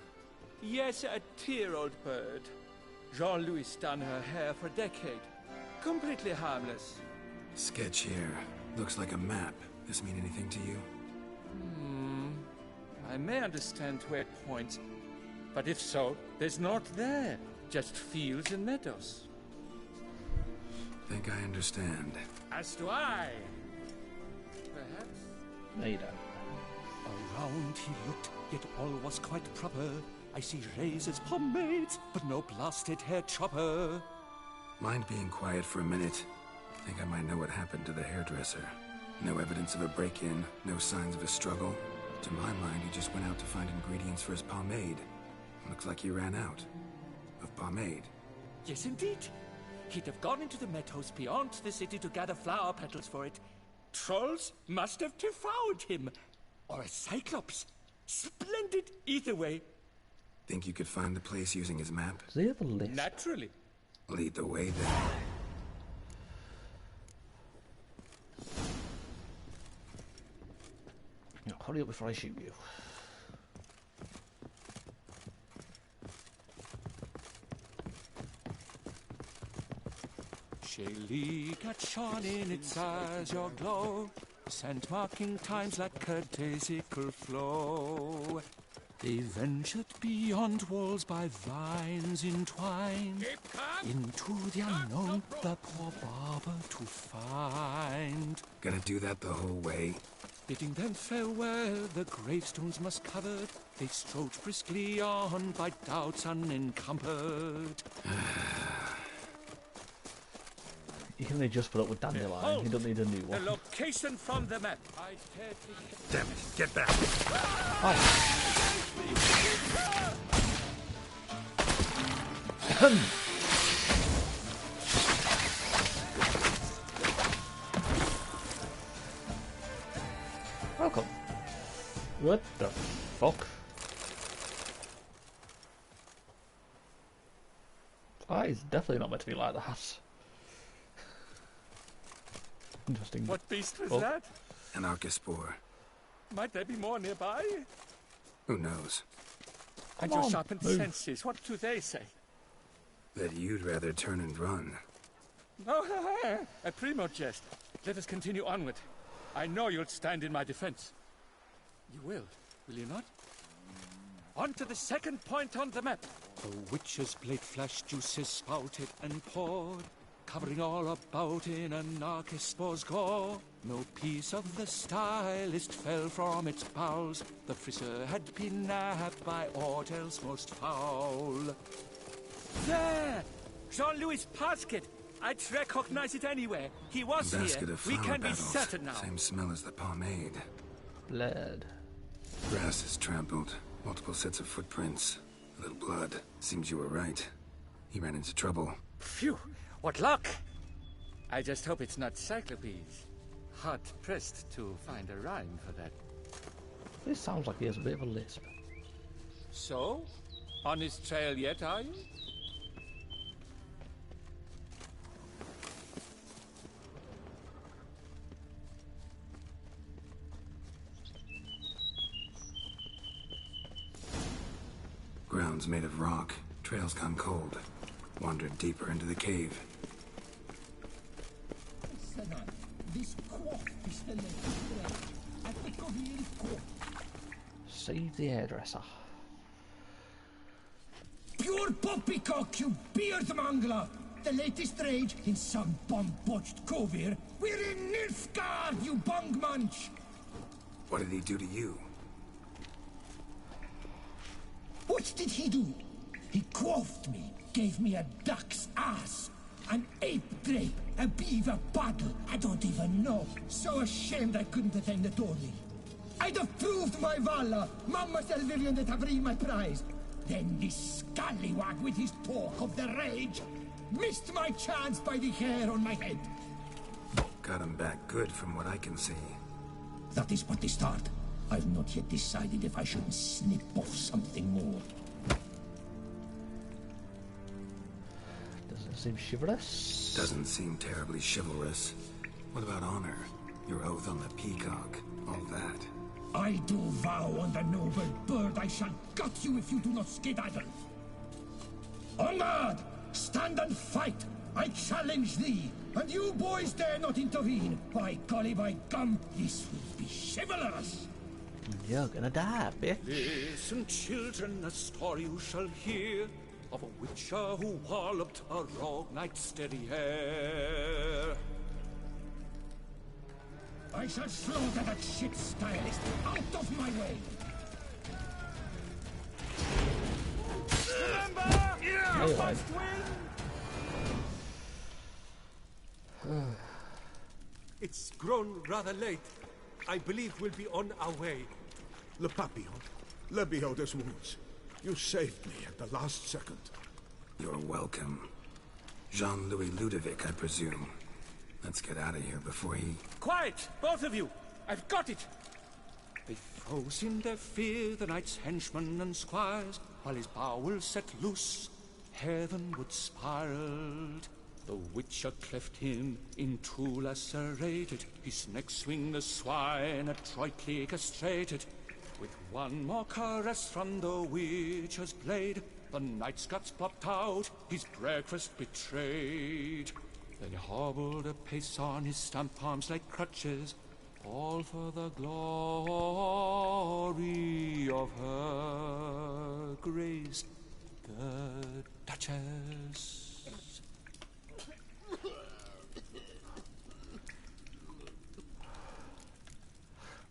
Yes, a dear old bird. Jean-Louis done her hair for a decade. Completely harmless. Sketch here. Looks like a map. This mean anything to you? I may understand where it points, but if so, there's naught there. Just fields and meadows. Think I understand. As do I. Perhaps. No, you don't. Around he looked, yet all was quite proper. I see razors, pomades, but no blasted hair chopper. Mind being quiet for a minute? Think I might know what happened to the hairdresser. No evidence of a break-in, no signs of a struggle. To my mind, he just went out to find ingredients for his pomade. Looks like he ran out of pomade. Yes, indeed. He'd have gone into the meadows beyond the city to gather flower petals for it. Trolls must have devoured him. Or a cyclops. Splendid either way. Think you could find the place using his map? Does he have a list? Naturally. Lead the way then. No, hurry up before I shoot you. Shaylee got shone in its azure glow, scent marking times like a daisical flow. They ventured beyond walls by vines entwined, into the unknown the poor barber to find. Gonna do that the whole way? Bidding them farewell, the gravestones must covered, they strode briskly on by doubts unencumbered. You can only just put up with Dandelion, you don't need a new one. The location from the map. Damn it, get back! Welcome. What the fuck? That is definitely not meant to be like that. Interesting. What beast was Oh. that? An Archospore. Might there be more nearby? Who knows? And Come your on, sharpened move. senses, what do they say? That you'd rather turn and run. No, a primo jest. Let us continue onward. I know you'll stand in my defense. You will you not? On to the second point on the map. The witch's blade flashed, juices spouted and poured, covering all about in an Archospore's gore. No piece of the stylist fell from its bowels. The frisser had been nabbed by aught else most foul. There! Jean-Louis Pasquet! I'd recognize it anywhere. He was A basket here. of We flower can be petals. certain now. Same smell as the pomade. Blood. Grass is trampled. Multiple sets of footprints. A little blood. Seems you were right. He ran into trouble. Phew! What luck! I just hope it's not Cyclopes. Hard-pressed to find a rhyme for that. This sounds like he has a bit of a lisp. So? On his trail yet, are you? Ground's made of rock. Trail's gone cold. Wandered deeper into the cave. Save the hairdresser. Pure poppycock, you beard mangler! The latest rage in some bomb-botched cove here. We're in Nilfgaard, you bung munch! What did he do to you? What did he do? He quaffed me, gave me a duck's ass, an ape drape, a beaver paddle, I don't even know. So ashamed I couldn't attend the tourney. I'd have proved my valor, Mamma Selvirian that have my prize. Then this scallywag with his talk of the rage missed my chance by the hair on my head. Got him back good from what I can see. That is but the start. I've not yet decided if I should snip off something more. Doesn't seem chivalrous. Doesn't seem terribly chivalrous. What about honor? Your oath on the peacock, all that. I do vow on the noble bird I shall gut you if you do not skedaddle. Onward! Stand and fight! I challenge thee! And you boys dare not intervene! By golly, by gum, this will be chivalrous! You're gonna die, bitch. Listen, children, a story you shall hear of a witcher who walloped a rogue knight's steady hair. I shall slaughter that shit stylist. Out of my way! Remember! Yeah. You must win! It's grown rather late. I believe we'll be on our way. Le Papillon, let me hold his wounds. You saved me at the last second. You're welcome. Jean-Louis Ludovic, I presume. Let's get out of here before he... Quiet, both of you! I've got it! They froze in their fear, the knight's henchmen and squires, while his bowels set loose, heavenward spiraled. The Witcher cleft him in two lacerated, his neck swing the swine adroitly castrated. With one more caress from the Witcher's blade, the knight's guts plopped out, his breakfast betrayed. Then he hobbled a pace on his stump arms like crutches, all for the glory of her grace, the Duchess.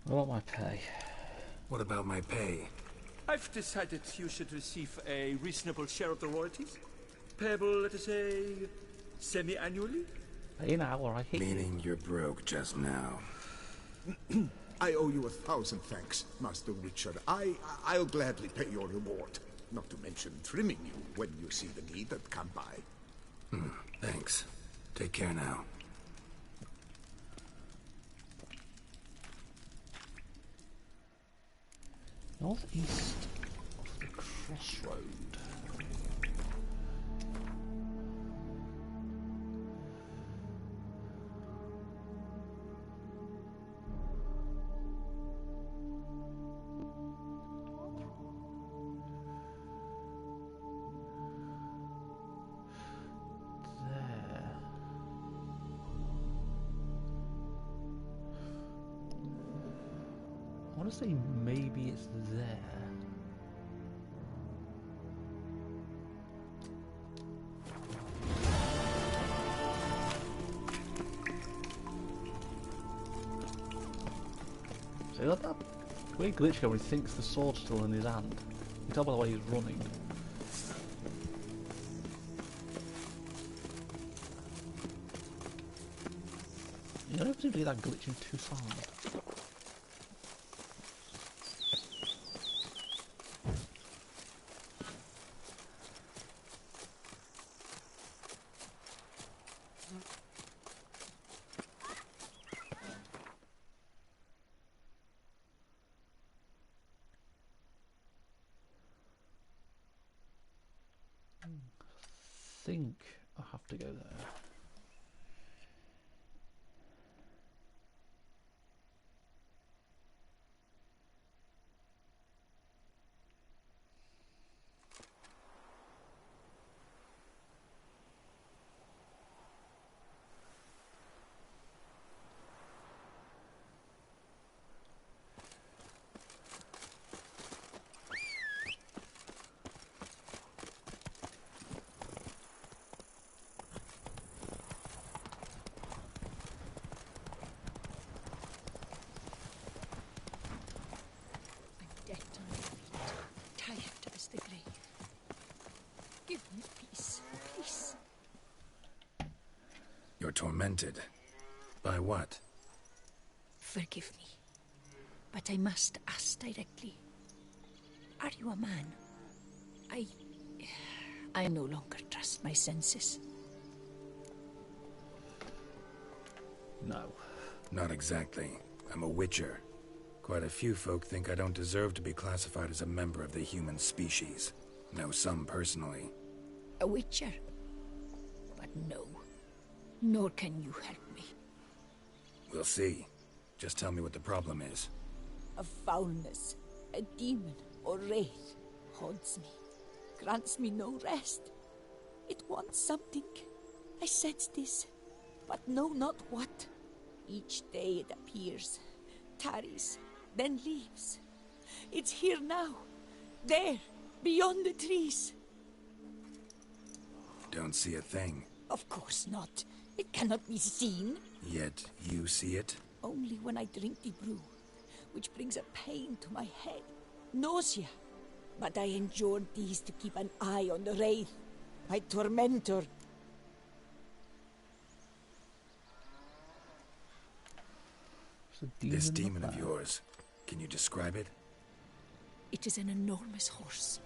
What about my pay? What about my pay? I've decided you should receive a reasonable share of the royalties. Payable, let us say, semi-annually? Pay now or I hit you. Meaning you're broke just now. I owe you 1,000 thanks, Master Witcher. I'll gladly pay your reward. Not to mention trimming you when you see the need that come by. Thanks. Take care now. Northeast of the crossroad. I want to say maybe it's there. See that weird glitch where he thinks the sword's still in his hand. You can tell by the way he's running. You don't have to do that glitch in Tucson. I think I have to go there. You're tormented. By what? Forgive me, but I must ask directly. Are you a man? I no longer trust my senses. No. Not exactly. I'm a witcher. Quite a few folk think I don't deserve to be classified as a member of the human species. Know some personally. A witcher? But no. Nor can you help me. We'll see. Just tell me what the problem is. A foulness, a demon or wraith haunts me, grants me no rest. It wants something. I sense this, but know not what. Each day it appears, tarries, then leaves. It's here now, there, beyond the trees. Don't see a thing. Of course not. It cannot be seen. Yet you see it? Only when I drink the brew, which brings a pain to my head, nausea. But I endured these to keep an eye on the Wraith, my tormentor. This demon of yours, can you describe it? It is an enormous horse,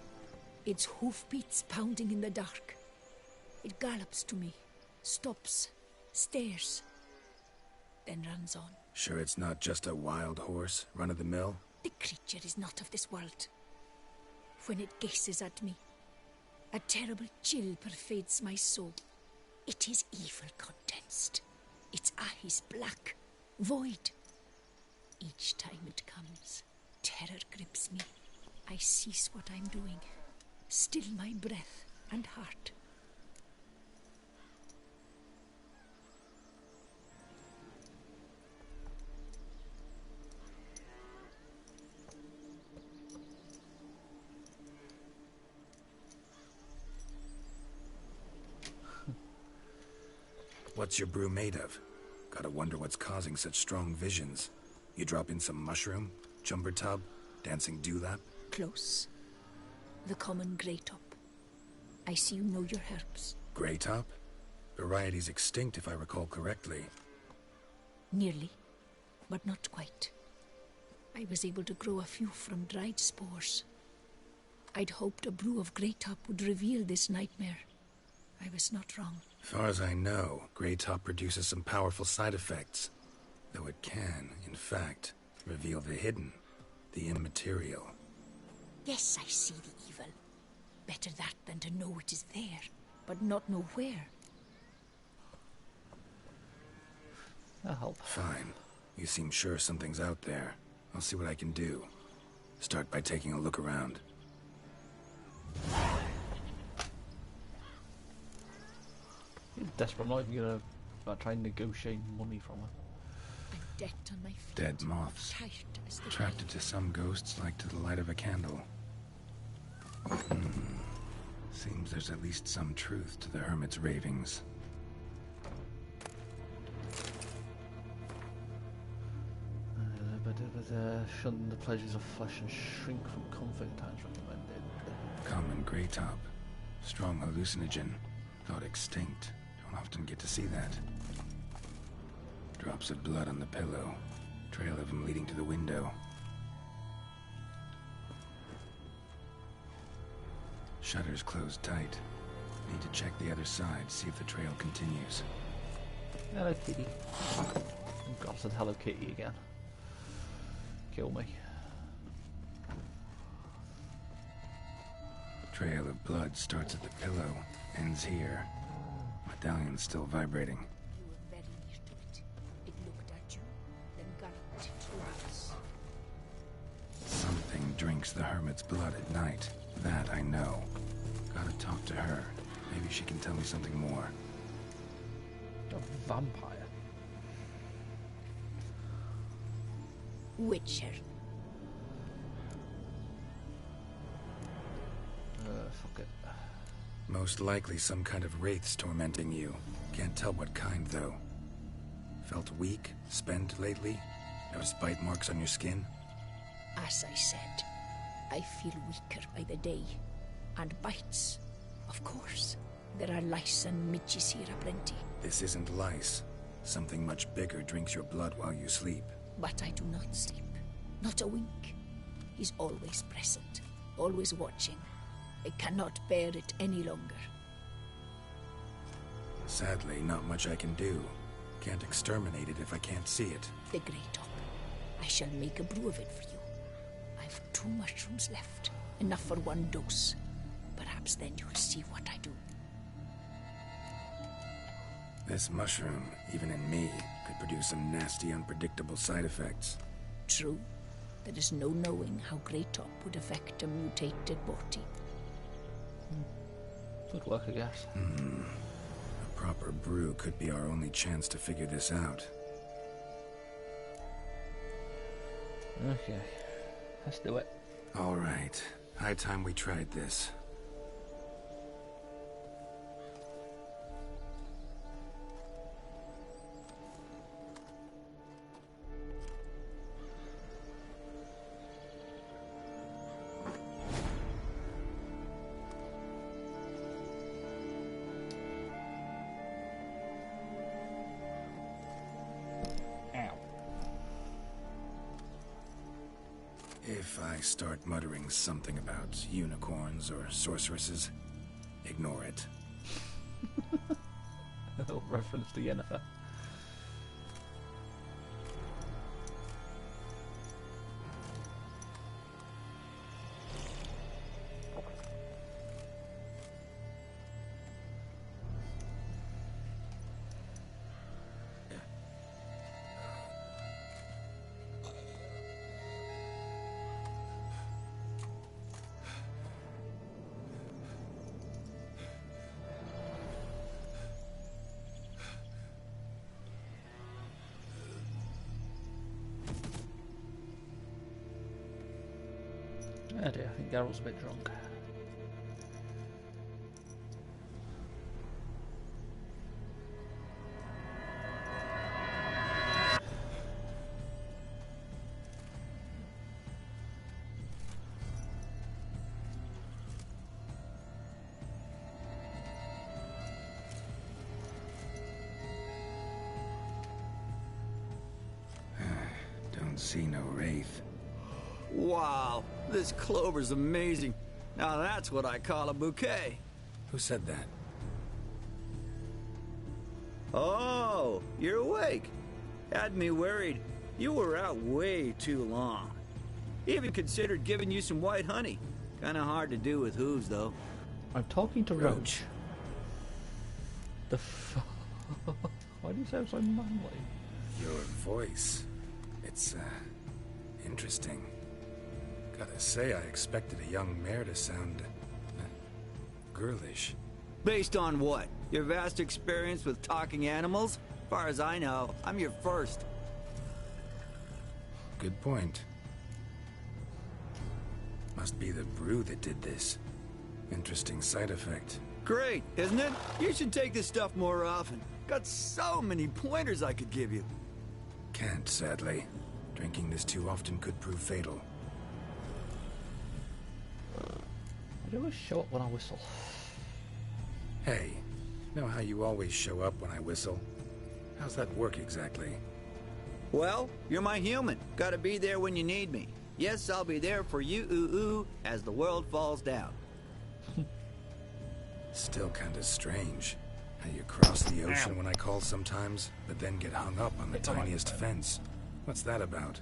its hoofbeats pounding in the dark. It gallops to me, stops, stares, then runs on. Sure it's not just a wild horse, run-of-the-mill? The creature is not of this world. When it gazes at me, a terrible chill pervades my soul. It is evil condensed, its eyes black, void. Each time it comes, terror grips me. I cease what I'm doing, still my breath and heart. What's your brew made of? Gotta wonder what's causing such strong visions. You drop in some mushroom, jumper tub, dancing dewlap? Close. The common grey top. I see you know your herbs. Grey top? Variety's extinct if I recall correctly. Nearly, but not quite. I was able to grow a few from dried spores. I'd hoped a brew of grey top would reveal this nightmare. I was not wrong. As far as I know, grey top produces some powerful side effects. Though it can, in fact, reveal the hidden, the immaterial. Yes, I see the evil. Better that than to know it is there, but not know where. That'll help. Fine. You seem sure something's out there. I'll see what I can do. Start by taking a look around. You're desperate. I'm not even gonna try and negotiate money from her. I'm decked on my feet. Dead moths. Tired as the Attracted to some ghosts like to the light of a candle. Seems there's at least some truth to the hermit's ravings. Shun the pleasures of flesh and shrink from comfort at times recommended. Common grey top. Strong hallucinogen. Thought extinct. Don't often get to see that. Drops of blood on the pillow. Trail of him leading to the window. Shutters closed tight. Need to check the other side, see if the trail continues. Hello, Kitty. Oh God, I said Hello Kitty again. Kill me. Trail of blood starts at the pillow, ends here. Medallion's still vibrating. You were very near to it. It looked at you, then galloped towards. Something drinks the hermit's blood at night. That I know. Gotta talk to her. Maybe she can tell me something more. A vampire. Witcher. Fuck it. Most likely some kind of wraiths tormenting you. Can't tell what kind, though. Felt weak, spent lately? Noticed bite marks on your skin? As I said, I feel weaker by the day. And bites, of course. There are lice and midges here aplenty. This isn't lice. Something much bigger drinks your blood while you sleep. But I do not sleep. Not a wink. He's always present, always watching. I cannot bear it any longer. Sadly, not much I can do. Can't exterminate it if I can't see it. The Grey Top. I shall make a brew of it for you. I've 2 mushrooms left. Enough for 1 dose. Perhaps then you'll see what I do. This mushroom, even in me, could produce some nasty, unpredictable side effects. True. There is no knowing how Grey Top would affect a mutated body. Good work, I guess. A proper brew could be our only chance to figure this out. Okay. Let's do it. All right. High time we tried this. If I start muttering something about unicorns or sorceresses, ignore it. A little reference to Yennefer. Oh dear, I think Geralt's a bit drunk. Don't see no wraith. Wow, this clover's amazing. Now that's what I call a bouquet. Who said that? Oh, you're awake. Had me worried. You were out way too long. Even considered giving you some white honey. Kinda hard to do with hooves, though. I'm talking to Roach. The Why do you sound so manly? Your voice. It's, interesting. Gotta say, I expected a young mare to sound... girlish. Based on what? Your vast experience with talking animals? As far as I know, I'm your first. Good point. Must be the brew that did this. Interesting side effect. Great, isn't it? You should take this stuff more often. Got so many pointers I could give you. Can't, sadly. Drinking this too often could prove fatal. I do always show up when I whistle. Hey, know how you always show up when I whistle? How's that work exactly? Well, you're my human. Gotta be there when you need me. Yes, I'll be there for you, ooh, as the world falls down. Still kinda strange. How you cross the ocean when I call sometimes, but then get hung up on the tiniest fence. What's that about?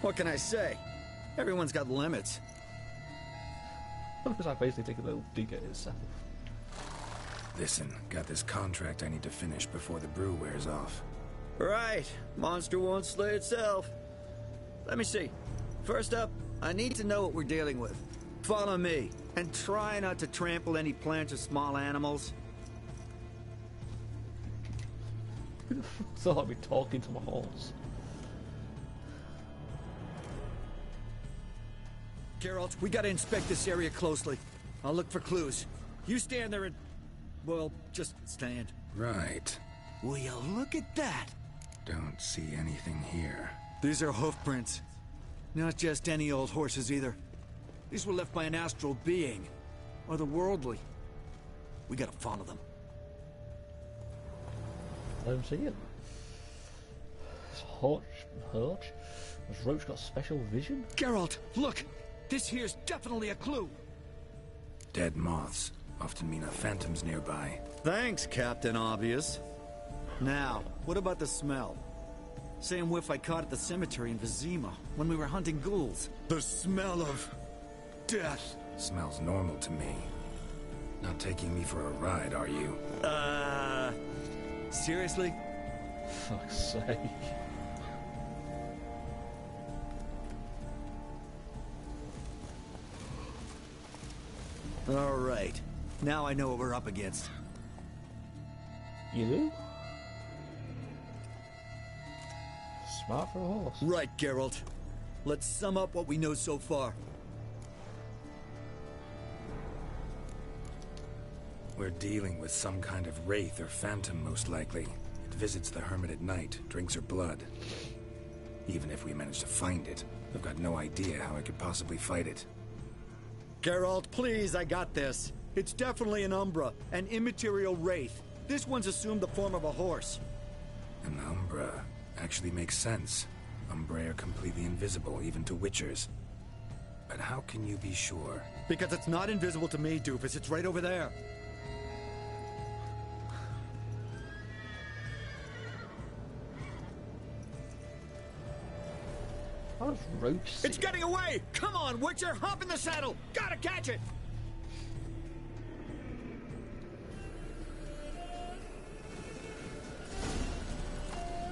What can I say? Everyone's got limits. Because I basically take a little dig at itself. Listen, got this contract I need to finish before the brew wears off. Right. Monster won't slay itself. Let me see. First up, I need to know what we're dealing with. Follow me, and try not to trample any plants or small animals. So I'll be talking to my horse. Geralt, we gotta inspect this area closely. I'll look for clues. You stand there and... well, just stand. Right. Will you look at that? Don't see anything here. These are hoof prints. Not just any old horses either. These were left by an astral being. Otherworldly. We gotta follow them. I don't see it. Hurch? Has Roach got special vision? Geralt, look! This here's definitely a clue! Dead moths often mean a phantom's nearby. Thanks, Captain Obvious. Now, what about the smell? Same whiff I caught at the cemetery in Vizima when we were hunting ghouls. The smell of... death. Smells normal to me. Not taking me for a ride, are you? Seriously? Fuck's sake. All right. Now I know what we're up against. You do? Smart for a horse. Right, Geralt. Let's sum up what we know so far. We're dealing with some kind of wraith or phantom, most likely. It visits the hermit at night, drinks her blood. Even if we manage to find it, I've got no idea how I could possibly fight it. Geralt, please, I got this. It's definitely an Umbra, an immaterial wraith. This one's assumed the form of a horse. An Umbra actually makes sense. Umbrae are completely invisible, even to Witchers. But how can you be sure? Because it's not invisible to me, Doofus. It's right over there. How does Roach see? It's getting away! Come on, Witcher! Hop in the saddle! Gotta catch it!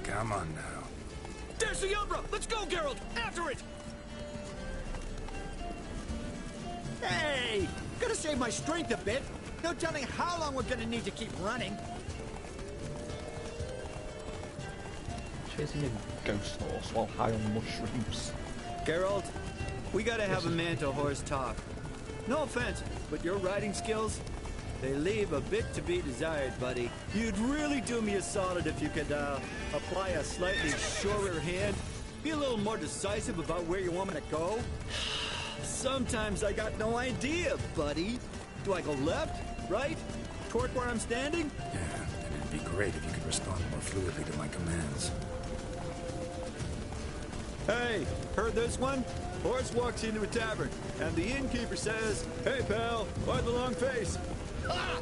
Come on now. There's the Umbra! Let's go, Geralt! After it! Hey! Gotta save my strength a bit. No telling how long we're gonna need to keep running. Chasing a ghost horse while high on mushrooms. Geralt, we gotta have a man-to-horse talk. No offense, but your riding skills, they leave a bit to be desired, buddy. You'd really do me a solid if you could, apply a slightly surer hand. Be a little more decisive about where you want me to go. Sometimes I got no idea, buddy. Do I go left, right, toward where I'm standing? Yeah, and it'd be great if you could respond more fluidly to my commands. Hey, heard this one? Horse walks into a tavern, and the innkeeper says, "Hey, pal, why the long face?" Ah!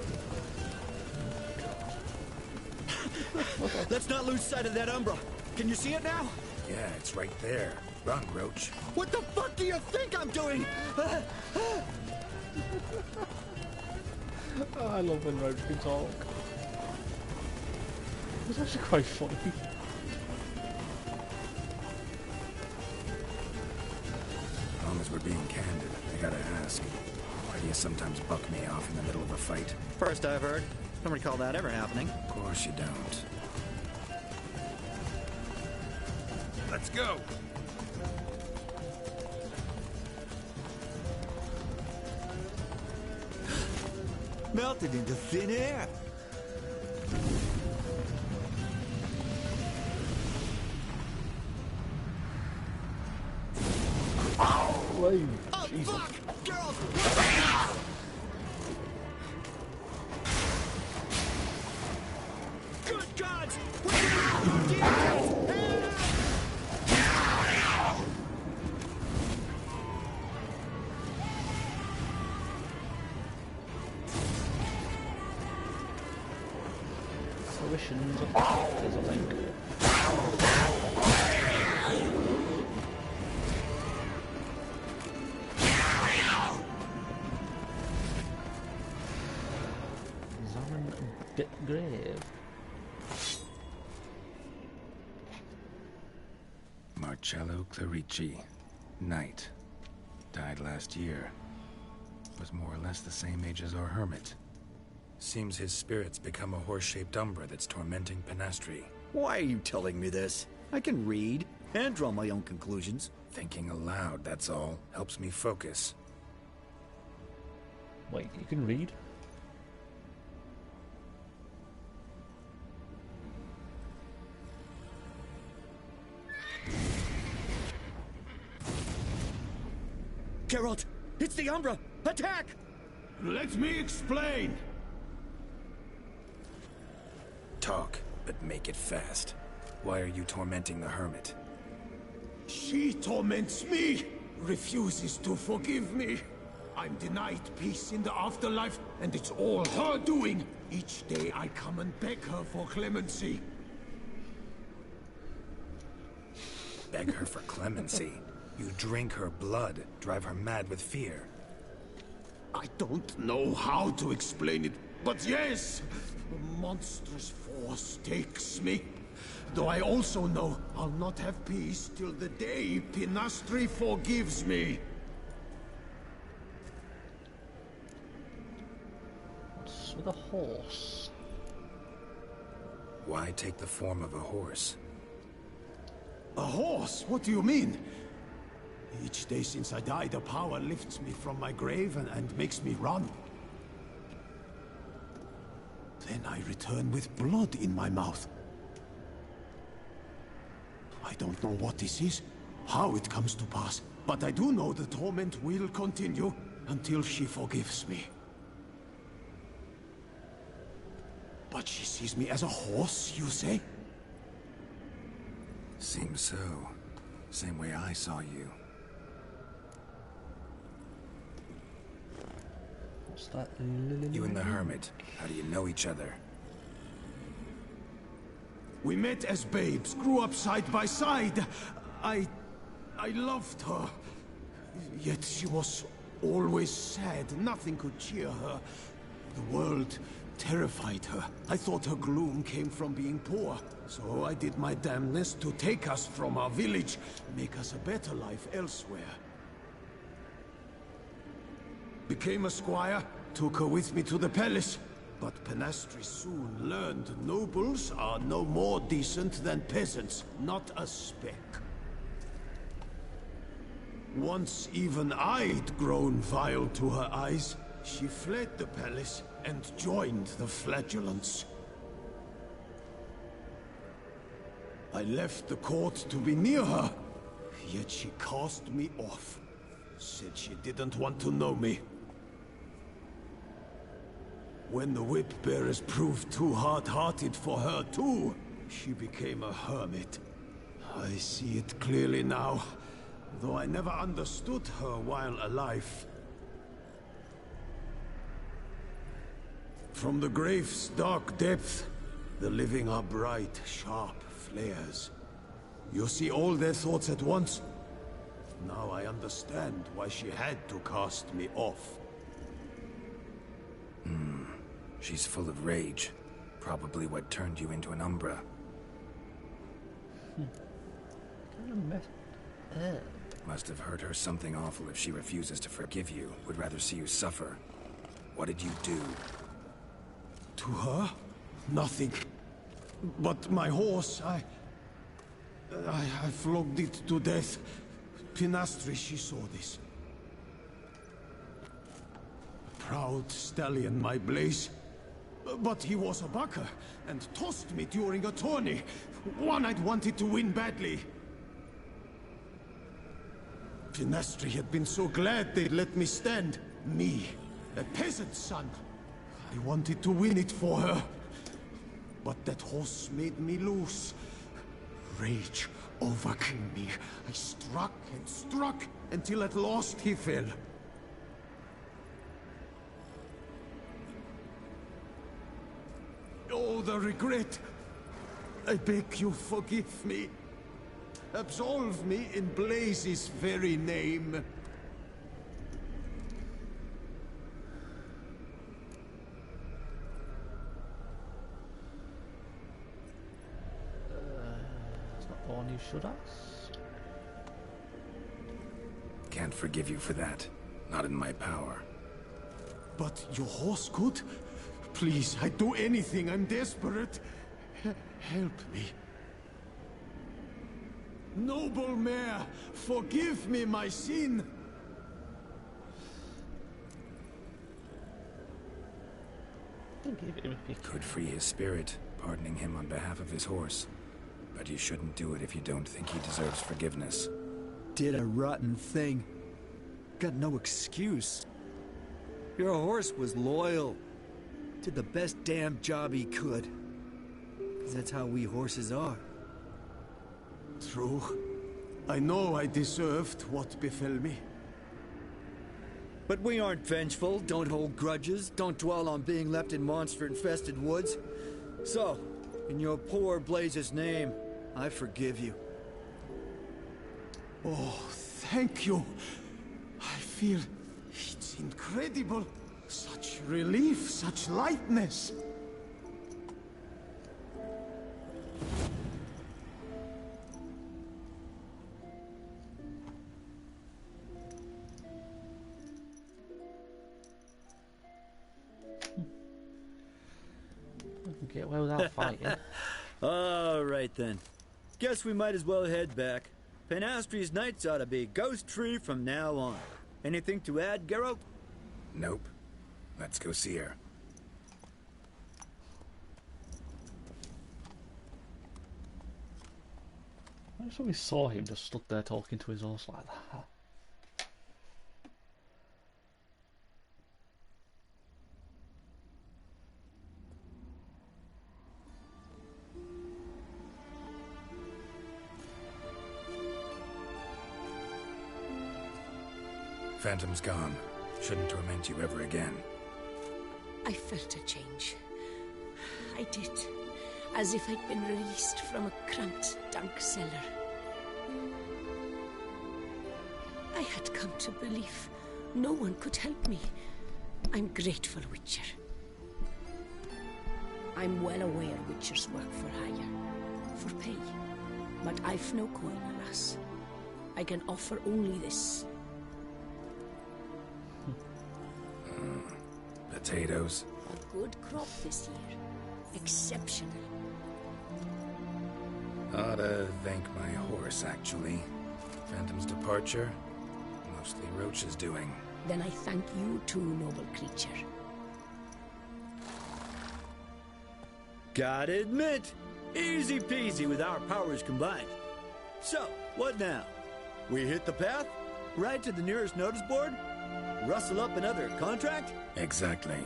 Let's not lose sight of that Umbra. Can you see it now? Yeah, it's right there. Run, Roach. What the fuck do you think I'm doing? Oh, I love when Roach can talk. It's actually quite funny. As long as we're being candid, I gotta ask. Why do you sometimes buck me off in the middle of a fight? First I've heard. Don't recall that ever happening. Of course you don't. Let's go! Melted into thin air. Wait, oh, Jesus. Fuck! Girls! Good gods! What the Fruitions of characters, I think. Zoran Bitgrave. Marcello Clerici. Knight. Died last year. Was more or less the same age as our hermit. Seems his spirit's become a horse-shaped umbra that's tormenting Penastri. Why are you telling me this? I can read and draw my own conclusions. Thinking aloud, that's all. Helps me focus. Wait, you can read? Geralt, it's the Umbra! Attack! Let me explain! Talk, but make it fast. Why are you tormenting the hermit? She torments me, refuses to forgive me. I'm denied peace in the afterlife, and it's all her doing. Each day I come and beg her for clemency. Beg her for clemency? You drink her blood, drive her mad with fear. I don't know how to explain it, but yes, a monstrous force takes me. Though I also know I'll not have peace till the day Penastri forgives me. What's with a horse? Why take the form of a horse? A horse? What do you mean? Each day since I died, a power lifts me from my grave and makes me run. Then I return with blood in my mouth. I don't know what this is, how it comes to pass, but I do know the torment will continue until she forgives me. But she sees me as a horse, you say? Seems so. Same way I saw you. What's that? You and the Hermit, how do you know each other? We met as babes, grew up side by side. I loved her. Yet she was always sad. Nothing could cheer her. The world terrified her. I thought her gloom came from being poor. So I did my damnedest to take us from our village, make us a better life elsewhere. Became a squire, took her with me to the palace. But Penastri soon learned nobles are no more decent than peasants, not a speck. Once even I'd grown vile to her eyes, she fled the palace and joined the Flagellants. I left the court to be near her, yet she cast me off. Said she didn't want to know me. When the whip-bearers proved too hard-hearted for her too, she became a hermit. I see it clearly now, though I never understood her while alive. From the grave's dark depth, the living are bright, sharp flares. You see all their thoughts at once. Now I understand why she had to cast me off. She's full of rage. Probably what turned you into an Umbra. Must have hurt her something awful if she refuses to forgive you. Would rather see you suffer. What did you do? To her? Nothing. But my horse, I flogged it to death. Penastri, she saw this. Proud stallion, my Blaze. But he was a bucker, and tossed me during a tourney. One I'd wanted to win badly. Penastri had been so glad they'd let me stand. Me, a peasant's son. I wanted to win it for her. But that horse made me loose. Rage overcame me. I struck and struck, until at last he fell. Oh, the regret. I beg you, forgive me. Absolve me in Blaze's very name. It's not the one you should ask. Can't forgive you for that. Not in my power. But your horse could? Please, I'd do anything. I'm desperate. Help me. Noble mare, forgive me my sin. Could free his spirit, pardoning him on behalf of his horse. But you shouldn't do it if you don't think he deserves forgiveness. Did a rotten thing. Got no excuse. Your horse was loyal. Did the best damn job he could. 'Cause that's how we horses are. True. I know I deserved what befell me. But we aren't vengeful, don't hold grudges, don't dwell on being left in monster-infested woods. So, in your poor Blaze's name, I forgive you. Oh, thank you. I feel it's incredible. Such relief, such lightness. Get away without fighting. All right then. Guess we might as well head back. Penastri's nights ought to be ghost-free from now on. Anything to add, Geralt? Nope. Let's go see her. I just always saw him just stood there talking to his horse like that. Phantom's gone. Shouldn't torment you ever again. I felt a change. I did. As if I'd been released from a cramped, dank cellar. I had come to believe no one could help me. I'm grateful, Witcher. I'm well aware Witchers work for hire, for pay. But I've no coin, alas. I can offer only this. Potatoes. A good crop this year. Exceptional. Ought to thank my horse, actually. Phantom's departure, mostly Roach's doing. Then I thank you too, noble creature. Gotta admit, easy peasy with our powers combined. So, what now? We hit the path? Right to the nearest notice board? Rustle up another contract? Exactly.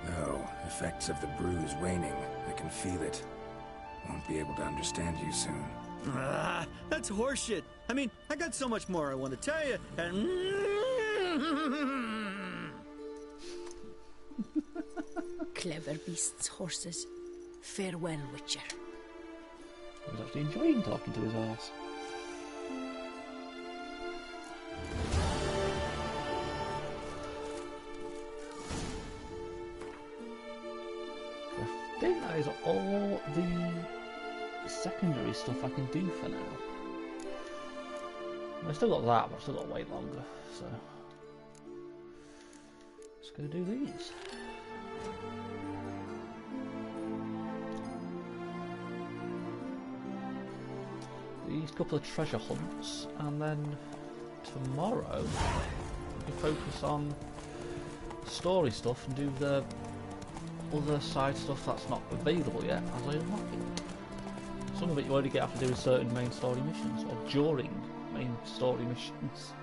Though, effects of the bruise waning. I can feel it. Won't be able to understand you soon. Ah, that's horseshit. I mean, I got so much more I want to tell you, and... Clever beasts, horses. Farewell, Witcher. I was actually enjoying talking to his horse. I think that is all the secondary stuff I can do for now. I still got that, but I've still got to wait longer, so just gonna do these. These couple of treasure hunts, and then tomorrow we can focus on story stuff and do the other side stuff that's not available yet as I unlock it. Some of it you only get after doing certain main story missions, or during main story missions.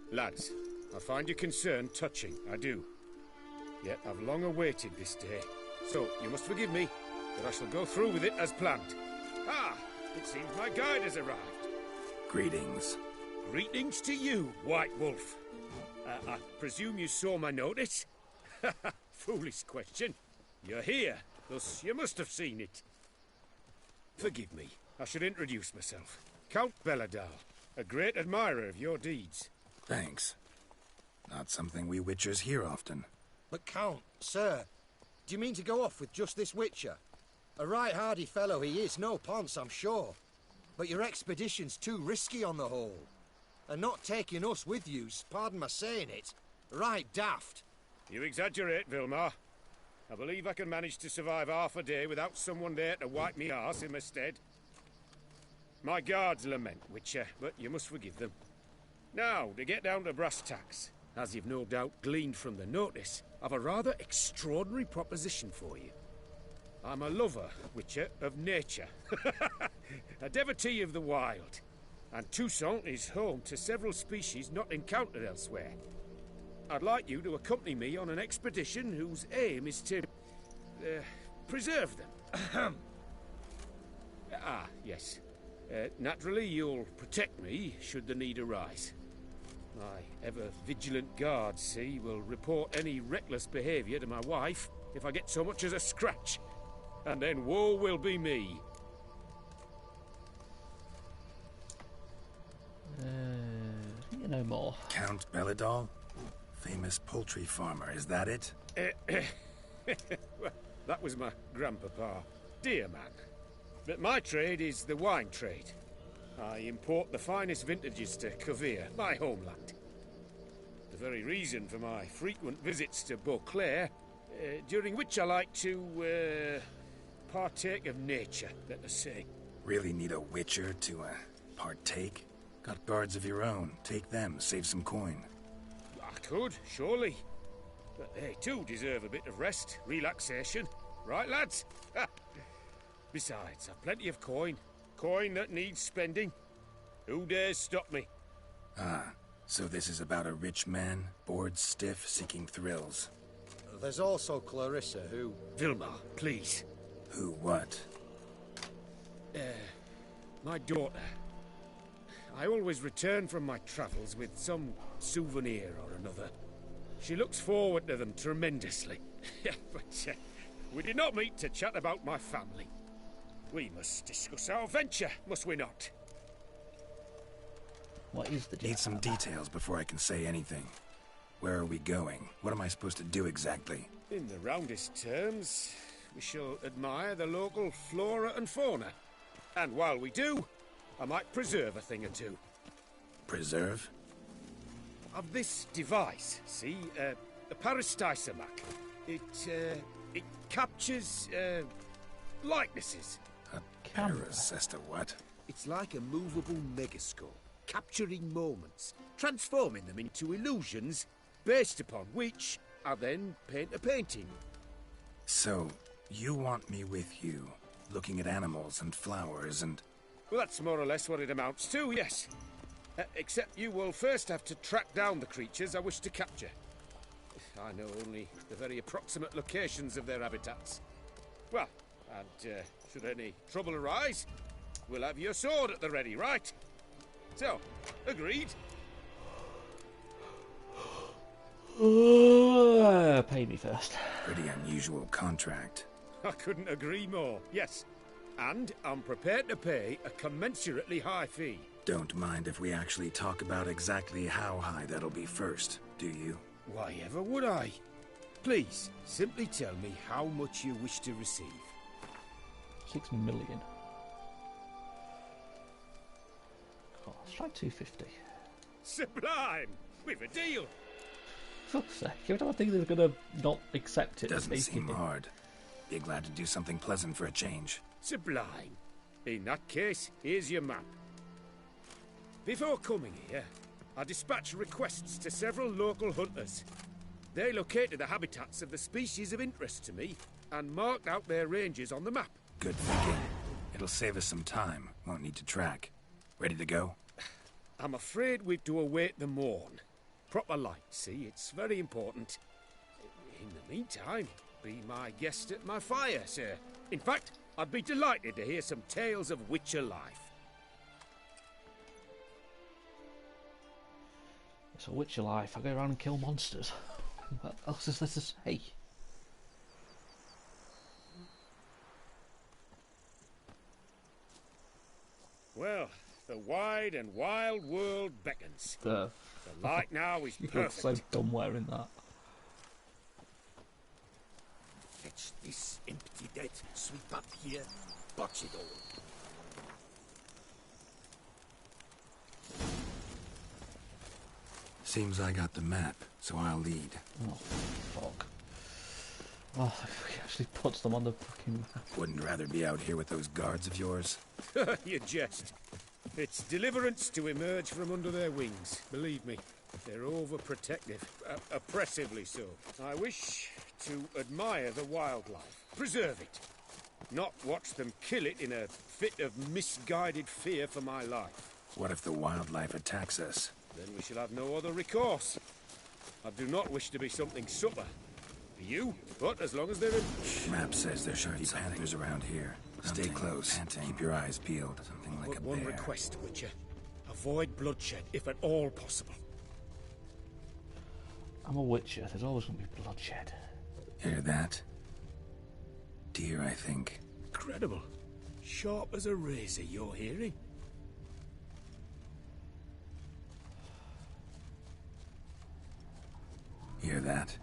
Lads, I find your concern touching, I do. Yet I've long awaited this day. So, you must forgive me, but I shall go through with it as planned. Ah! It seems my guide has arrived. Greetings. Greetings to you, White Wolf. I presume you saw my notice? Foolish question. You're here, thus you must have seen it. Forgive me, I should introduce myself. Count Belladal, a great admirer of your deeds. Thanks. Not something we Witchers hear often. But Count, sir, do you mean to go off with just this Witcher? A right hardy fellow he is, no ponce, I'm sure. But your expedition's too risky on the whole. And not taking us with you's, pardon my saying it, right daft. You exaggerate, Vilmar. I believe I can manage to survive half a day without someone there to wipe me arse in my stead. My guards lament, Witcher, but you must forgive them. Now, to get down to brass tacks, as you've no doubt gleaned from the notice, I've a rather extraordinary proposition for you. I'm a lover, Witcher, of nature. A devotee of the wild. And Toussaint is home to several species not encountered elsewhere. I'd like you to accompany me on an expedition whose aim is to... preserve them. Yes. Naturally, you'll protect me should the need arise. My ever-vigilant guards, see, will report any reckless behaviour to my wife if I get so much as a scratch. And then woe will be me. You know more. Count Belladal? Famous poultry farmer, is that it? Well, that was my grandpapa. Dear man. But my trade is the wine trade. I import the finest vintages to Kovir, my homeland. The very reason for my frequent visits to Beauclair, during which I like to, partake of nature, let us say. Really need a Witcher to, partake? Got guards of your own. Take them, save some coin. I could, surely. But they too deserve a bit of rest, relaxation. Right, lads? Besides, I've plenty of coin. Coin that needs spending. Who dares stop me? Ah, so this is about a rich man, bored stiff, seeking thrills. There's also Clarissa, who... Vilma, please. Who what? My daughter. I always return from my travels with some souvenir or another. She looks forward to them tremendously. But we did not meet to chat about my family. We must discuss our venture, must we not? What is the Need some details before I can say anything. Where are we going? What am I supposed to do exactly? In the roundest terms, we shall admire the local flora and fauna. And while we do, I might preserve a thing or two. Preserve? Of this device, see? A Parastysamac. It captures, likenesses. A Paris as to what? It's like a movable megascope, capturing moments, transforming them into illusions, based upon which I then paint a painting. So, you want me with you, looking at animals and flowers and... Well, that's more or less what it amounts to, yes. Except you will first have to track down the creatures I wish to capture. I know only the very approximate locations of their habitats. Well, and should any trouble arise, we'll have your sword at the ready, right? So, agreed? Pay me first. Pretty unusual contract. I couldn't agree more, yes. And I'm prepared to pay a commensurately high fee. Don't mind if we actually talk about exactly how high that'll be first, do you? Why ever would I? Please, simply tell me how much you wish to receive. 6 million. Oh, let's try 250. Sublime! We've a deal! Fuck's sake, every time I think they're gonna not accept it. Doesn't seem hard. Be glad to do something pleasant for a change. Sublime. In that case, here's your map. Before coming here, I dispatched requests to several local hunters. They located the habitats of the species of interest to me and marked out their ranges on the map. Good thinking. It'll save us some time. Won't need to track. Ready to go? I'm afraid we've to await the morn. Proper light, see? It's very important. In the meantime, be my guest at my fire, sir. In fact, I'd be delighted to hear some tales of Witcher life. It's a Witcher life. I go around and kill monsters. What else is there to say? Well, the wide and wild world beckons. The light now is You look perfect. so dumb wearing that. Fetch this empty dead, sweep up here, botch it all. Seems I got the map, so I'll lead. Oh, fuck. Oh, he actually puts them on the fucking map. Wouldn't rather be out here with those guards of yours. You jest. It's deliverance to emerge from under their wings, believe me. They're overprotective, oppressively so. I wish to admire the wildlife, preserve it, not watch them kill it in a fit of misguided fear for my life. What if the wildlife attacks us? Then we shall have no other recourse. I do not wish to be something supper for you, but as long as they're in... Map says there should be panthers around here. Stay close. Keep your eyes peeled. Something like But a one bear. request, Witcher. Avoid bloodshed, if at all possible. I'm a Witcher. There's always going to be bloodshed. Hear that? Deer, I think. Incredible. Sharp as a razor, you're hearing. Hear that?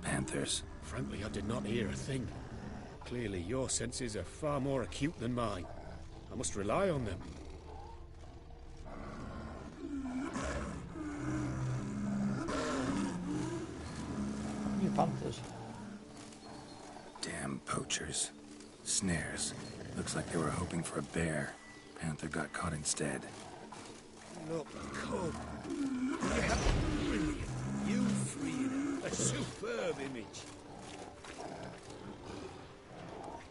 Panthers. Frankly, I did not hear a thing. Clearly, your senses are far more acute than mine. I must rely on them. You panthers. Damn poachers. Snares. Looks like they were hoping for a bear. Panther got caught instead. Look, cub. Yeah, brilliant. You freed her. A superb image.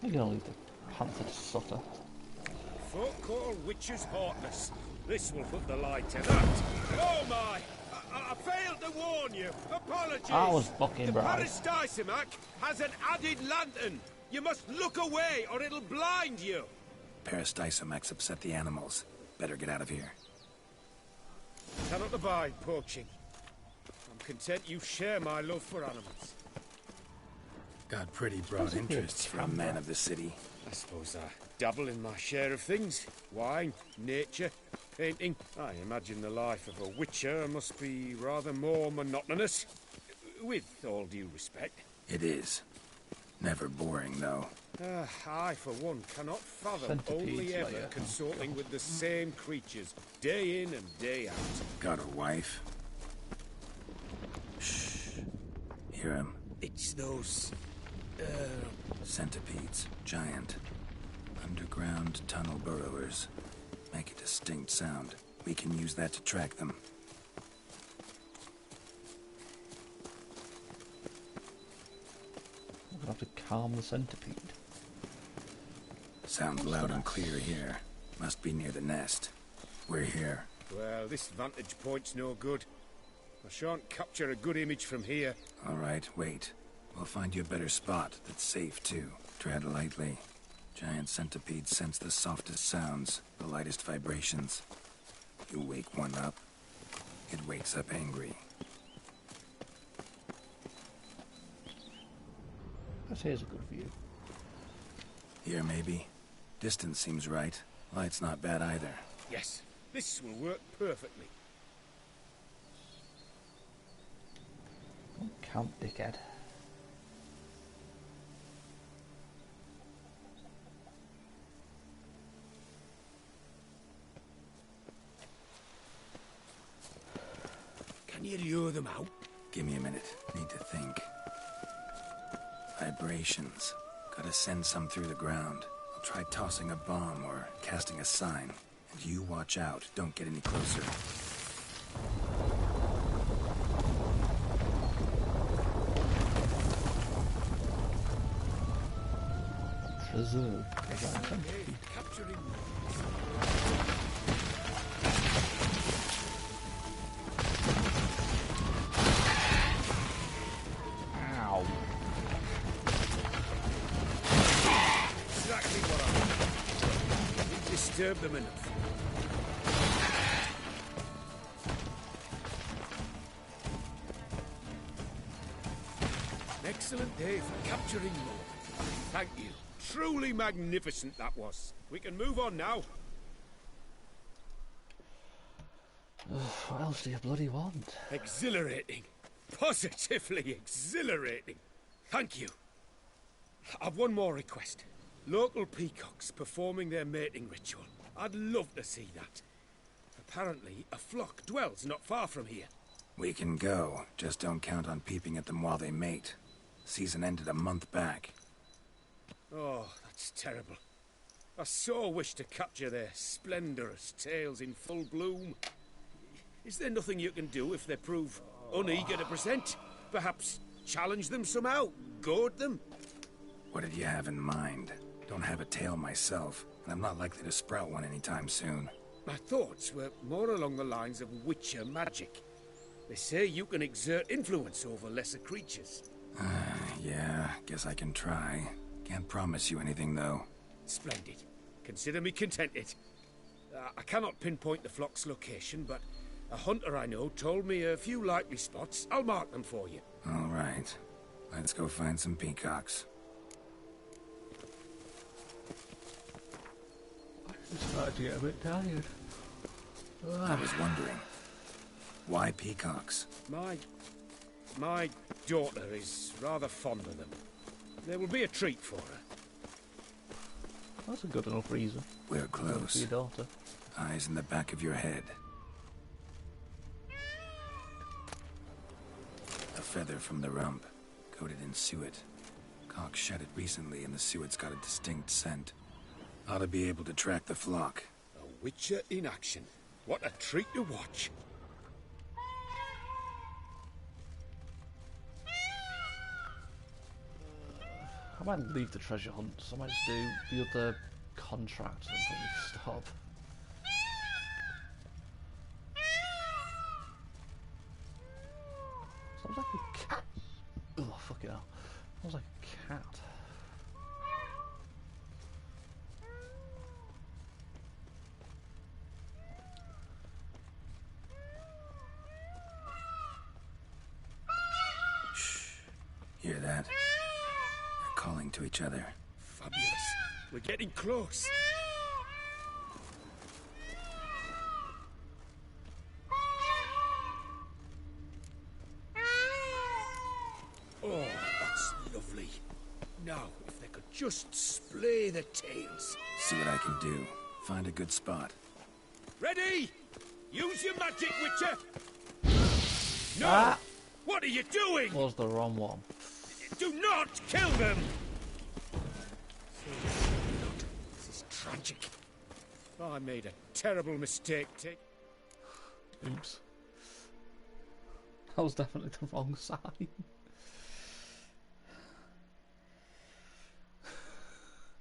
We're gonna leave the panther to sutter. Folk call witches heartless. This will put the light to that. Oh my! I failed to warn you. Apologies. I was fucking The bright. Parasticimac has an added lantern. You must look away or it'll blind you. Parasticimacs upset the animals. Better get out of here. Cannot abide poaching. I'm content you share my love for animals. Got pretty broad interests for a man of the city. I suppose I dabble in my share of things. Wine, nature, painting. I imagine the life of a witcher must be rather more monotonous. With all due respect. It is. Never boring, though. I, for one, cannot fathom Centipedes, only ever layer. consorting with the same creatures, day in and day out. Got a wife? Shh. Hear him? It's those... Centipedes. Giant. Underground tunnel burrowers. Make a distinct sound. We can use that to track them. We're gonna have to calm the centipede. Sounds loud and clear here. Must be near the nest. We're here. Well, this vantage point's no good. I shan't capture a good image from here. All right, wait. We'll find you a better spot that's safe, too. Tread lightly. Giant centipedes sense the softest sounds, the lightest vibrations. You wake one up, it wakes up angry. I'd say it's a good view. Here, maybe. Distance seems right. Light's not bad either. Yes, this will work perfectly. Don't count, dickhead. Can you lure them out? Give me a minute. Need to think. Vibrations. Gotta send some through the ground. I'll try tossing a bomb or casting a sign. And you watch out. Don't get any closer. Preserve the giant centipede. Capturing... Ow. Exactly what I want. Didn't disturb them enough. An excellent day for capturing more. Thank you. Truly magnificent that was. We can move on now. What else do you bloody want? Exhilarating. Positively exhilarating. Thank you. I've one more request. Local peacocks performing their mating ritual. I'd love to see that. Apparently, a flock dwells not far from here. We can go. Just don't count on peeping at them while they mate. Season ended a month back. Oh, that's terrible. I so wish to capture their splendorous tails in full bloom. Is there nothing you can do if they prove uneager to present? Perhaps challenge them somehow? Goad them? What did you have in mind? Don't have a tail myself, and I'm not likely to sprout one anytime soon. My thoughts were more along the lines of witcher magic. They say you can exert influence over lesser creatures. Yeah, guess I can try. Can't promise you anything, though. Splendid. Consider me contented. I cannot pinpoint the flock's location, but a hunter I know told me a few likely spots. I'll mark them for you. All right. Let's go find some peacocks. I'm starting to get a bit tired. I was wondering, why peacocks? My daughter is rather fond of them. There will be a treat for her. That's a good enough reason. We're close. For your daughter. Eyes in the back of your head. A feather from the rump, coated in suet. Cock shed it recently and the suet's got a distinct scent. Ought to be able to track the flock. A witcher in action. What a treat to watch. I might leave the treasure hunt, so I might just do the other contract and probably stop. Sounds like a cat. Oh, fuck it hell. Sounds like a cat. Hear that? They're calling to each other. Fabulous. We're getting close. Oh, that's lovely. Now, if they could just splay the tails. See what I can do. Find a good spot. Ready? Use your magic, Witcher! No! Ah. What are you doing? Was the wrong one. Do not kill them! This is tragic. Oh, I made a terrible mistake. Oops. That was definitely the wrong sign.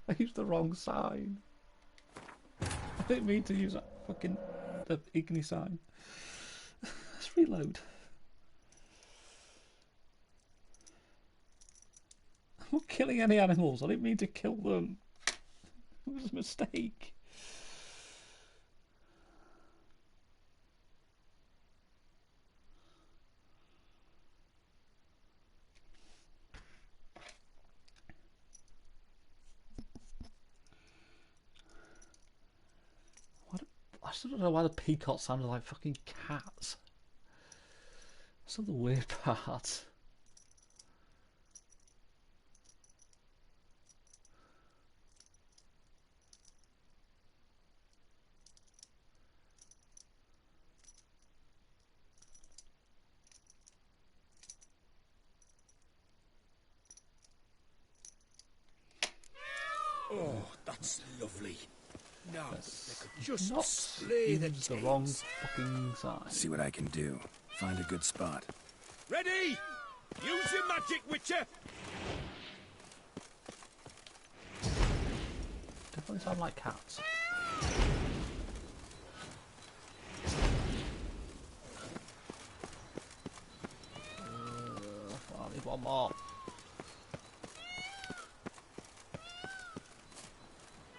I used the wrong sign. I didn't mean to use that fucking the Igni sign. Let's reload. I'm not killing any animals. I didn't mean to kill them. It was a mistake. I still don't know why the peacock sounded like fucking cats. That's not the weird part. Oh, that's lovely. Now, if they could just Not splay the use the tails. wrong fucking sign. See what I can do. Find a good spot. Ready? Use your magic, Witcher! Definitely sound like cats. I need one more.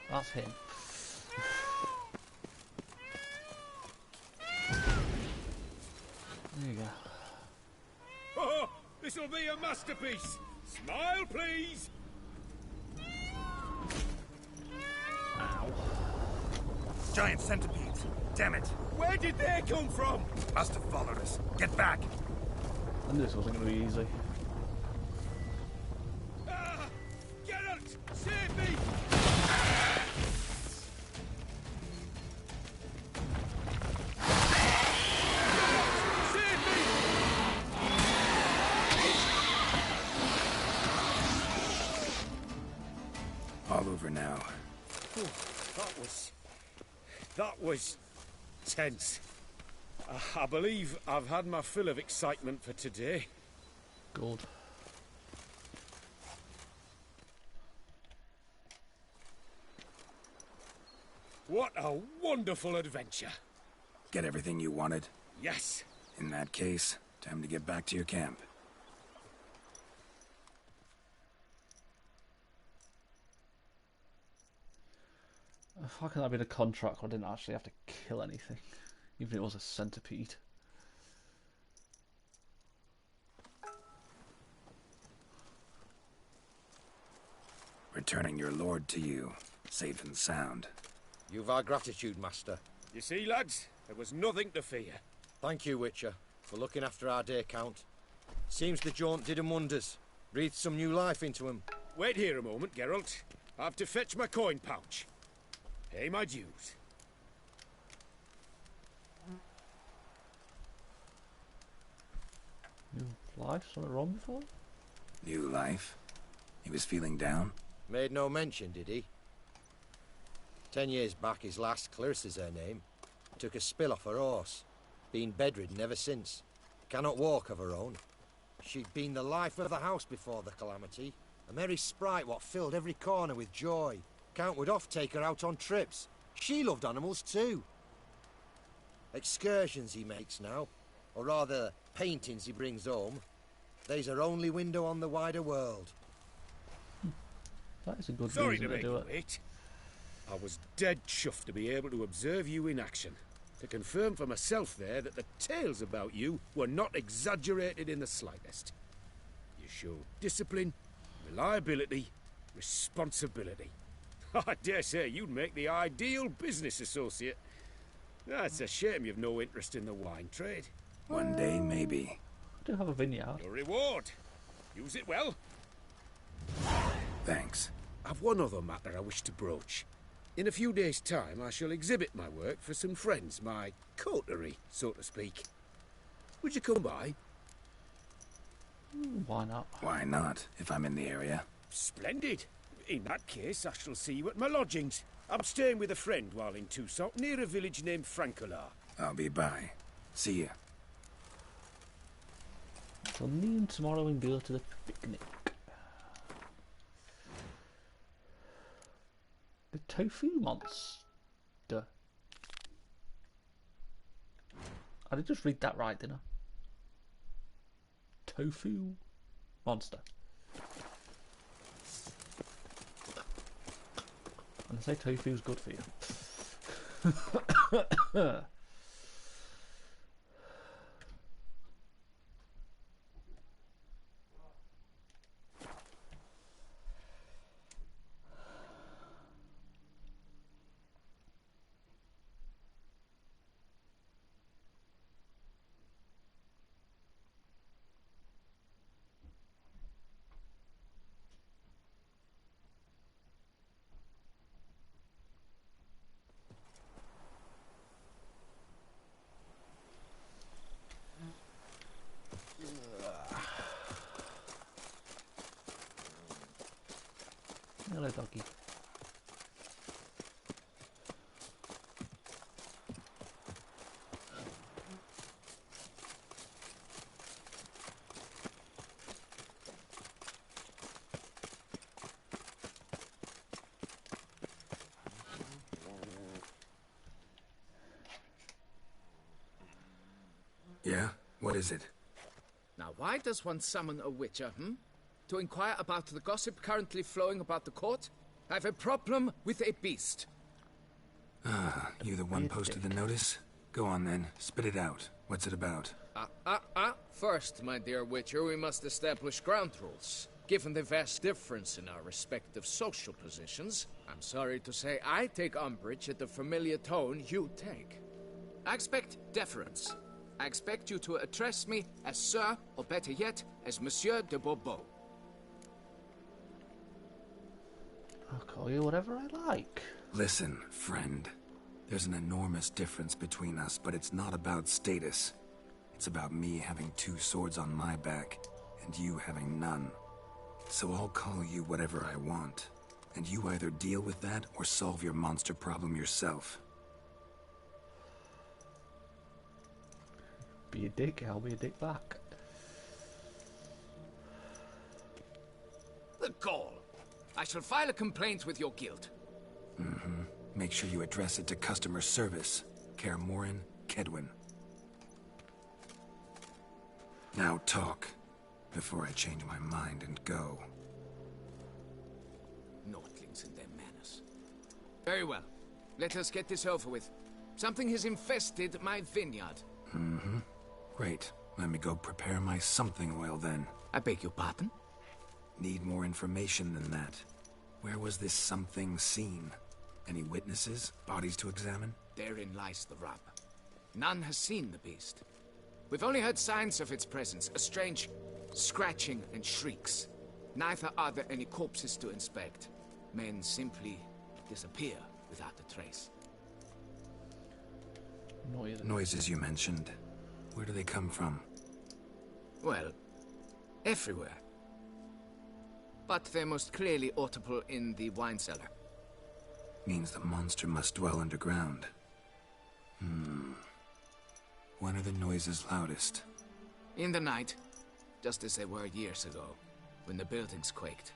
That's him. There you go. Oh, this'll be a masterpiece. Smile, please. Ow. Giant centipedes. Damn it. Where did they come from? Must have followed us. Get back. I knew this wasn't going to be easy. Ah! Geralt, save me! Save me! All over now. That was tense. I believe I've had my fill of excitement for today. Good. What a wonderful adventure. Get everything you wanted? Yes. In that case, time to get back to your camp. How can that be the contract where I didn't actually have to kill anything? Even if it was a centipede. Returning your lord to you, safe and sound. You've our gratitude, Master. You see, lads, there was nothing to fear. Thank you, Witcher, for looking after our day count. Seems the jaunt did him wonders. Breathed some new life into him. Wait here a moment, Geralt. I have to fetch my coin pouch. Pay my dues. New life? Something wrong before? New life? He was feeling down? Made no mention, did he? 10 years back, his last, Clarissa's her name. took a spill off her horse. Been bedridden ever since. Cannot walk of her own. She'd been the life of the house before the calamity. A merry sprite what filled every corner with joy. Count would oft take her out on trips. She loved animals too. Excursions he makes now, or rather paintings he brings home. They's her only window on the wider world. That is a good Sorry reason to make do you it. wait. I was dead chuffed to be able to observe you in action. To confirm for myself there that the tales about you were not exaggerated in the slightest. You showed discipline, reliability, responsibility. I dare say you'd make the ideal business associate. It's a shame you've no interest in the wine trade. One day, maybe. I do have a vineyard. Your reward. Use it well. Thanks. I've one other matter I wish to broach. In a few days' time, I shall exhibit my work for some friends, my coterie, so to speak. Would you come by? Why not? Why not, if I'm in the area? Splendid. In that case, I shall see you at my lodgings. I'm staying with a friend while in Toussaint, near a village named Francolar. I'll be by. See ya. So me and tomorrow and go to the picnic. The tofu monster. I did just read that right, didn't I? Tofu monster. And they say tofu's good for you. Hello, doggy. Yeah? What is it? Now, why does one summon a witcher, To inquire about the gossip currently flowing about the court? I have a problem with a beast. Ah, you the one posted the notice? Go on then, spit it out. What's it about? First, my dear Witcher, we must establish ground rules. Given the vast difference in our respective social positions, I'm sorry to say I take umbrage at the familiar tone you take. I expect deference. I expect you to address me as Sir, or better yet, as Monsieur de Bourbeau. I'll call you whatever I like. Listen, friend. There's an enormous difference between us, but it's not about status. It's about me having 2 swords on my back, and you having none. So I'll call you whatever I want, and you either deal with that or solve your monster problem yourself. Be a dick, I'll be a dick back. The gall! I shall file a complaint with your guild. Mm-hmm. Make sure you address it to customer service. Kaer Morhen, Kaedwen. Now talk, before I change my mind and go. Notlings and their manners. Very well. Let us get this over with. Something has infested my vineyard. Mm-hmm. Great. Let me go prepare my something oil then. I beg your pardon? Need more information than that. Where was this something seen? Any witnesses? Bodies to examine? Therein lies the rub. None has seen the beast. We've only heard signs of its presence, a strange scratching and shrieks. Neither are there any corpses to inspect. Men simply disappear without a trace. Noises you mentioned. Where do they come from? Well, everywhere. But they're most clearly audible in the wine cellar. Means the monster must dwell underground. When are the noises loudest? In the night, just as they were years ago, when the buildings quaked.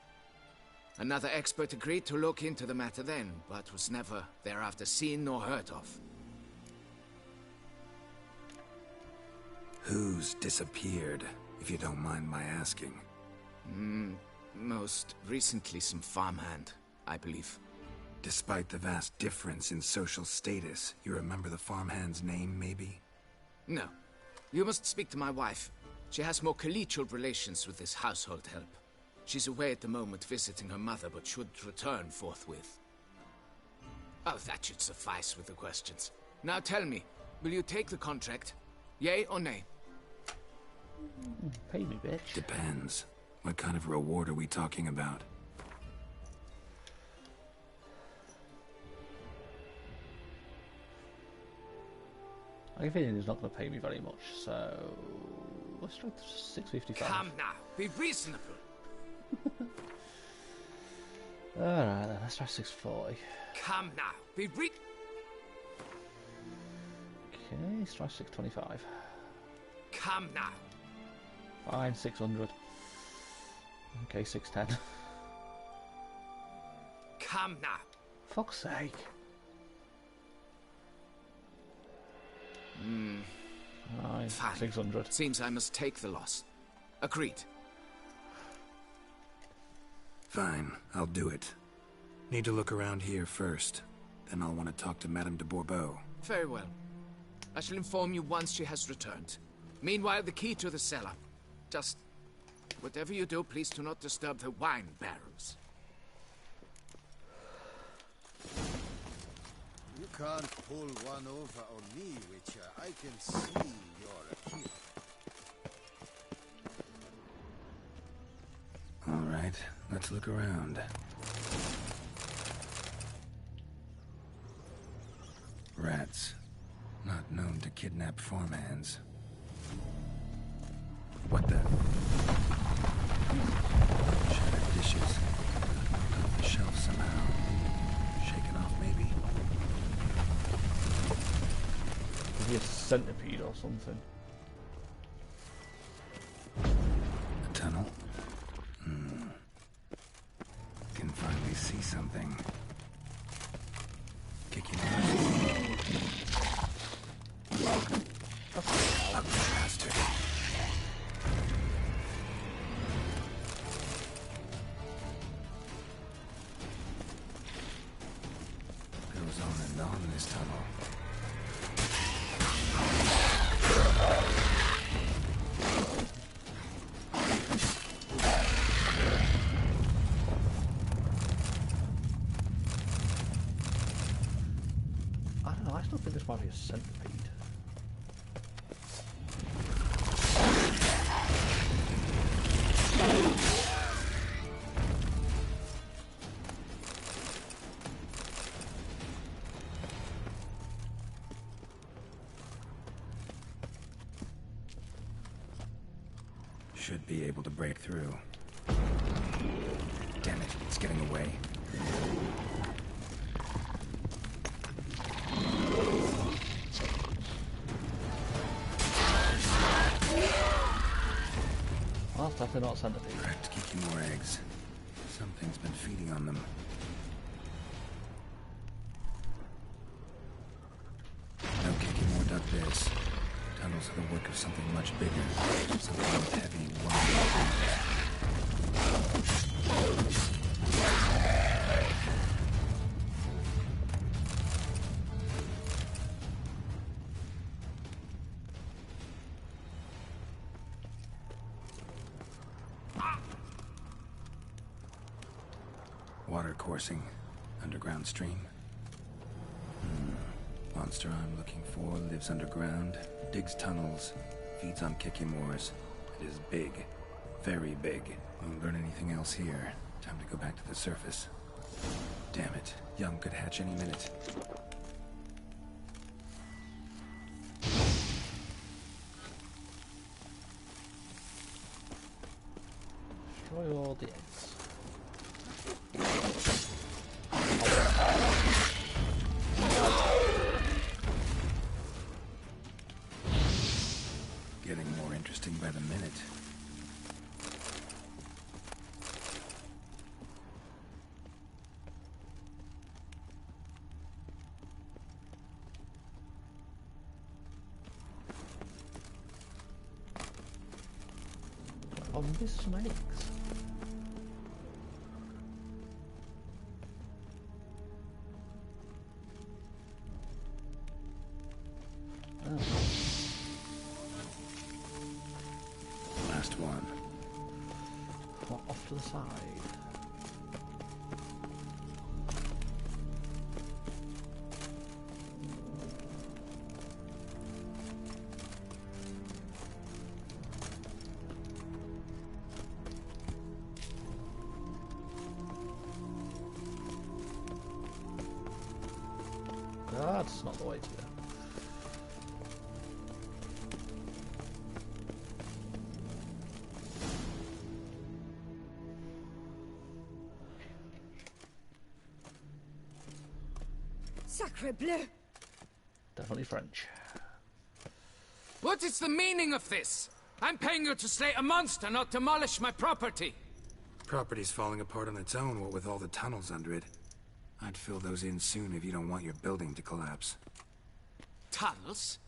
Another expert agreed to look into the matter then, but was never thereafter seen nor heard of. Who's disappeared, if you don't mind my asking? Most recently some farmhand, I believe. Despite the vast difference in social status, you remember the farmhand's name, maybe? No. You must speak to my wife. She has more collegial relations with this household help. She's away at the moment visiting her mother, but should return forthwith. Oh, that should suffice with the questions. Now tell me, will you take the contract? Yay or nay? Pay me, bitch. Depends. What kind of reward are we talking about? I have a feeling he's not going to pay me very much, so let's try 655. Come now, be reasonable. Alright then, let's try 640. Come now, be Okay, let's try 625. Come now. Fine, 600. Okay, 610. Come now. Fuck's sake. Fine, 600. Seems I must take the loss. Agreed. Fine, I'll do it. Need to look around here first. Then I'll want to talk to Madame de Bourbeau. Very well. I shall inform you once she has returned. Meanwhile, the key to the cellar. Just... whatever you do, please do not disturb the wine barrels. You can't pull one over on me, Witcher. I can see you're a kid. All right, let's look around. Rats. Not known to kidnap farmhands. What the? Shattered dishes. Knocked off the shelf somehow. Shaken off, maybe? Maybe a centipede or something. A tunnel? Can finally see something. Kicking ugly bastard. Goes on and on in this tunnel. I don't know, I still think this might be a centipede. Should be able to break through. Damn it, it's getting away. Well, that's definitely not a centipede. Cracked kicking more eggs. Something's been feeding on them. No kicking more duck this. Tunnels are the work of something much bigger. Something with heavy, water coursing. Underground stream. Monster I'm looking for lives underground, digs tunnels, feeds on Kikimores. It is big. Very big. Won't learn anything else here. Time to go back to the surface. Damn it. Young could hatch any minute. Destroy all the eggs. interesting by the minute. On these snakes. Oh. Last one. Well, off to the side. That's not the way to go. Sacre bleu! Definitely French. What is the meaning of this? I'm paying you to slay a monster, not demolish my property. Property's falling apart on its own, what with all the tunnels under it. I'd fill those in soon if you don't want your building to collapse. Tunnels?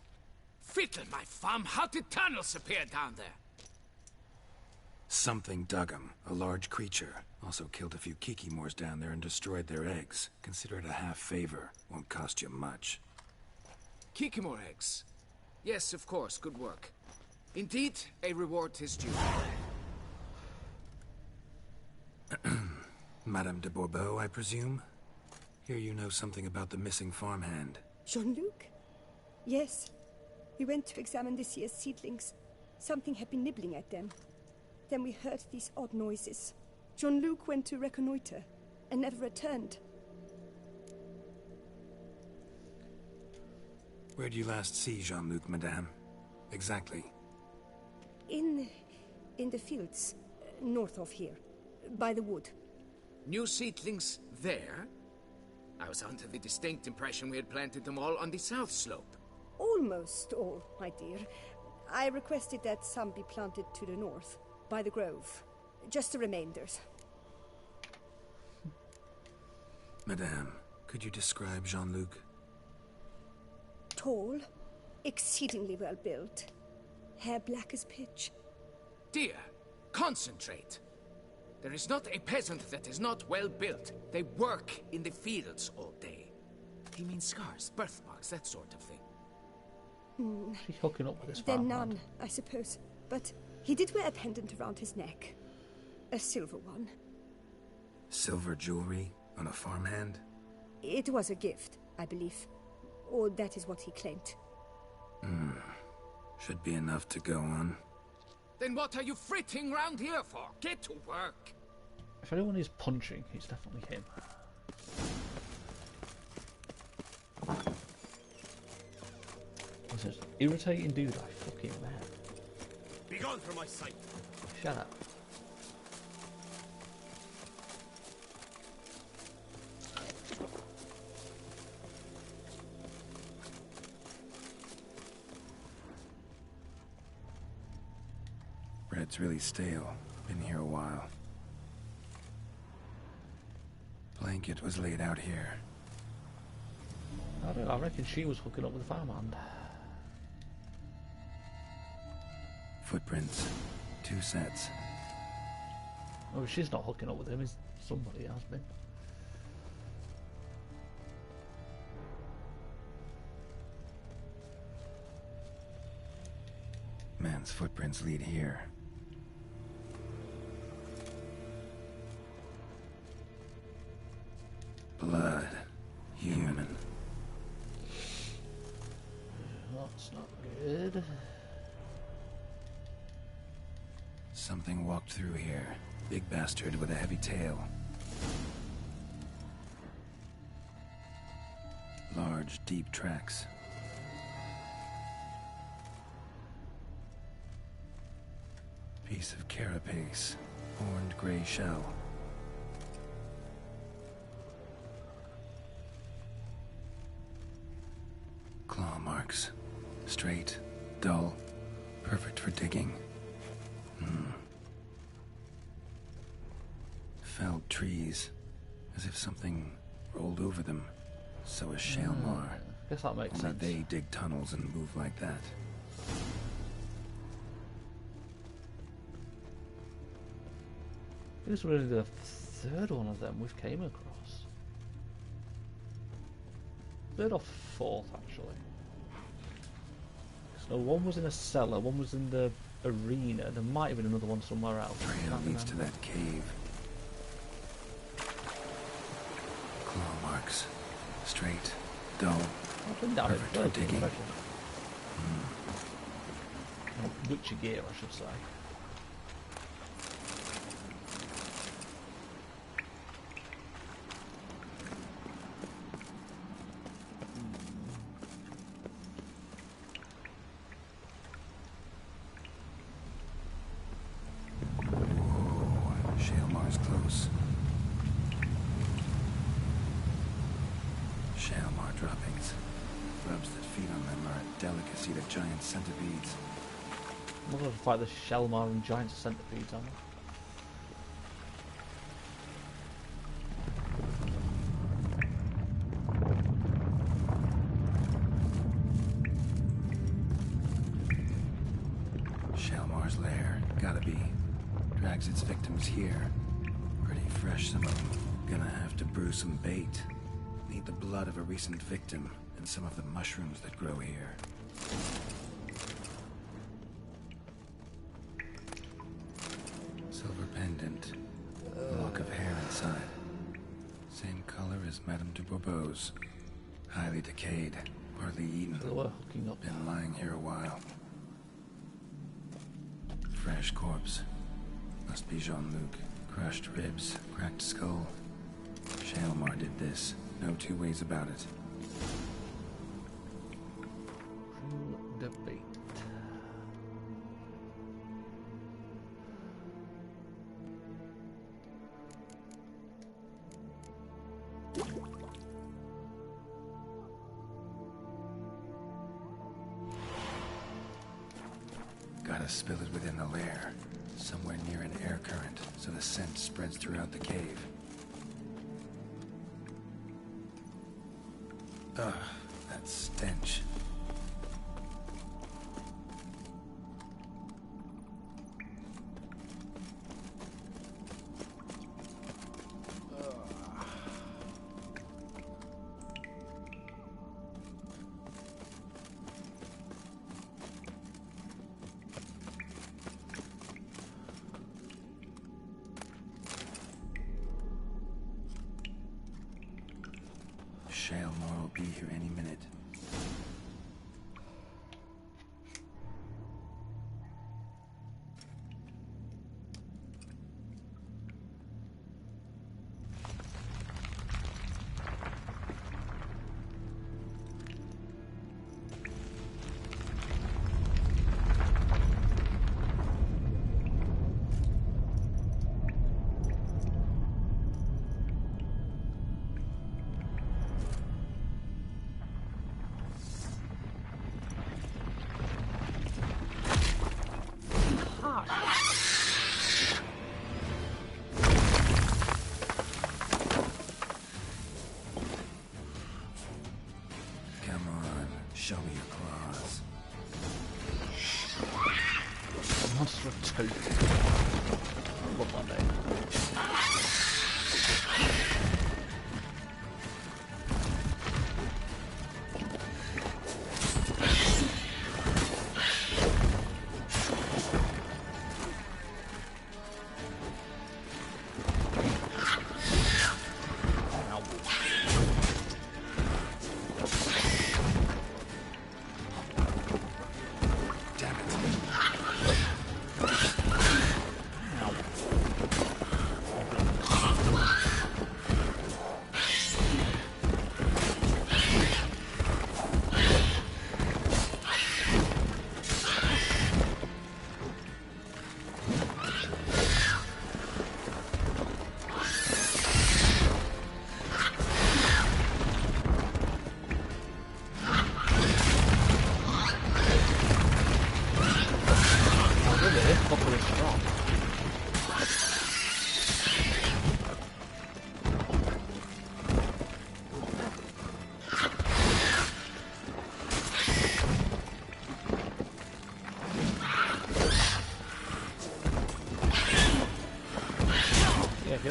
Fiddle my thumb, how did tunnels appear down there? Something dug 'em. A large creature. Also killed a few Kikimors down there and destroyed their eggs. Consider it a half favor. Won't cost you much. Kikimor eggs. Yes, of course, good work. Indeed, a reward is due. Madame de Bourbeau, I presume? Here you know something about the missing farmhand. Jean-Luc? Yes. We went to examine this year's seedlings. Something had been nibbling at them. Then we heard these odd noises. Jean-Luc went to reconnoiter and never returned. Where did you last see Jean-Luc, madame? Exactly. In the fields, north of here, by the wood. New seedlings there? I was under the distinct impression we had planted them all on the south slope. Almost all, my dear. I requested that some be planted to the north, by the grove. Just the remainders. Madame, could you describe Jean-Luc? Tall, exceedingly well built, hair black as pitch. Dear, concentrate. There is not a peasant that is not well built. They work in the fields all day. He means scars, birthmarks, that sort of thing. She's hooking up with this Then farmhand. none, I suppose. But he did wear a pendant around his neck. A silver one. Silver jewelry on a farmhand? It was a gift, I believe. Or that is what he claimed. Should be enough to go on. Then what are you fritting round here for? Get to work. If anyone is punching, it's definitely him. This is irritating dude, I fucking man. Begone from my sight. Shut up. Bread's really stale. Been here a while. Blanket was laid out here. I don't know, I reckon she was hooking up with the farmhand. Footprints. 2 sets. Oh, if she's not hooking up with him, is somebody has been. Man's footprints lead here. Blood. Human. That's not good. Something walked through here. Big bastard with a heavy tail. Large, deep tracks. Piece of carapace. Horned gray shell. Claw marks. Straight, dull, Perfect for digging. Felled trees, as if something rolled over them. So is Shaelmar. Guess that makes Only sense. they dig tunnels and move like that. This is really the third one of them we've came across. Third or fourth, actually. So one was in a cellar, one was in the arena. There might have been another one somewhere else. Trail leads to that cave. Claw marks. Straight, dull. Perfect for digging. Witcher gear, I should say. Shaelmar's close. Shaelmar droppings. Grubs that feed on them are a delicacy to giant centipedes. I'm going to fight the Shaelmar and giant centipedes, aren't Shaelmar's lair. Gotta be. Drags its victims here. Pretty fresh, some of them. Gonna have to brew some bait. Need the blood of a recent victim and some of the mushrooms that grow here. Silver pendant. A lock of hair inside. Same color as Madame de Bourbeau's. Highly decayed. Hardly eaten. Been lying here a while. Fresh corpse. Must be Jean-Luc. Crushed ribs, cracked skull. Shaelmar did this. No two ways about it. debate. Gotta spill it within the lair. Somewhere near an air current, so the scent spreads throughout the cave. Ugh, that stench. Shaelmar will be here any minute. Come on, show me your claws. Monster of Toad. Love that name.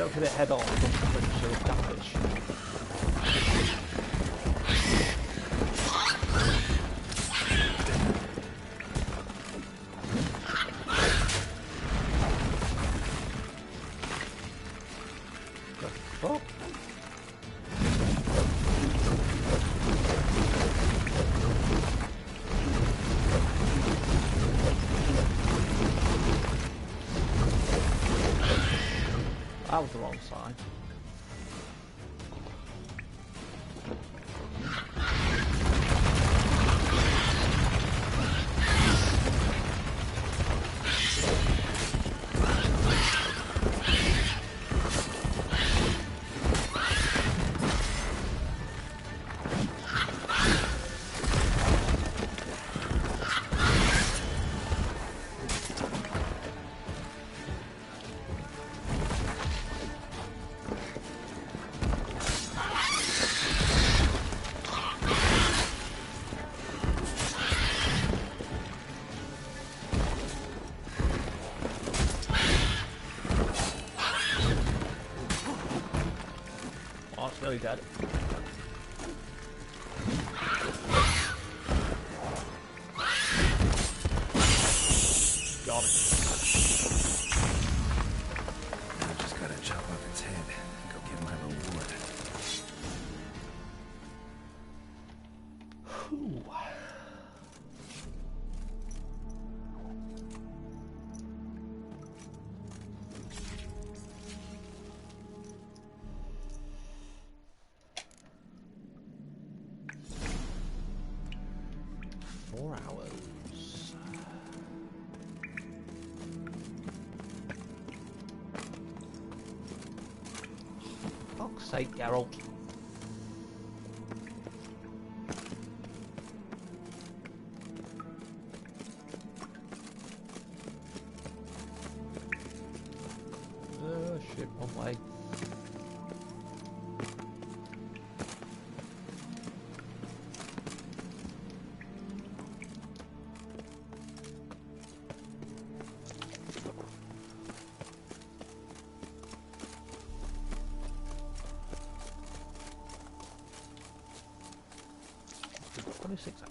don't hit it head on, don't inflict damage. That was the wrong side. Really dead. Got it. I just gotta chop off its head and go get my reward. Whew. Fuck's sake, Geralt. Shit, one way.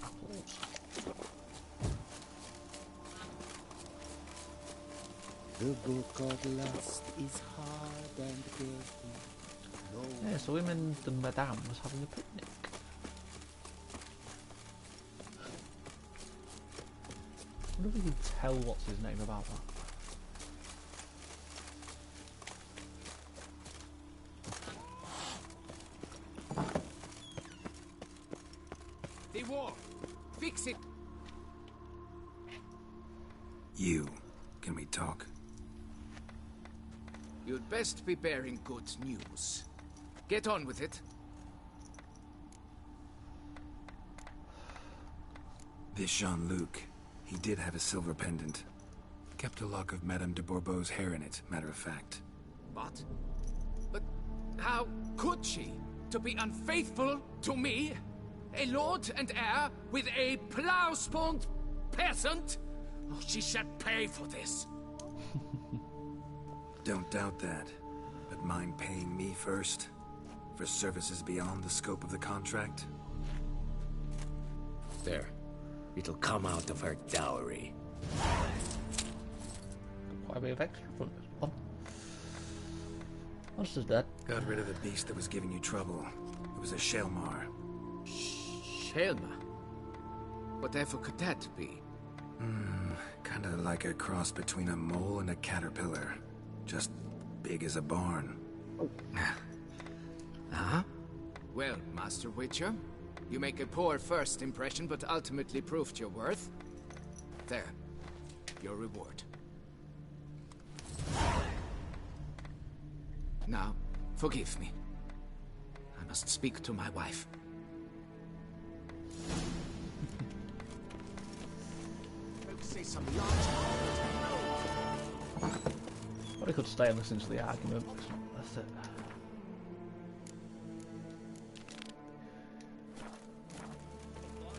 Apples. The book of lust is hard and getting. Yeah, so him and the Madame was having a picnic. I wonder if we can tell what's his name about that. Fix it! You. Can we talk? You'd best be bearing good news. Get on with it. This Jean-Luc, he did have a silver pendant. Kept a lock of Madame de Bourbeau's hair in it, matter of fact. What? But how could she? To be unfaithful to me? A lord and heir with a plow-spawned peasant? Oh, she shall pay for this. Don't doubt that. But mind paying me first? For services beyond the scope of the contract? There. It'll come out of her dowry. Quite a bit of extra from this one. What's this dead? Got rid of the beast that was giving you trouble. It was a Shelmar. Shelma? Whatever could that be? Kinda like a cross between a mole and a caterpillar. Just big as a barn. Huh? Well, Master Witcher, you make a poor first impression, but ultimately proved your worth. There. Your reward. Now, forgive me. I must speak to my wife. Probably could stay and listen to the argument. That's it.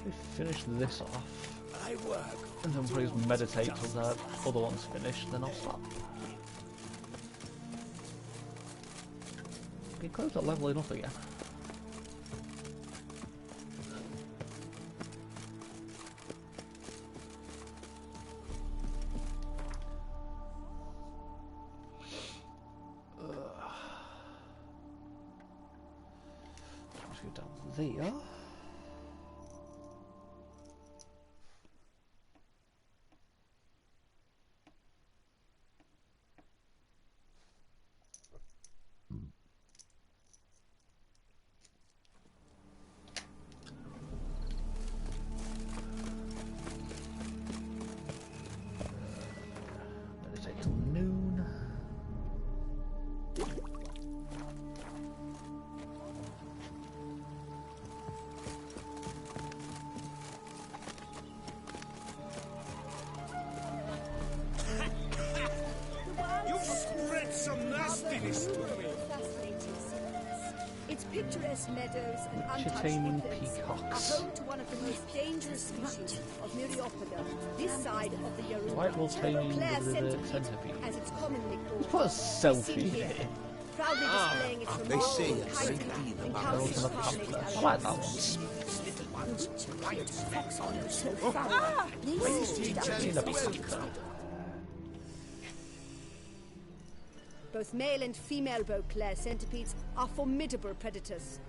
We finish this off, and then please meditate till the other one's finished, then I'll stop. Get close to leveling up again. Let's go down there. Meditate till noon. You've spread some nastiness to me. Its picturesque meadows and untouched Entertaining woodlands peacocks. are home to one of the most dangerous species of Myriapoda, this side of the Yaruba. White wolf taming Claire the centipede, centipede. as it's commonly called. Put a selfie Seen in here, it. proudly displaying its they say remarkable it's height seen and about countless Girls in a cartilage pamphlet. I like that one. little ones, white fox on so Oh. foul. In a pamphlet. Both male and female Beauclair centipedes are formidable predators.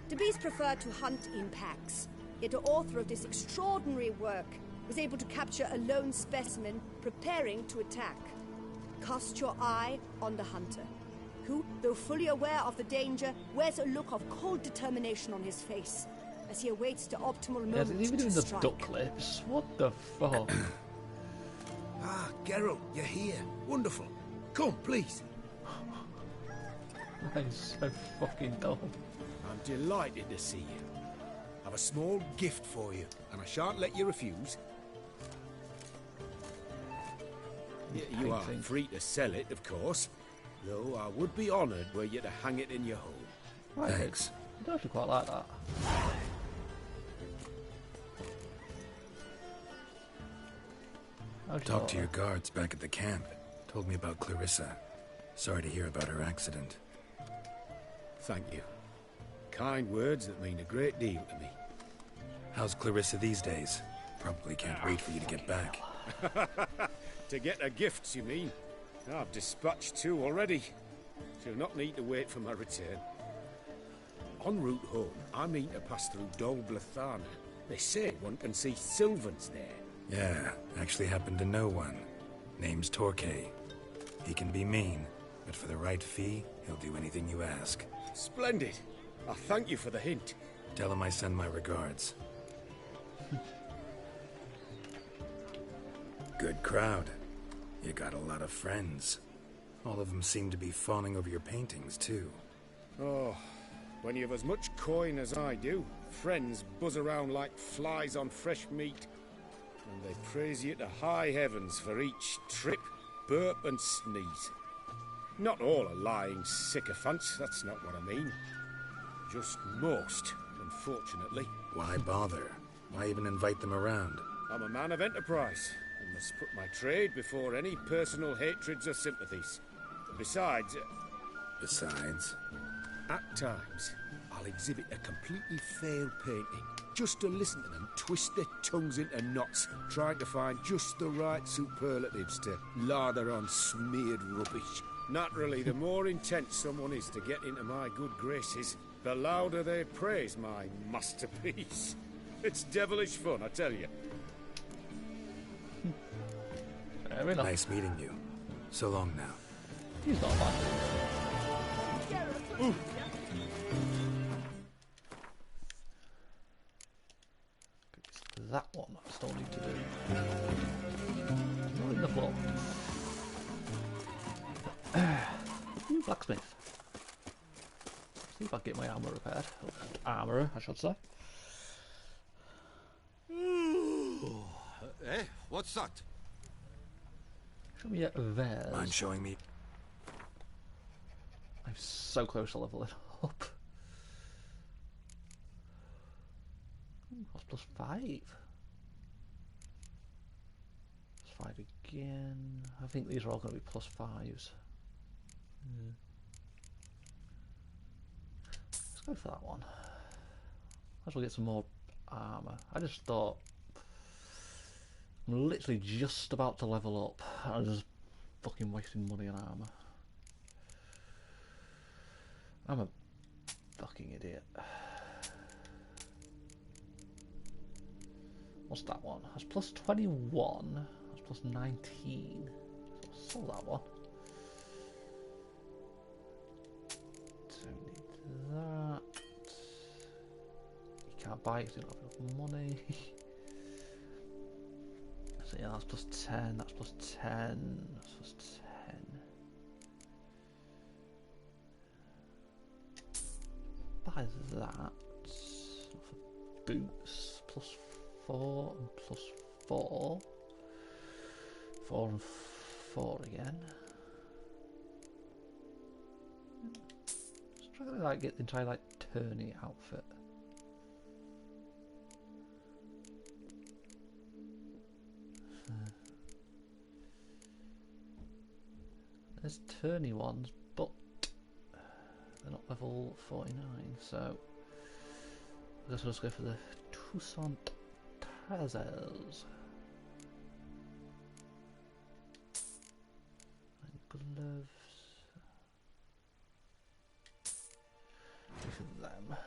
The bees prefer to hunt in packs, yet the author of this extraordinary work was able to capture a lone specimen preparing to attack. Cast your eye on the hunter, who, though fully aware of the danger, wears a look of cold determination on his face as he awaits the optimal Yeah, moment they're even to doing the strike. duck lips. What the fuck? Ah, Geralt, you're here. Wonderful. Come, please. That is so fucking dumb. I'm delighted to see you. I've a small gift for you, and I shan't let you refuse. You are Painting. free to sell it, of course, though I would be honoured were you to hang it in your home. Right, Thanks. I don't actually quite like that. How's your Talked to your daughter? guards back at the camp. Told me about Clarissa. Sorry to hear about her accident. Thank you. Kind words that mean a great deal to me. How's Clarissa these days? Probably can't wait for you to get back. To get her gifts, you mean? I've dispatched 2 already. She'll not need to wait for my return. En route home, I mean to pass through Dol Blathana. They say one can see Sylvans there. Yeah, actually happen to know one. Name's Torquay. He can be mean, but for the right fee, he'll do anything you ask. Splendid. I thank you for the hint. Tell him I send my regards. Good crowd. You got a lot of friends. All of them seem to be fawning over your paintings, too. Oh, when you've as much coin as I do, friends buzz around like flies on fresh meat. And they praise you to high heavens for each trip, burp and sneeze. Not all are lying sycophants, that's not what I mean. Just most, unfortunately. Why bother? Why even invite them around? I'm a man of enterprise, and must put my trade before any personal hatreds or sympathies. Besides... At times, I'll exhibit a completely failed painting, just to listen to them twist their tongues into knots, trying to find just the right superlatives to lather on smeared rubbish. Naturally, the more intent someone is to get into my good graces, the louder they praise my masterpiece. It's devilish fun, I tell you. Fair enough. Nice meeting you. So long now. He's not bad. That one I still need to do. Not enough more. Ooh, blacksmith. See if I can get my armour repaired. Armourer, I should say. Eh? What's that? Show me a vase. Mind showing me? I'm so close to leveling up. Ooh, that's +5. +5 again. I think these are all going to be +5s. Go for that one. Might as well get some more armour. I just thought I'm literally just about to level up. I'm just fucking wasting money on armour. I'm a fucking idiot. What's that one? That's plus 21. That's plus 19. So I'll sell that one. Don't need that. You can't buy it because you don't have enough money. So yeah, that's plus 10. That's plus 10. That's plus 10. Buy that. For boots. Plus 4 and plus 4. 4 and 4 again. Just trying to like get the entire like tourney outfit. There's tourney ones, but they're not level 49, so I guess we'll just go for the Toussaint Tazels. And gloves. For them.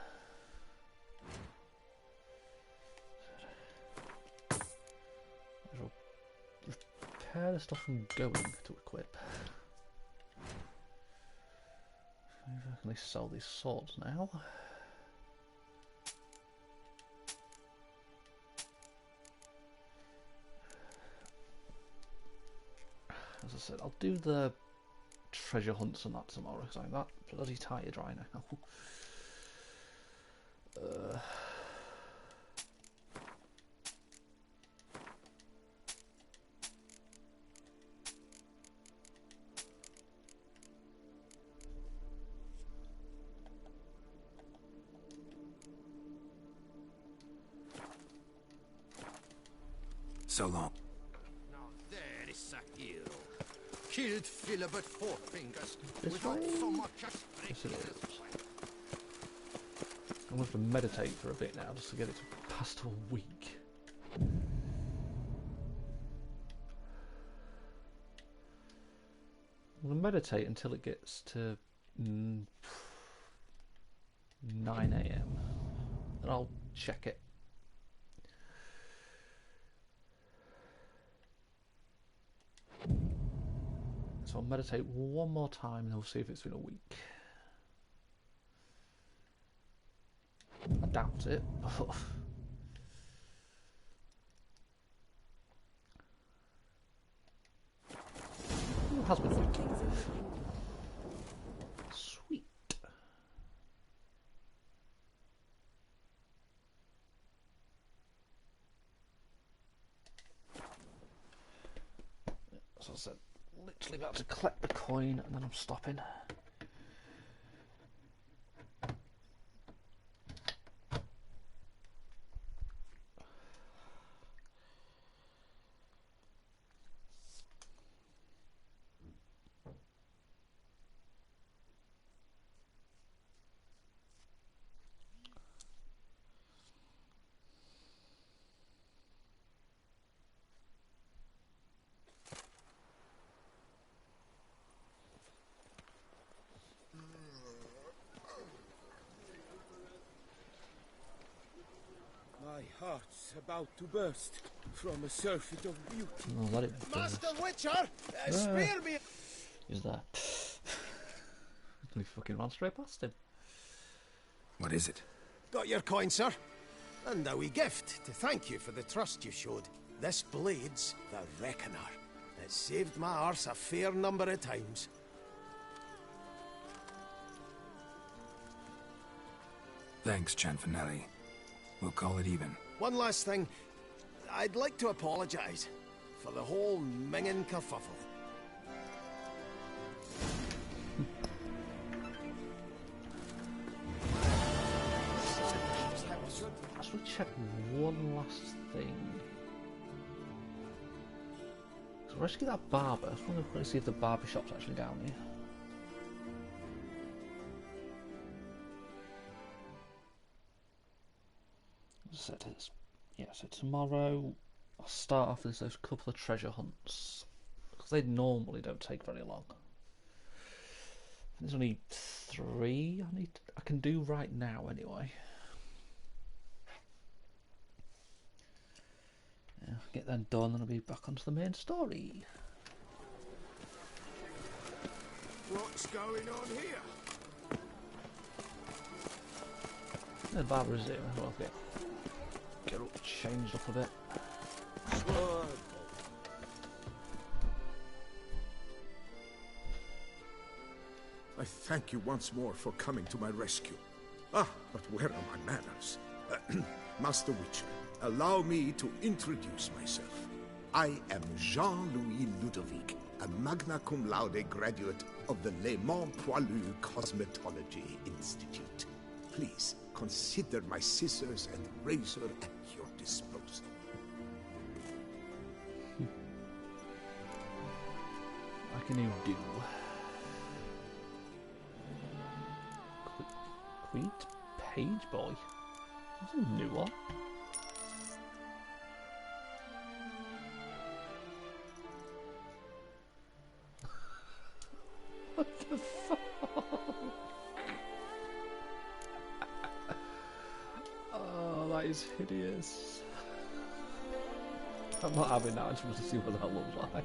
Repair the stuff I'm going to equip. Maybe I can at least sell these swords now. As I said, I'll do the treasure hunts and that tomorrow because I'm that bloody tired right now. So long. Now there is a hero. Killed Philibert Fourfingers This without way? so much as Yes, it is. I'm going to have to meditate for a bit now just to get it to past a week. I'm going to meditate until it gets to 9 AM. And I'll check it. So I'll meditate one more time and we'll see if it's been a week. I doubt it, but it has been a week. Sweet. As I said, literally about to collect the coin and then I'm stopping. My heart's about to burst from a surfeit of beauty. Oh, let it burst. Master Witcher, spare me! Is that? We fucking ran straight past him. What is it? Got your coin, sir. And a wee gift to thank you for the trust you showed. This blade's the Reckoner. It saved my arse a fair number of times. Thanks, Cianfanelli. We'll call it even. One last thing. I'd like to apologise for the whole mingin' kerfuffle. I should check one last thing. So rescue that barber. I just want to see if the barber shop's actually down here. said, so tomorrow I'll start off with those couple of treasure hunts, because they normally don't take very long. There's only 3 I can do right now anyway. Yeah, get them done and I'll be back onto the main story. What's going on here? The barber's here as well. Get all changed up a bit. Sword. I thank you once more for coming to my rescue. Ah, but where are my manners? Master Witcher, allow me to introduce myself. I am Jean-Louis Ludovic, a magna cum laude graduate of the Le Mans Poilu Cosmetology Institute. Please consider my scissors and razor at your disposal. What can you do? Queet Page Boy? That's a new one. What the fuck? Oh, that is hideous. I'm not having that, I just want to see what that looks like.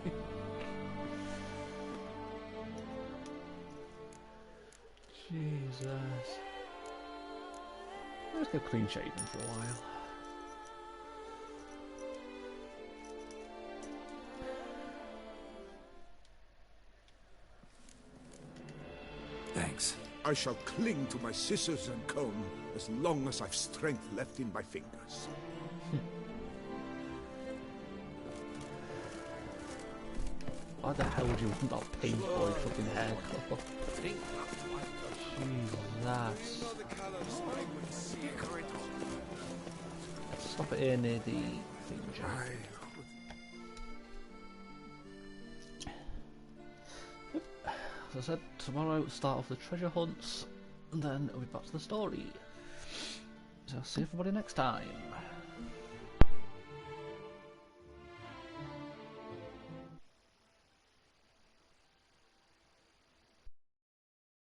Jesus. Let's go clean shaven for a while. Thanks. I shall cling to my scissors and comb as long as I've strength left in my fingers. Why the hell would you want that pink boy fucking haircut? Jesus. Stop it here near the thing, Jack. As I said, tomorrow we'll start off the treasure hunts, and then we'll be back to the story. So I'll see everybody next time.